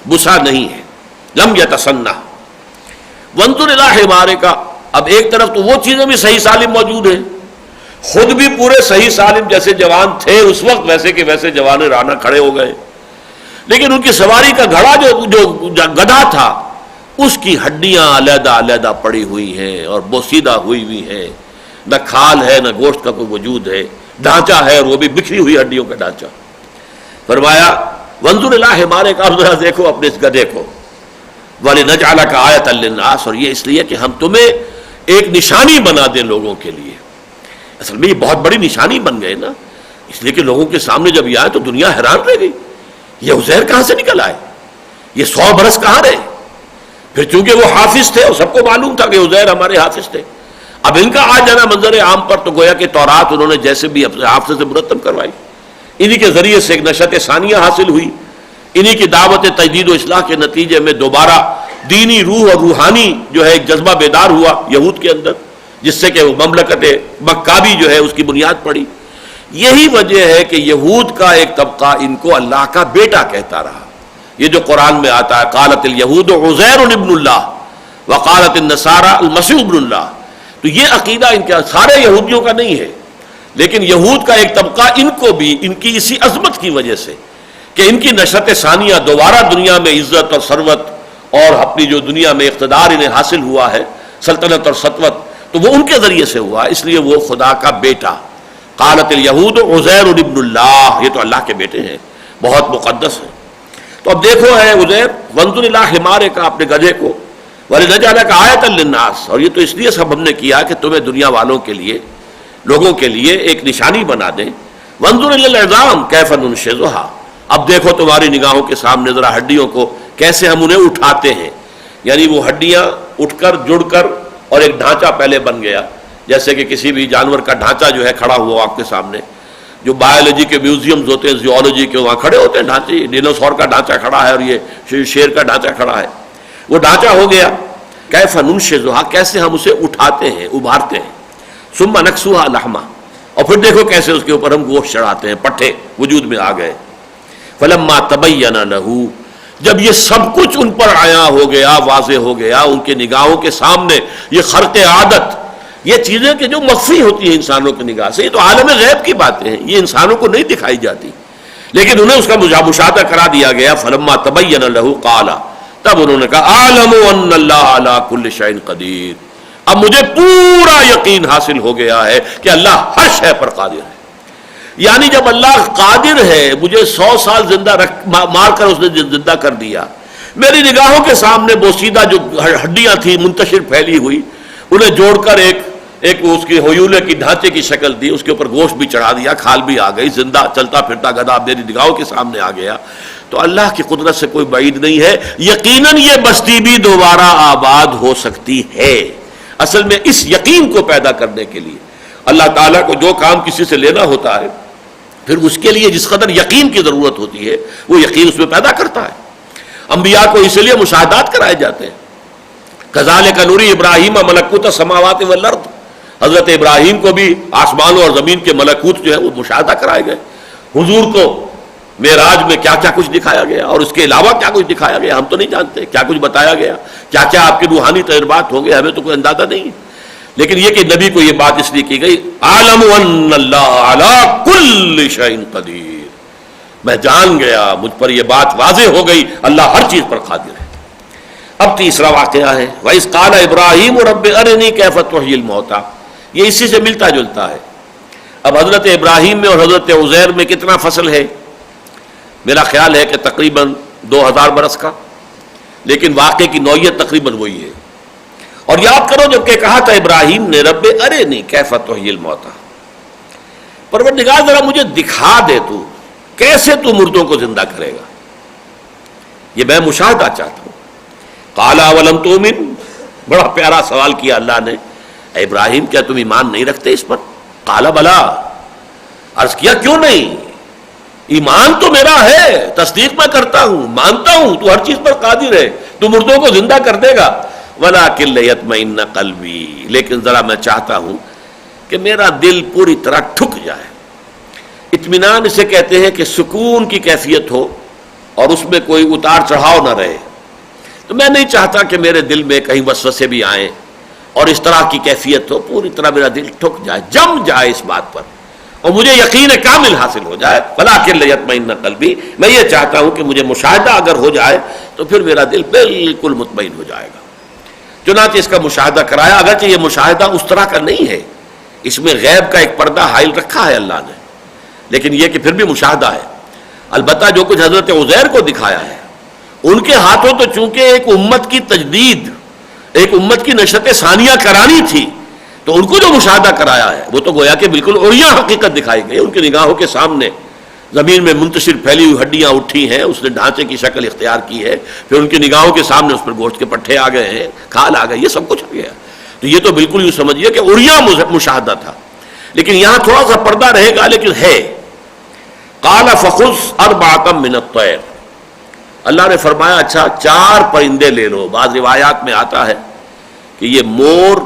بسا نہیں ہے. لم یتسنہ. وانظر الی حمارک، اب ایک طرف تو وہ چیزیں بھی صحیح سالم موجود ہیں، خود بھی پورے صحیح سالم جیسے جوان تھے اس وقت ویسے کہ ویسے جوان رانا کھڑے ہو گئے، لیکن ان کی سواری کا گھڑا جو گدھا تھا اس کی ہڈیاں علیحدہ علیحدہ پڑی ہوئی ہیں اور بوسیدہ ہوئی ہوئی ہیں، نہ کھال ہے نہ گوشت کا کوئی وجود ہے، ڈھانچہ ہے اور وہ بھی بکھری ہوئی ہڈیوں کا ڈھانچہ. فرمایا وانظر الی حمارک، اب ذرا دیکھو اپنے اس گدھے کو. وَلِنَجْعَلَكَ آیَةً لِلنَّاسِ، اور یہ اس لیے کہ ہم تمہیں ایک نشانی بنا دیں لوگوں کے لیے. اصل میں یہ بہت بڑی نشانی بن گئے نا، اس لیے کہ لوگوں کے سامنے جب یہ آئے تو دنیا حیران رہ گئی، یہ عزیر کہاں سے نکل آئے، یہ 100 برس کہاں رہے. پھر چونکہ وہ حافظ تھے اور سب کو معلوم تھا کہ عزیر ہمارے حافظ تھے، اب ان کا آ جانا منظر عام پر تو گویا کہ تورات انہوں نے جیسے بھی اپنے حافظ سے مرتب کروائی، انہی کے ذریعے سے ایک نشأت ثانیہ حاصل ہوئی، انہی کی دعوت تجدید و اصلاح کے نتیجے میں دوبارہ دینی روح اور روحانی جو ہے ایک جذبہ بیدار ہوا یہود کے اندر، جس سے کہ وہ مملکت مکابی جو ہے اس کی بنیاد پڑی. یہی وجہ ہے کہ یہود کا ایک طبقہ ان کو اللہ کا بیٹا کہتا رہا. یہ جو قرآن میں آتا ہے قالت الیہود عزیر ابن اللہ وقالت النصارى المسیح ابن اللہ، تو یہ عقیدہ ان کے سارے یہودیوں کا نہیں ہے، لیکن یہود کا ایک طبقہ ان کو بھی ان کی اسی عظمت کی وجہ سے کہ ان کی نشأت ثانیہ دوبارہ دنیا میں عزت اور ثروت اور اپنی جو دنیا میں اقتدار انہیں حاصل ہوا ہے، سلطنت اور سطوت، تو وہ ان کے ذریعے سے ہوا، اس لیے وہ خدا کا بیٹا. قالت الیہود عزیر ابن اللہ، یہ تو اللہ کے بیٹے ہیں، بہت مقدس ہیں. تو اب دیکھو ہے عزیر، وانظر الی حمارک، اپنے گدھے کو، وَلِنَجْعَلَكَ آیَةً لِلنَّاسِ، اور یہ تو اس لیے سب ہم نے کیا کہ تمہیں دنیا والوں کے لیے، لوگوں کے لیے ایک نشانی بنا دیں. وانظر الی العظام کیف ننشزها، اب دیکھو تمہاری نگاہوں کے سامنے ذرا ہڈیوں کو کیسے ہم انہیں اٹھاتے ہیں. یعنی وہ ہڈیاں اٹھ کر جڑ کر اور ایک ڈھانچہ پہلے بن گیا، جیسے کہ کسی بھی جانور کا ڈھانچہ جو ہے کھڑا ہوا آپ کے سامنے، جو بایولوجی کے میوزیمز ہوتے ہیں، زیولوجی کے، وہاں کھڑے ہوتے ہیں ڈھانچے، ڈینوسور کا ڈھانچہ کھڑا ہے اور یہ شیر کا ڈھانچہ کھڑا ہے، وہ ڈھانچہ ہو گیا. کیف ننشزها، کیسے ہم اسے اٹھاتے ہیں، ابھارتے ہیں. ثم نکسوها لحما، اور پھر دیکھو کیسے اس کے اوپر ہم گوشت چڑھاتے ہیں، پٹھے وجود میں آ گئے. فلما تبین لہ، جب یہ سب کچھ ان پر عیاں ہو گیا، واضح ہو گیا ان کے نگاہوں کے سامنے، یہ خرق عادت، یہ چیزیں کہ جو مخفی ہوتی ہیں انسانوں کی نگاہ سے، یہ تو عالم غیب کی باتیں ہیں، یہ انسانوں کو نہیں دکھائی جاتی، لیکن انہیں اس کا مشاہدہ کرا دیا گیا. فلما تبین لہ قال، تب انہوں نے کہا اعلم ان اللہ علی کل شیء قدیر، اب مجھے پورا یقین حاصل ہو گیا ہے کہ اللہ ہر شے پر قادر ہے. یعنی جب اللہ قادر ہے، مجھے 100 سال زندہ مار کر اس نے زندہ کر دیا، میری نگاہوں کے سامنے بوسیدہ جو ہڈیاں تھیں منتشر پھیلی ہوئی، انہیں جوڑ کر ایک اس کی ہیولے کی ڈھانچے کی شکل دی، اس کے اوپر گوشت بھی چڑھا دیا، کھال بھی آ گئی، زندہ چلتا پھرتا گدھا میری نگاہوں کے سامنے آ گیا، تو اللہ کی قدرت سے کوئی بعید نہیں ہے. یقیناً یہ بستی بھی دوبارہ آباد ہو سکتی ہے. اصل میں اس یقین کو پیدا کرنے کے لیے اللہ تعالیٰ کو جو کام کسی سے لینا ہوتا ہے، پھر اس کے لیے جس قدر یقین کی ضرورت ہوتی ہے وہ یقین اس میں پیدا کرتا ہے. انبیاء کو اس لیے مشاہدات کرائے جاتے ہیں. کذالک نوری ابراہیم ملکوت السماوات والارض، حضرت ابراہیم کو بھی آسمانوں اور زمین کے ملکوت جو ہے وہ مشاہدہ کرائے گئے. حضور کو معراج میں کیا کیا کچھ دکھایا گیا اور اس کے علاوہ کیا کچھ دکھایا گیا ہم تو نہیں جانتے، کیا کچھ بتایا گیا، کیا کیا آپ کے روحانی تجربات ہوں گے ہمیں تو کوئی اندازہ نہیں ہے. لیکن یہ کہ نبی کو یہ بات اس لیے کی گئی، عالم ان اللہ علی کل شیء قدیر، میں جان گیا، مجھ پر یہ بات واضح ہو گئی اللہ ہر چیز پر قادر ہے. اب تیسرا واقعہ ہے وَإِذْ قَالَ إِبْرَاهِيمُ رَبِّ أَرِنِي كَيْفَ تُحْيِي الْمَوْتَىٰ، یہ اسی سے ملتا جلتا ہے. اب حضرت ابراہیم میں اور حضرت عزیر میں کتنا فصل ہے؟ میرا خیال ہے کہ تقریباً 2000 برس کا، لیکن واقعے کی نوعیت تقریباً وہی ہے. اور یاد کرو جب کہ کہا تھا ابراہیم نے رب ارنی کیف تحیی الموتیٰ، پروردگار ذرا مجھے دکھا دے تو کیسے تو مردوں کو زندہ کرے گا، یہ میں مشاہدہ چاہتا ہوں. قال اولم تؤمن، بڑا پیارا سوال کیا اللہ نے، اے ابراہیم کیا تم ایمان نہیں رکھتے اس پر؟ قال بلا، عرض کیا کیوں نہیں، ایمان تو میرا ہے، تصدیق میں کرتا ہوں، مانتا ہوں تو ہر چیز پر قادر ہے، تو مردوں کو زندہ کر دے گا. وَلَٰكِن لِيَطْمَئِنَّ قَلْبِي، لیکن ذرا میں چاہتا ہوں کہ میرا دل پوری طرح ٹھک جائے. اطمینان اسے کہتے ہیں کہ سکون کی کیفیت ہو اور اس میں کوئی اتار چڑھاؤ نہ رہے. تو میں نہیں چاہتا کہ میرے دل میں کہیں وسوسے بھی آئیں اور اس طرح کی کیفیت ہو، پوری طرح میرا دل ٹھک جائے، جم جائے اس بات پر اور مجھے یقین کامل حاصل ہو جائے. وَلَٰكِن لِيَطْمَئِنَّ قَلْبِي، میں یہ چاہتا ہوں کہ مجھے مشاہدہ اگر ہو جائے تو پھر میرا دل بالکل مطمئن ہو جائے گا. چنانچہ اس کا مشاہدہ کرایا، اگرچہ یہ مشاہدہ اس طرح کا نہیں ہے، اس میں غیب کا ایک پردہ حائل رکھا ہے اللہ نے، لیکن یہ کہ پھر بھی مشاہدہ ہے. البتہ جو کچھ حضرت عزیر کو دکھایا ہے، ان کے ہاتھوں تو چونکہ ایک امت کی تجدید، ایک امت کی نشأت ثانیہ کرانی تھی، تو ان کو جو مشاہدہ کرایا ہے وہ تو گویا کہ بالکل عریاں حقیقت دکھائی گئی. ان کی نگاہوں کے سامنے زمین میں منتشر پھیلی ہوئی ہڈیاں اٹھی ہیں، اس نے ڈھانچے کی شکل اختیار کی ہے، پھر ان کی نگاہوں کے سامنے اس پر گوشت کے پٹھے آ گئے ہیں، کھال آ گئے، یہ سب کچھ آ گیا. تو یہ تو بالکل یوں سمجھیے کہ عریاں مشاہدہ تھا. لیکن یہاں تھوڑا سا پردہ رہے گا، لیکن ہے. قال فخذ اربعۃ من الطیر، اللہ نے فرمایا اچھا 4 پرندے لے لو. بعض روایات میں آتا ہے کہ یہ مور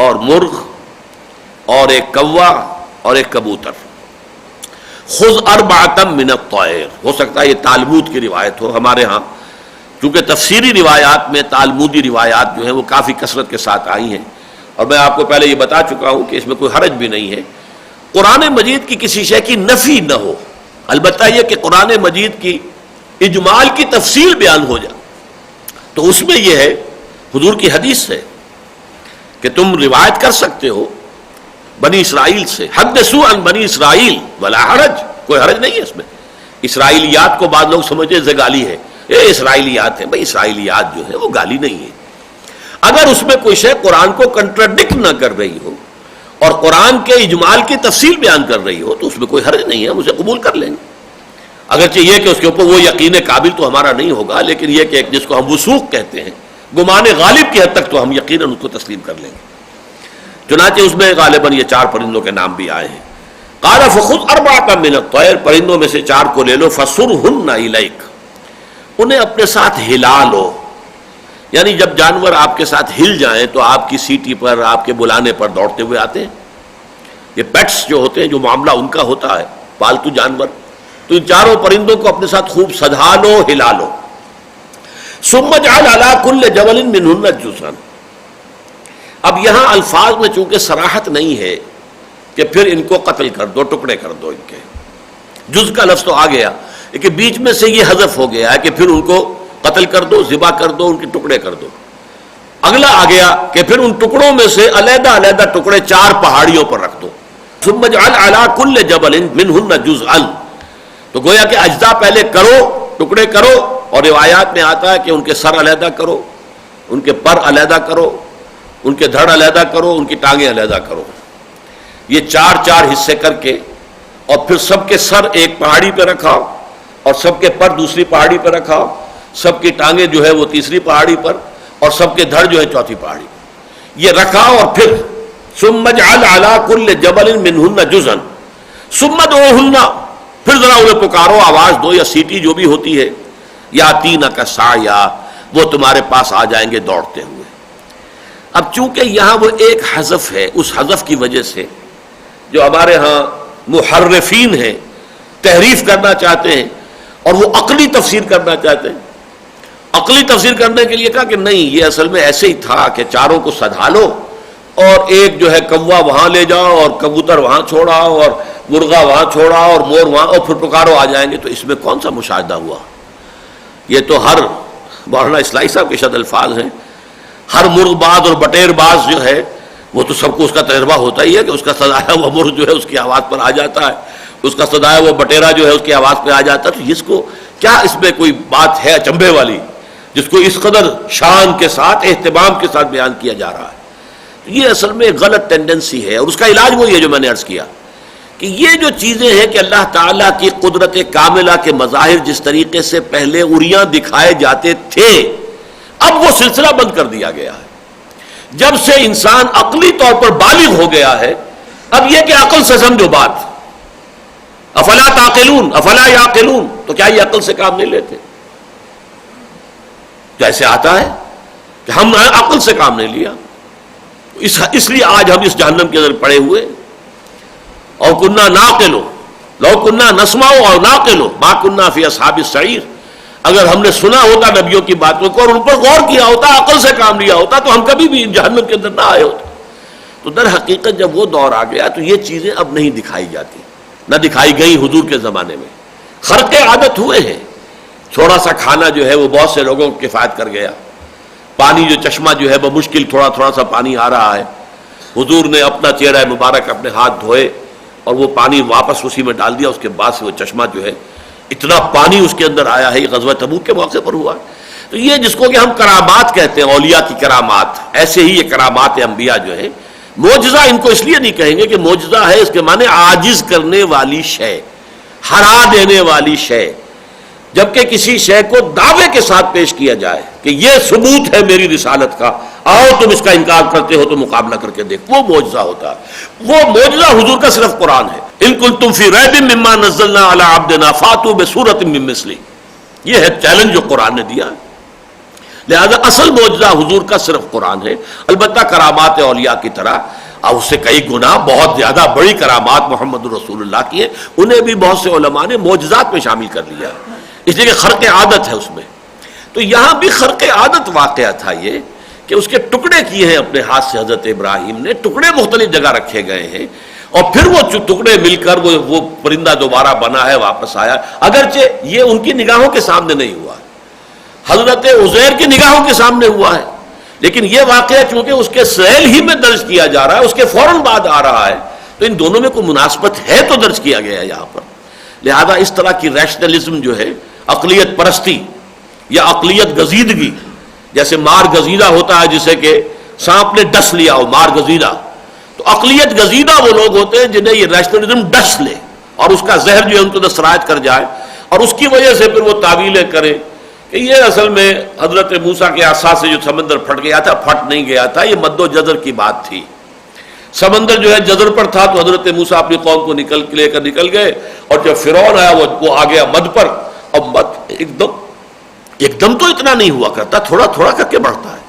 اور مرغ اور ایک کوا اور ایک کبوتر. خذ اربعۃ من الطیر، ہو سکتا ہے یہ تالمود کی روایت ہو. ہمارے ہاں چونکہ تفسیری روایات میں تالمودی روایات جو ہیں وہ کافی کثرت کے ساتھ آئی ہیں، اور میں آپ کو پہلے یہ بتا چکا ہوں کہ اس میں کوئی حرج بھی نہیں ہے. قرآن مجید کی کسی شے کی نفی نہ ہو، البتہ یہ کہ قرآن مجید کی اجمال کی تفصیل بیان ہو جائے، تو اس میں یہ ہے حضور کی حدیث ہے کہ تم روایت کر سکتے ہو بنی اسرائیل سے، حدثوا عن بنی اسرائیل ولا حرج، کوئی حرج نہیں ہے اس میں. اسرائیلیات کو بعض لوگ سمجھتے ہیں گالی ہے، یہ اسرائیلیات ہیں، بھائی اسرائیلیات جو ہے وہ گالی نہیں ہے. اگر اس میں کوئی شے قرآن کو کنٹراڈکٹ نہ کر رہی ہو اور قرآن کے اجمال کی تفصیل بیان کر رہی ہو تو اس میں کوئی حرج نہیں ہے، ہم اسے قبول کر لیں گے. اگرچہ یہ کہ اس کے اوپر وہ یقین قابل تو ہمارا نہیں ہوگا، لیکن یہ کہ جس کو ہم وثوق کہتے ہیں، گمان غالب کی حد تک تو ہم یقیناً اس کو تسلیم کر لیں گے. چنانچہ اس میں غالباً یہ 4 پرندوں کے نام بھی آئے ہیں. قال فخذ اربعۃ من الطیر، پرندوں میں سے 4 کو لے لو، فصرہن الیک، انہیں اپنے ساتھ ہلا لو. یعنی جب جانور آپ کے ساتھ ہل جائیں تو آپ کی سیٹی پر، آپ کے بلانے پر دوڑتے ہوئے آتے ہیں. یہ پیٹس جو ہوتے ہیں، جو معاملہ ان کا ہوتا ہے، پالتو جانور، تو ان چاروں پرندوں کو اپنے ساتھ خوب سدھا لو، ہلا لو. ثم اجعل علی کل جبل منہن جزءا. اب یہاں الفاظ میں چونکہ صراحت نہیں ہے کہ پھر ان کو قتل کر دو، ٹکڑے کر دو، ان کے جز کا لفظ تو آ گیا، لیکن بیچ میں سے یہ حذف ہو گیا ہے کہ پھر ان کو قتل کر دو، ذبح کر دو، ان کے ٹکڑے کر دو. اگلا آ گیا کہ پھر ان ٹکڑوں میں سے علیحدہ علیحدہ ٹکڑے 4 پہاڑیوں پر رکھ دو. ثم اجعل علی کل جبل منہن جزءا. تو گویا کہ اجزاء پہلے کرو، ٹکڑے کرو، اور روایات میں آتا ہے کہ ان کے سر علیحدہ کرو، ان کے پر علیحدہ کرو، ان کے دھڑ علیحدہ کرو، ان کی ٹانگیں علیحدہ کرو. یہ 4 حصے کر کے اور پھر سب کے سر ایک پہاڑی پہ رکھاؤ اور سب کے پر دوسری پہاڑی پہ رکھاؤ، سب کی ٹانگیں جو ہے وہ تیسری پہاڑی پر اور سب کے دھڑ جو ہے چوتھی پہاڑی. یہ رکھاؤ اور پھر ثم اجعل علی کل جبل منہن جزءا ثم ادعوہن. پھر ذرا انہیں پکارو، آواز دو یا سیٹی جو بھی ہوتی ہے، یاتینک سعیا، وہ تمہارے پاس آ جائیں گے دوڑتے ہوئے. اب چونکہ یہاں وہ ایک حذف ہے، اس حذف کی وجہ سے جو ہمارے ہاں محرفین ہیں تحریف کرنا چاہتے ہیں اور وہ عقلی تفسیر کرنا چاہتے ہیں. عقلی تفسیر کرنے کے لیے کہا کہ نہیں، یہ اصل میں ایسے ہی تھا کہ چاروں کو سدھا لو اور ایک جو ہے کوا وہاں لے جاؤ اور کبوتر وہاں چھوڑاؤ اور مرغا وہاں چھوڑاؤ اور مور وہاں، اور پھر پکارو آ جائیں گے. تو اس میں کون سا مشاہدہ ہوا؟ یہ تو ہر مولانا اسلائی صاحب کے شد الفاظ ہیں، ہر مرغ باز اور بٹیر باز جو ہے وہ تو سب کو اس کا تجربہ ہوتا ہی ہے کہ اس کا سدایا ہوا مرغ جو ہے اس کی آواز پر آ جاتا ہے، اس کا سدایا ہوا بٹیرا جو ہے اس کی آواز پہ آ جاتا ہے. تو اس کو کیا اس میں کوئی بات ہے اچنبھے والی جس کو اس قدر شان کے ساتھ اہتمام کے ساتھ بیان کیا جا رہا ہے؟ یہ اصل میں غلط ٹینڈنسی ہے، اور اس کا علاج وہی ہے جو میں نے عرض کیا کہ یہ جو چیزیں ہیں کہ اللہ تعالیٰ کی قدرت کاملہ کے مظاہر جس طریقے سے پہلے عریاں دکھائے جاتے تھے، اب وہ سلسلہ بند کر دیا گیا ہے. جب سے انسان عقلی طور پر بالغ ہو گیا ہے، اب یہ کہ عقل سے سمجھو بات. افلا تعقلون، افلا یعقلون، تو کیا یہ عقل سے کام نہیں لیتے؟ جیسے آتا ہے کہ ہم نے عقل سے کام نہیں لیا، اس لیے آج ہم اس جہنم کے اندر پڑے ہوئے. اور کننا ناقل لو کننا نسمع اور ناقل ما کننا فی اصحاب السعیر. اگر ہم نے سنا ہوتا نبیوں کی باتوں کو اور ان پر غور کیا ہوتا، عقل سے کام لیا ہوتا، تو ہم کبھی بھی جہنم کے اندر نہ آئے ہوتے. تو در حقیقت جب وہ دور آ گیا تو یہ چیزیں اب نہیں دکھائی جاتی، نہ دکھائی گئی حضور کے زمانے میں. خرق عادت ہوئے ہیں. تھوڑا سا کھانا جو ہے وہ بہت سے لوگوں کو کفایت کر گیا. پانی جو چشمہ جو ہے بمشکل تھوڑا سا پانی آ رہا ہے. حضور نے اپنا چہرہ مبارک اپنے ہاتھ دھوئے اور وہ پانی واپس اسی میں ڈال دیا. اس کے بعد سے وہ چشمہ جو ہے اتنا پانی اس کے اندر آیا ہے. یہ غزوہ تبوک کے موقع پر ہوا. تو یہ جس کو کہ ہم کرامات کہتے ہیں، اولیاء کی کرامات، ایسے ہی یہ کرامات انبیاء جو ہیں. معجزہ ان کو اس لیے نہیں کہیں گے کہ معجزہ ہے، اس کے معنی عاجز کرنے والی شے، ہرا دینے والی شے. جبکہ کسی شے کو دعوے کے ساتھ پیش کیا جائے کہ یہ ثبوت ہے میری رسالت کا، آؤ تم اس کا انکار کرتے ہو تو مقابلہ کر کے دیکھ، وہ معجزہ ہوتا ہے. وہ معجزہ حضور کا صرف قرآن ہے. ان کنتم فی ریب مما نزلنا علی عبدنا فاتوا بسورۃ من مثلہ. یہ ہے چیلنج جو قرآن نے دیا. لہذا اصل معجزہ حضور کا صرف قرآن ہے. البتہ کرامات اولیاء کی طرح اور اس سے کئی گنا بہت زیادہ بڑی کرامات محمد رسول اللہ کی ہیں، انہیں بھی بہت سے علماء نے معجزات میں شامل کر لیا، اس لیے کہ خرق عادت ہے اس میں. تو یہاں بھی خرق عادت واقعہ تھا یہ کہ اس کے ٹکڑے کیے ہیں اپنے ہاتھ سے حضرت ابراہیم نے. ٹکڑے مختلف جگہ رکھے گئے ہیں اور پھر وہ ٹکڑے مل کر وہ پرندہ دوبارہ بنا ہے، واپس آیا. اگرچہ یہ ان کی نگاہوں کے سامنے نہیں ہوا، حضرت عزیر کی نگاہوں کے سامنے ہوا ہے، لیکن یہ واقعہ چونکہ اس کے سیل ہی میں درج کیا جا رہا ہے، اس کے فوراً بعد آ رہا ہے، تو ان دونوں میں کوئی مناسبت ہے تو درج کیا گیا ہے یہاں پر. لہذا اس طرح کی ریشنلزم جو ہے، عقلیت پرستی یا عقلیت گزیدگی، جیسے مار گزیدہ ہوتا ہے جسے کہ سانپ نے ڈس لیا ہو، مار گزیدہ. تو عقلیت گزیدہ وہ لوگ ہوتے ہیں جنہیں یہ ریشنلزم ڈس لے اور اس کا زہر جو ہے ان کو سرایت کر جائے، اور اس کی وجہ سے پھر وہ تعویلیں کریں کہ یہ اصل میں حضرت موسیٰ کے عصا سے جو سمندر پھٹ گیا تھا، پھٹ نہیں گیا تھا، یہ مد و جزر کی بات تھی. سمندر جو ہے جزر پر تھا تو حضرت موسیٰ اپنی قوم کو لے کر نکل گئے، اور جب فرعون آیا وہ آ گیا مد پر. اب مد ایک دم تو اتنا نہیں ہوا کرتا، تھوڑا تھوڑا کر کے بڑھتا ہے.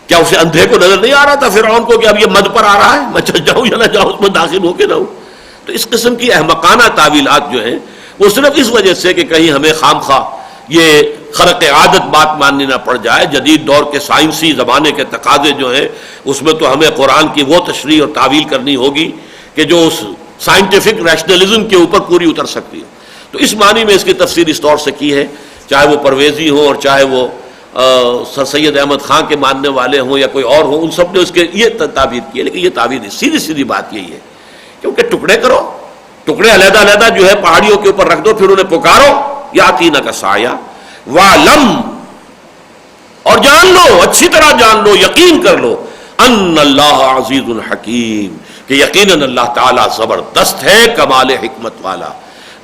کیا اسے اندھے کو نظر نہیں آ رہا تھا فرعون کو کہ اب یہ مد پر آ رہا ہے، میں چل جاؤں یا نہ جاؤں، اس میں داخل ہو کے نہ ہوں؟ تو اس قسم کی احمقانہ تعویلات جو ہیں وہ صرف اس وجہ سے کہ کہیں ہمیں خام خواہ یہ خرق عادت بات ماننی نہ پڑ جائے، جدید دور کے سائنسی زمانے کے تقاضے جو ہیں اس میں تو ہمیں قرآن کی وہ تشریح اور تعویل کرنی ہوگی کہ جو اس سائنٹیفک ریشنلزم کے اوپر پوری اتر سکتی ہے۔ تو اس معنی میں اس کی تفسیر اس طور سے کی ہے، چاہے وہ پرویزی ہوں اور چاہے وہ سر سید احمد خان کے ماننے والے ہوں یا کوئی اور ہوں، ان سب نے اس کے یہ تعبیر کی ہے، لیکن یہ تعبیر سیدھی سیدھی بات یہی ہے کیونکہ ٹکڑے کرو، ٹکڑے علیحدہ علیحدہ جو ہے پہاڑیوں کے اوپر رکھ دو، پھر انہیں پکارو یاتینک سعیا وعلم، اور جان لو، اچھی طرح جان لو، یقین کر لو ان اللہ عزیز الحکیم، کہ یقیناً اللہ تعالیٰ زبردست ہے، کمال حکمت والا،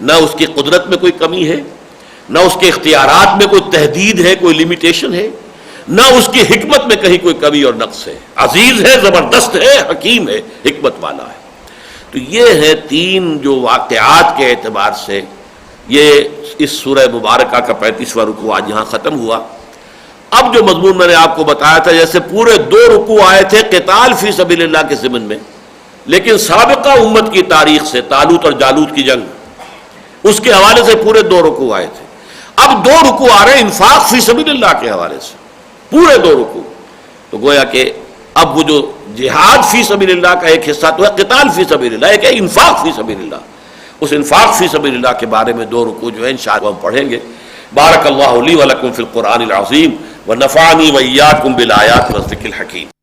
نہ اس کی قدرت میں کوئی کمی ہے، نہ اس کے اختیارات میں کوئی تحدید ہے، کوئی لمیٹیشن ہے، نہ اس کی حکمت میں کہیں کوئی کمی اور نقص ہے، عزیز ہے، زبردست ہے، حکیم ہے، حکمت والا ہے۔ تو یہ ہے تین جو واقعات کے اعتبار سے یہ اس سورہ مبارکہ کا 35واں رکوع آج یہاں ختم ہوا۔ اب جو مضمون میں نے آپ کو بتایا تھا، جیسے پورے 2 رکوع آئے تھے قتال فی سبیل اللہ کے ضمن میں، لیکن سابقہ امت کی تاریخ سے طالوت اور جالوت کی جنگ، اس کے حوالے سے پورے 2 رکوع آئے تھے۔ اب 2 رکوع آ رہے ہیں انفاق فی سبیل اللہ کے حوالے سے، پورے 2 رکوع۔ تو گویا کہ اب وہ جو جہاد فی سبیل اللہ کا ایک حصہ تو ہے قتال فی سبیل اللہ، ایک ہے انفاق فی سبیل اللہ، اس انفاق فی سبیل اللہ کے بارے میں 2 رکوع جو ہے انشاءاللہ ہم پڑھیں گے۔ بارک اللہ لی ولکم فی القرآن العظیم ونفعنی وإیاکم بالآیات والذکر الحکیم۔